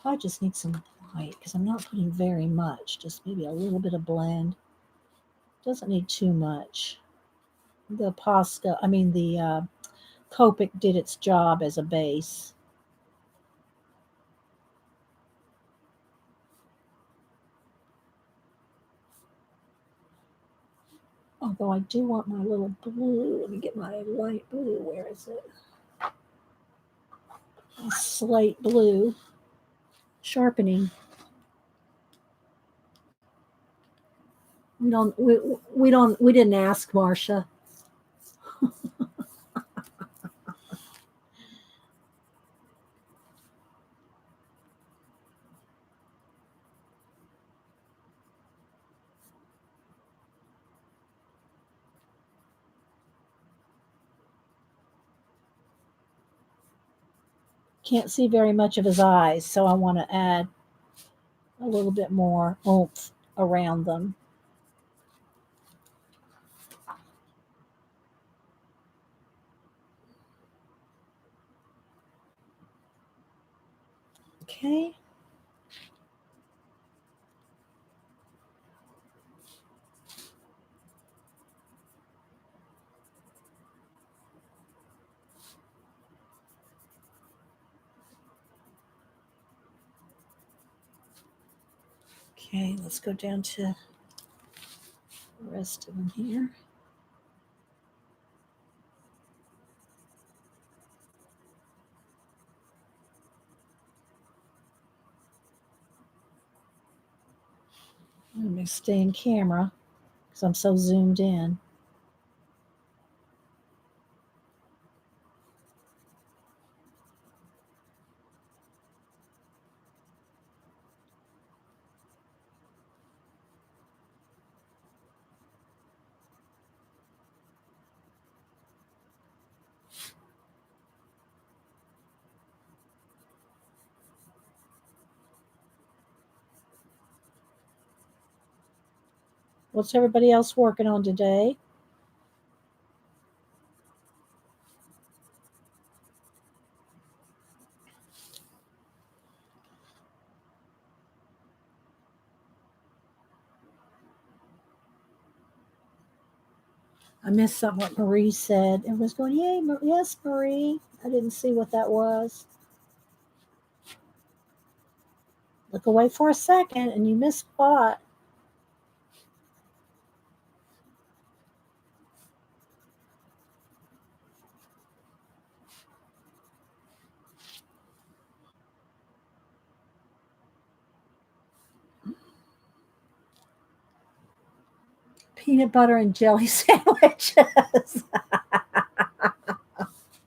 probably just need some light because I'm not putting very much, just maybe a little bit of blend. Doesn't need too much. The Copic did its job as a base. Although I do want my little blue. Let me get my light blue. Where is it? A slate blue. Sharpening. We didn't ask Marcia. Can't see very much of his eyes, so I want to add a little bit more oomph around them. Okay. Okay, let's go down to the rest of them here. Let me stay in camera because I'm so zoomed in. What's everybody else working on today? I missed something what Marie said. It was going, yay, yes, Marie. I didn't see what that was. Look away for a second and you missed what? Peanut butter and jelly sandwiches.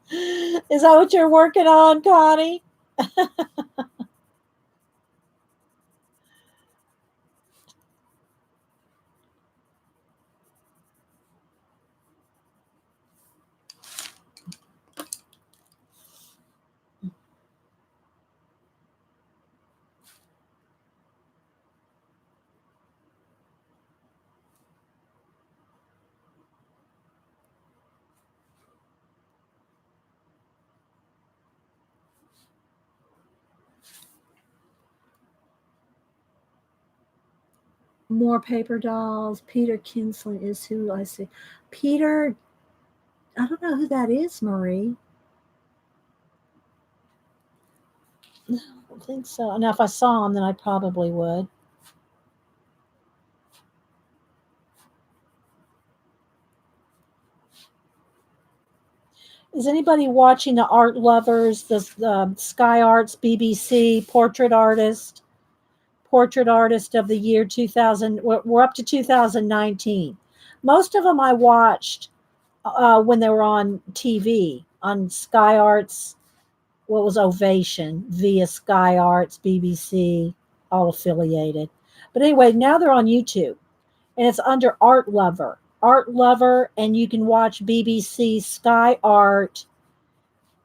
Is that what you're working on, Connie? More paper dolls. Peter Kinsling is who I see. Peter, I don't know who that is, Marie. I don't think so. Now, if I saw him, then I probably would. Is anybody watching the Art Lovers, the Sky Arts BBC portrait artist of the year 2000? We're up to 2019. Most of them I watched when they were on TV on Sky Arts. What was Ovation via Sky Arts, BBC, all affiliated. But anyway, now they're on YouTube, and it's under Art Lover, and you can watch BBC Sky Art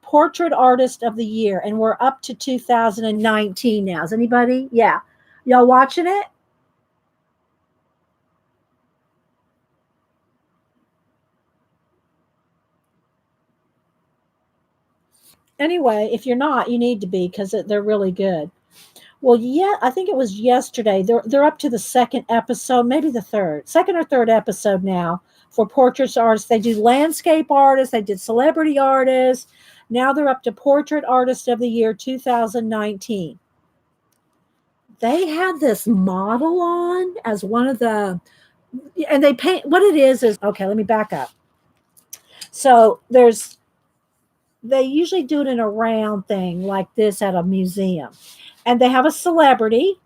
Portrait Artist of the Year, and we're up to 2019 now. Is anybody? Yeah, y'all watching it? Anyway, if you're not, you need to be because they're really good. Well, yeah, I think it was yesterday. They're up to the second episode, maybe the second or third episode now for portrait artists. They do landscape artists, they did celebrity artists. Now they're up to Portrait Artist of the Year 2019. They had this model on as one of the, and they paint, what it is, okay, let me back up. So they usually do it in a round thing like this at a museum. And they have a different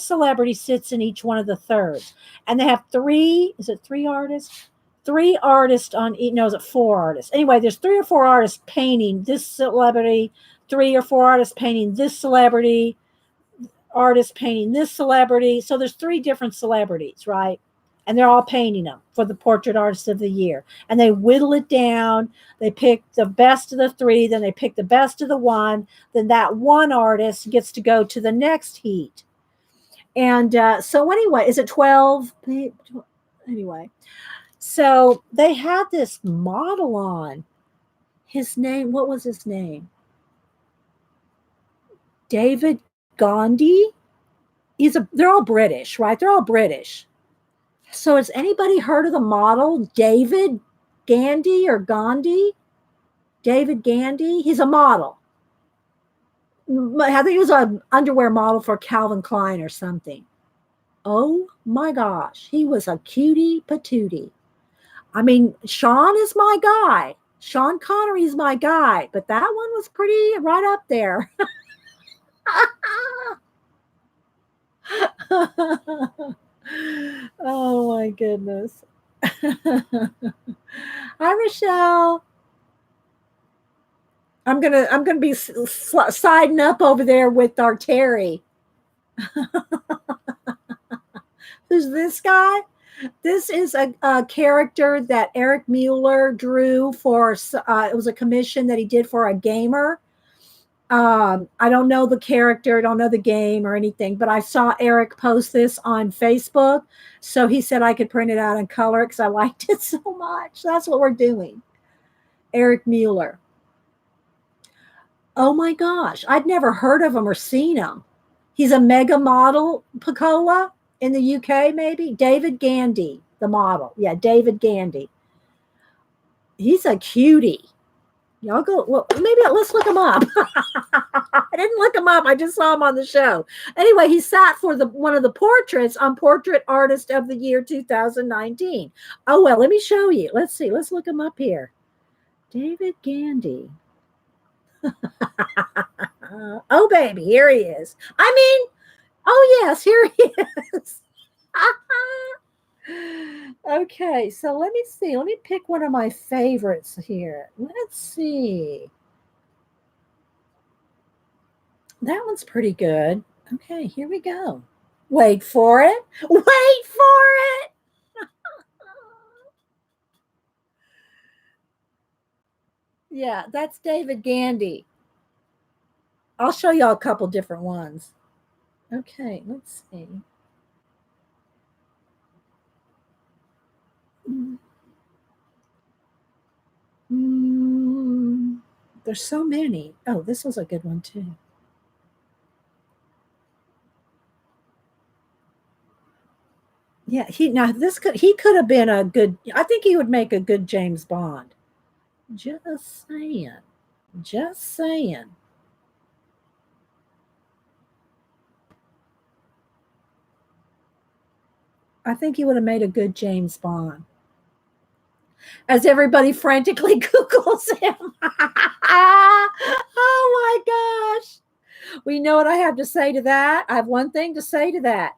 celebrity sits in each one of the thirds. And they have three artists? Three artists on each, no, is it four artists? Anyway, there's three or four artists painting this celebrity, three or four artists painting this celebrity, artist painting this celebrity. So there's three different celebrities, right? And they're all painting them for the Portrait Artist of the Year. And they whittle it down. They pick the best of the three, then they pick the best of the one. Then that one artist gets to go to the next heat. And so anyway, is it 12? Anyway, so they had this model on. His name, what was his name? David Gandhi. They're all British, right? They're all British. So has anybody heard of the model David Gandhi or Gandhi? David Gandhi? He's a model. I think he was an underwear model for Calvin Klein or something. Oh my gosh, he was a cutie patootie. I mean, Sean is my guy. Sean Connery's my guy, but that one was pretty right up there. Oh my goodness. Hi, Michelle. I'm gonna be siding up over there with our Terry. Who's this guy? This is a character that Eric Muller drew for. It was a commission that he did for a gamer. I don't know the character, I don't know the game or anything, but I saw Eric post this on Facebook. So he said I could print it out in color because I liked it so much. That's what we're doing. Eric Muller. Oh my gosh, I'd never heard of him or seen him. He's a mega model, Picola in the UK, maybe. David Gandy, the model. Yeah, David Gandy. He's a cutie. Y'all go, well, maybe let's look him up. I didn't look him up. I just saw him on the show. Anyway, he sat for one of the portraits on Portrait Artist of the Year 2019. Oh, well, let me show you. Let's see. Let's look him up here. David Gandy. Oh, baby, here he is. I mean, oh, yes, here he is. Okay, so let me see. Let me pick one of my favorites here. Let's see. That one's pretty good. Okay, here we go. Wait for it. Wait for it. Yeah, that's David Gandy. I'll show y'all a couple different ones. Okay, let's see. Mm, there's so many. Oh, this was a good one too. Yeah, he could have been a good. I think he would make a good James Bond. Just saying. Just saying. I think he would have made a good James Bond. As everybody frantically Googles him. Oh my gosh. Well, you know what I have to say to that? I have one thing to say to that.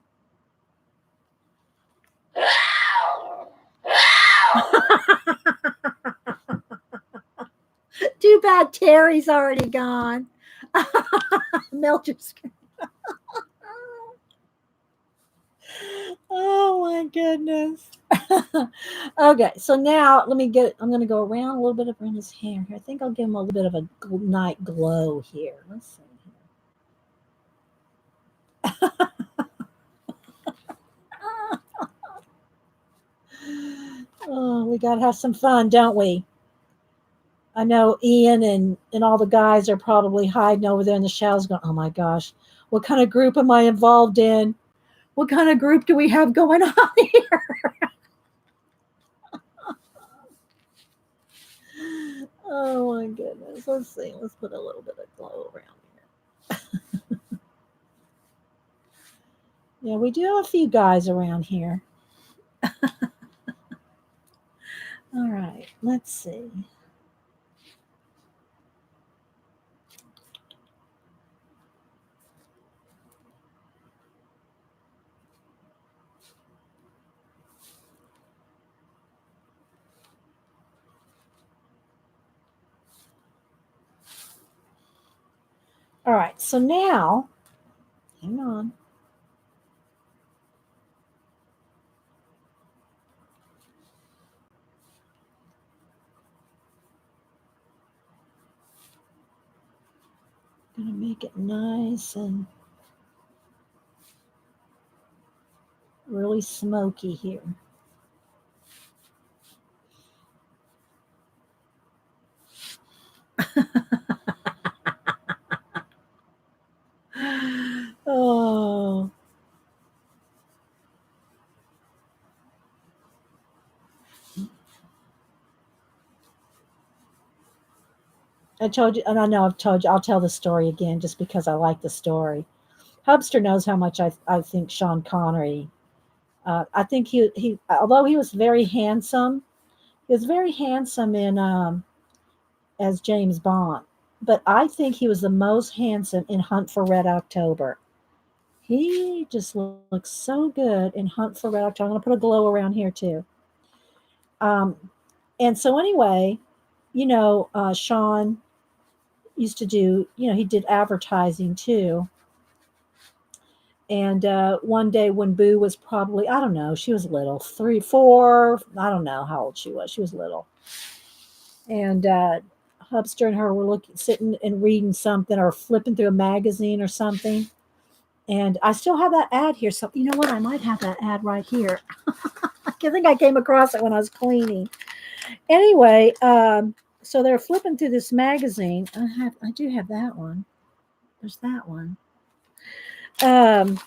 Too bad Terry's already gone. Melt your screen. Oh my goodness. Okay, so now I'm going to go around a little bit around his hair here. I think I'll give him a little bit of a night glow here. Let's see. Oh, we got to have some fun, don't we? I know Ian and all the guys are probably hiding over there in the shadows going, oh my gosh, what kind of group am I involved in? What kind of group do we have going on here? Oh my goodness. Let's see. Let's put a little bit of glow around here. Yeah, we do have a few guys around here. All right, let's see. All right, so now, hang on. Gonna make it nice and really smoky here. Oh. I told you, and I know I've told you, I'll tell the story again just because I like the story. Hubster knows how much I think Sean Connery. I think although he was very handsome, he was very handsome in as James Bond, but I think he was the most handsome in Hunt for Red October. He just looks so good in Hunt for Red October. I'm going to put a glow around here too. Um, and so anyway, Sean used to do, he did advertising too. And one day when Boo was probably, I don't know, she was little, 3, 4, I don't know how old she was. She was little. And Hubster and her were sitting and reading something or flipping through a magazine or something. And I still have that ad here. So, you know what? I might have that ad right here. I think I came across it when I was cleaning. Anyway, so they're flipping through this magazine. I do have that one. There's that one. Did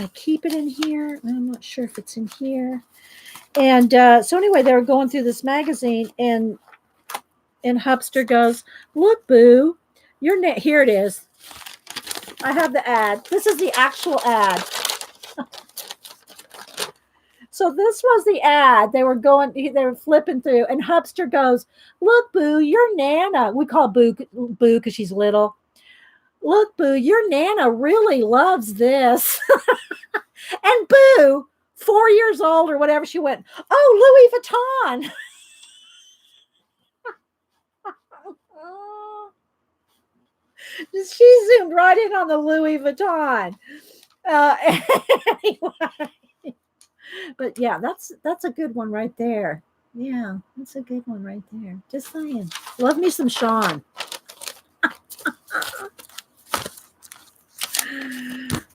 I keep it in here? I'm not sure if it's in here. And so anyway, they were going through this magazine, and Hubster goes, "Look, Boo, here it is. I have the ad. This is the actual ad." So this was the ad. They were flipping through, and Hubster goes, "Look, Boo, your Nana." We call Boo because she's little. "Look, Boo, your Nana really loves this." And Boo, 4 years old or whatever, she went, "Oh, Louis Vuitton." She zoomed right in on the Louis Vuitton. Anyway, but yeah, that's a good one right there. Yeah, that's a good one right there. Just saying. Love me some Sean.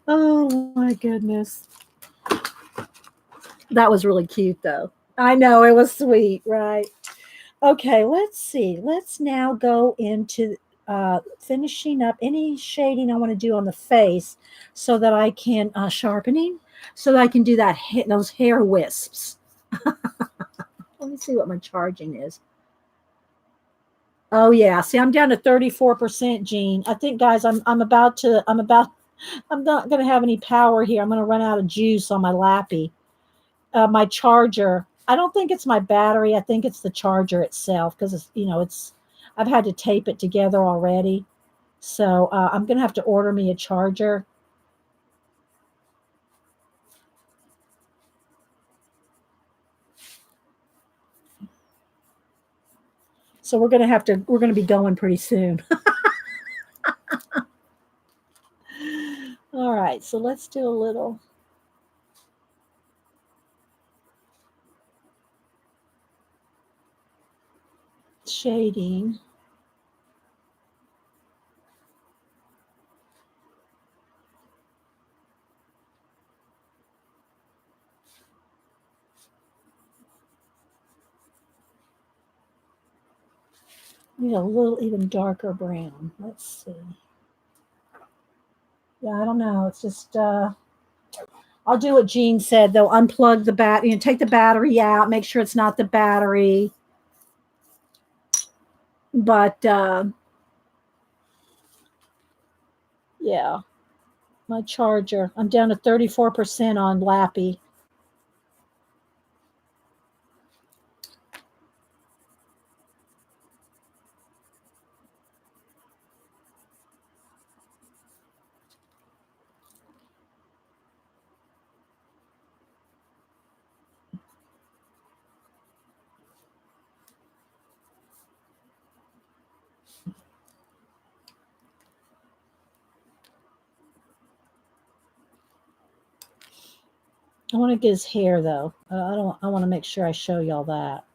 Oh my goodness. That was really cute though. I know it was sweet, right? Okay, let's see. Let's now go into finishing up any shading I want to do on the face so that I can sharpening so that I can do those hair wisps. Let me see what my charging is. Oh yeah, see I'm down to 34%, Jean. I think guys I'm not going to have any power here. I'm going to run out of juice on my lappy. My charger. I don't think it's my battery. I think it's the charger itself because I've had to tape it together already. So I'm going to have to order me a charger. So we're going to be going pretty soon. All right. So let's do a little shading. A little even darker brown. Let's see. Yeah, I don't know. It's just I'll do what Jean said though. Unplug the take the battery out, make sure it's not the battery. But yeah, my charger. I'm down to 34% on Lappy. I want to get his hair though. I want to make sure I show y'all that.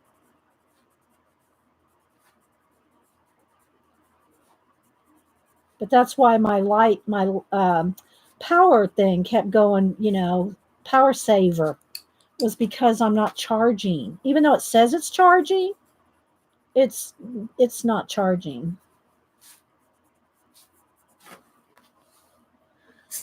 But that's why my power thing kept going. Power saver was because I'm not charging, even though it says it's charging. It's not charging.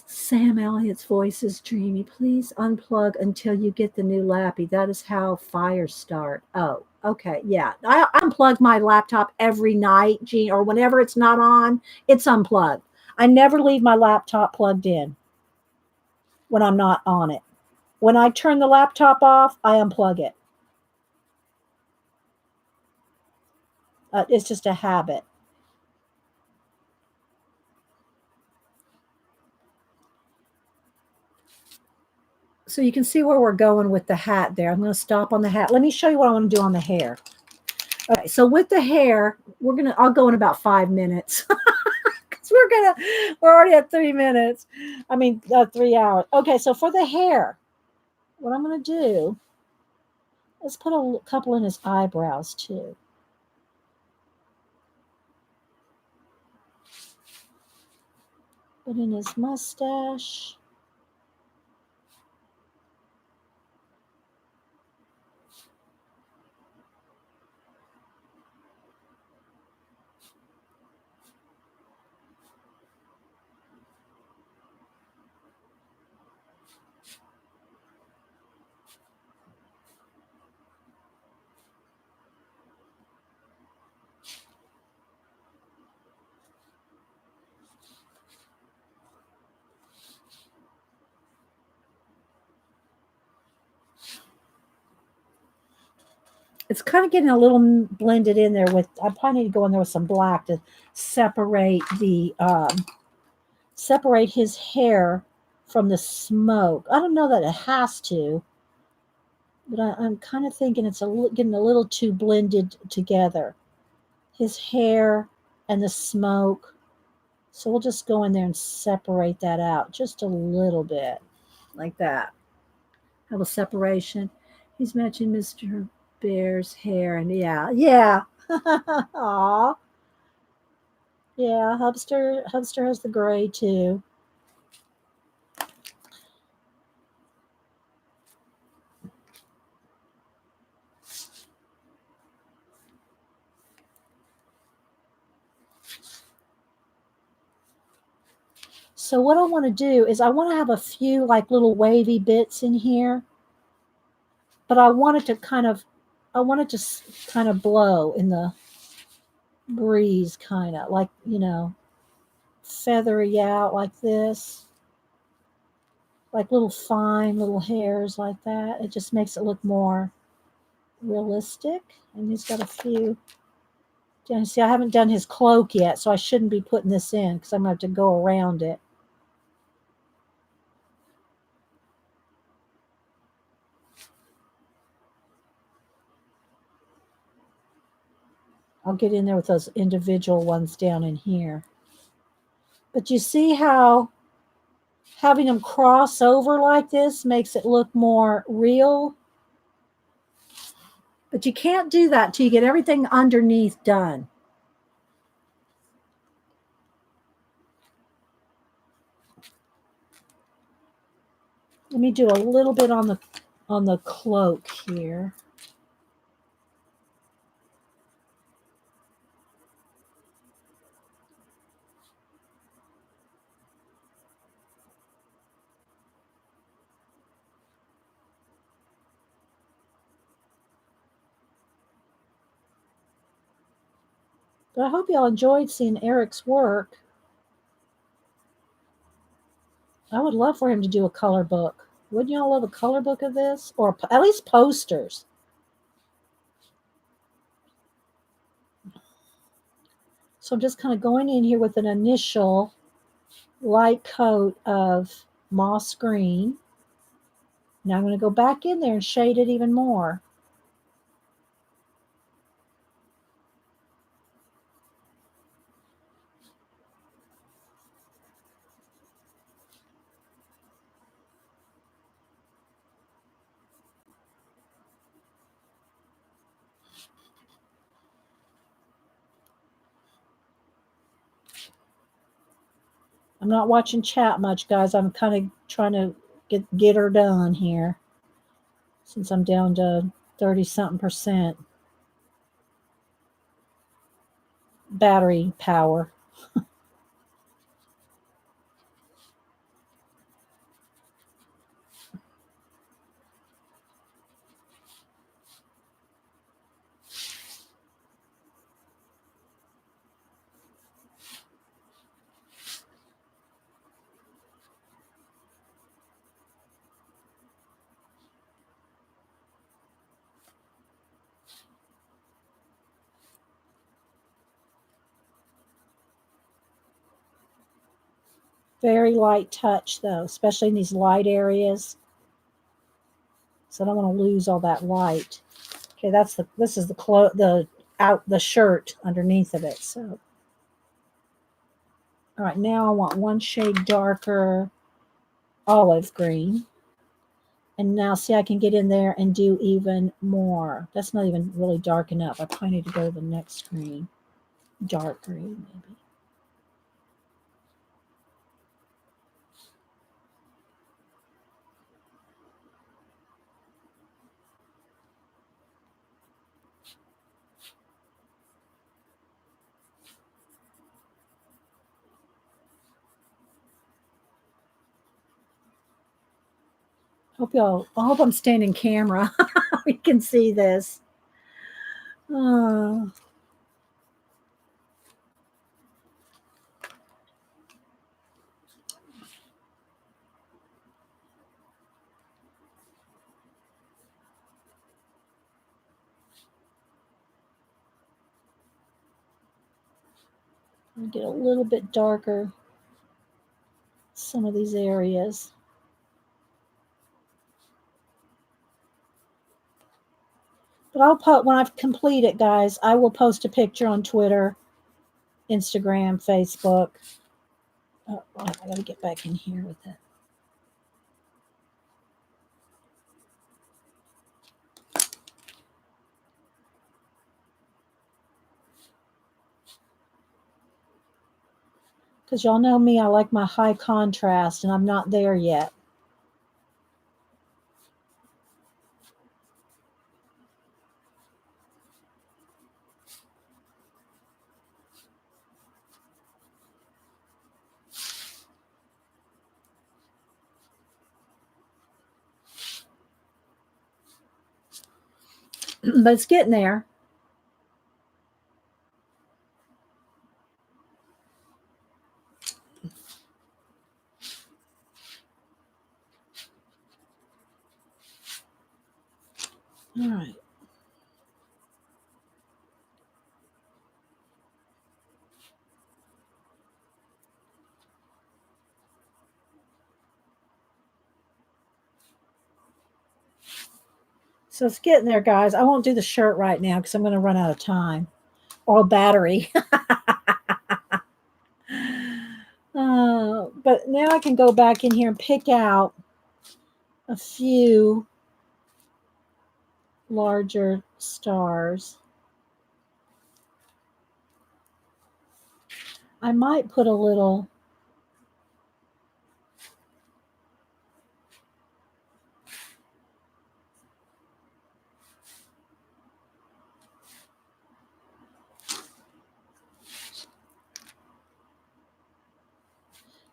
Sam Elliott's voice is dreamy. Please unplug until you get the new Lappy. That is how fires start. Oh, Okay, yeah. I unplug my laptop every night, Gene, or whenever it's not on, it's unplugged. I never leave my laptop plugged in when I'm not on it. When I turn the laptop off, I unplug it. It's just a habit. So you can see where we're going with the hat there. I'm going to stop on the hat. Let me show you what I want to do on the hair. Okay, so with the hair, I'll go in about 5 minutes. Because we're already at 3 minutes. I mean, 3 hours. Okay, so for the hair, what I'm going to do is put a couple in his eyebrows too. Put in his mustache. It's kind of getting a little blended in there with. I probably need to go in there with some black to separate separate his hair from the smoke. I don't know that it has to, but I'm kind of thinking it's getting a little too blended together. His hair and the smoke. So we'll just go in there and separate that out just a little bit, like that. Have a separation. He's matching Mr. Bear's hair, and yeah. Aw, yeah. Hubster has the gray too. So what I want to do is I want to have a few like little wavy bits in here, but I want it to kind of blow in the breeze, kind of like, feathery out like this, like little fine little hairs like that. It just makes it look more realistic. And he's got a few. See, I haven't done his cloak yet, so I shouldn't be putting this in because I'm going to have to go around it. I'll get in there with those individual ones down in here. But you see how having them cross over like this makes it look more real? But you can't do that till you get everything underneath done. Let me do a little bit on the cloak here. But I hope y'all enjoyed seeing Eric's work. I would love for him to do a color book. Wouldn't y'all love a color book of this? Or at least posters. So I'm just kind of going in here with an initial light coat of moss green. Now I'm going to go back in there and shade it even more. I'm not watching chat much, guys. I'm kind of trying to get her done here since I'm down to 30-something% battery power. Very light touch though, especially in these light areas. So I don't want to lose all that light. Okay, this is the shirt underneath of it. So all right, now I want one shade darker olive green. And now see, I can get in there and do even more. That's not even really dark enough. I probably need to go to the next green. Dark green, maybe. I hope I'm staying in camera. We can see this. Oh, I'll get a little bit darker some of these areas. But I'll put when I've completed, guys, I will post a picture on Twitter, Instagram, Facebook. Oh, I gotta get back in here with it. Because y'all know me, I like my high contrast, and I'm not there yet. But it's getting there. All right. So it's getting there, guys. I won't do the shirt right now because I'm going to run out of time or battery. But now I can go back in here and pick out a few larger stars. I might put a little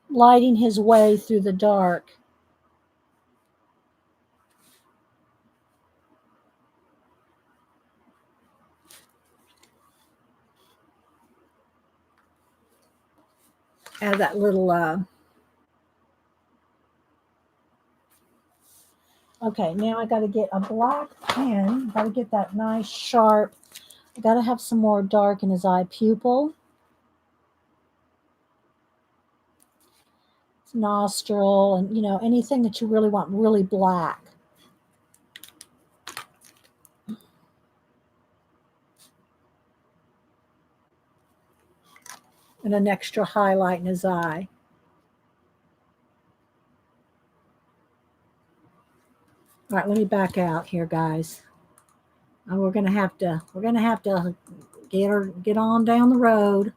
lighting his way through the dark. Add that little okay, now I got to get a black pen. Got to get that nice sharp. I got to have some more dark in his eye pupil. His nostril, and anything that you really want really black. And an extra highlight in his eye. All right, let me back out here, guys. And we're gonna have to get on down the road.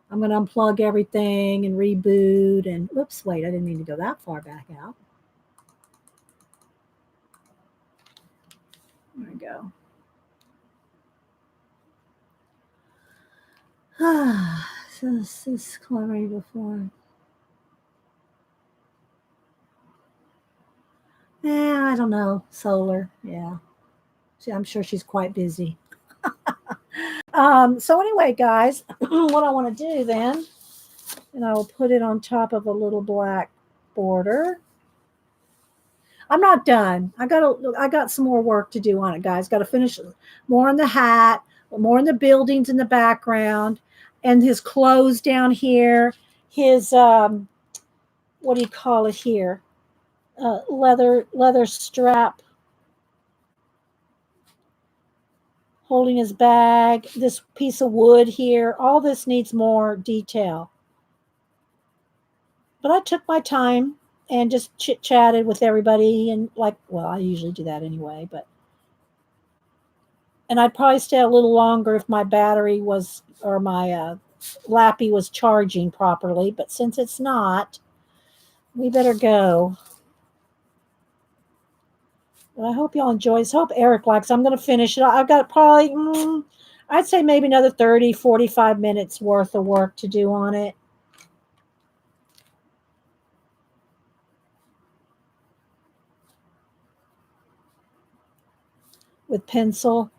I'm gonna unplug everything and reboot. And oops, wait, I didn't mean to go that far back out. There we go. So this is clever before. Yeah, I don't know. Solar, yeah. I'm sure she's quite busy. So anyway, guys, what I want to do then, and I will put it on top of a little black border. I'm not done. I got some more work to do on it, guys. Got to finish more on the hat, more in the buildings in the background, and his clothes down here. His what do you call it here? Leather strap holding his bag. This piece of wood here. All this needs more detail. But I took my time and just chit chatted with everybody, and like, well, I usually do that anyway, but and I'd probably stay a little longer if my battery was or my lappy was charging properly, but since it's not, we better go. But I hope y'all enjoy this. I hope Eric likes. I'm going to finish it. I've got probably, I'd say maybe another 30, 45 minutes worth of work to do on it. With pencil.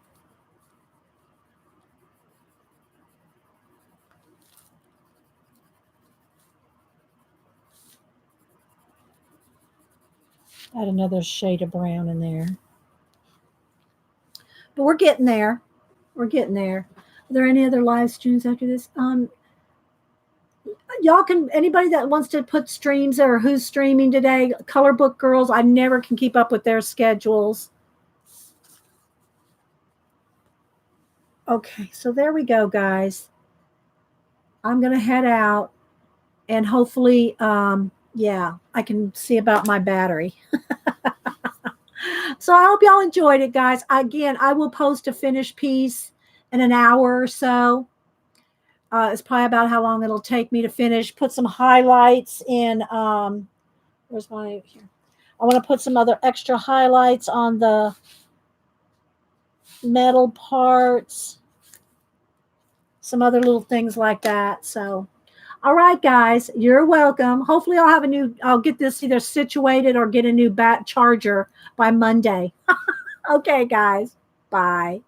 Add another shade of brown in there. But we're getting there. We're getting there. Are there any other live streams after this? Y'all can, anybody that wants to put streams or who's streaming today, Color Book Girls, I never can keep up with their schedules. Okay, so there we go, guys. I'm going to head out and hopefully, yeah, I can see about my battery. So I hope y'all enjoyed it, guys. Again, I will post a finished piece in an hour or so. It's probably about how long it'll take me to finish. Put some highlights in. Where's my here? I want to put some other extra highlights on the metal parts. Some other little things like that. So, all right, guys, you're welcome. Hopefully, I'll get this either situated or get a new bat charger by Monday. Okay, guys, bye.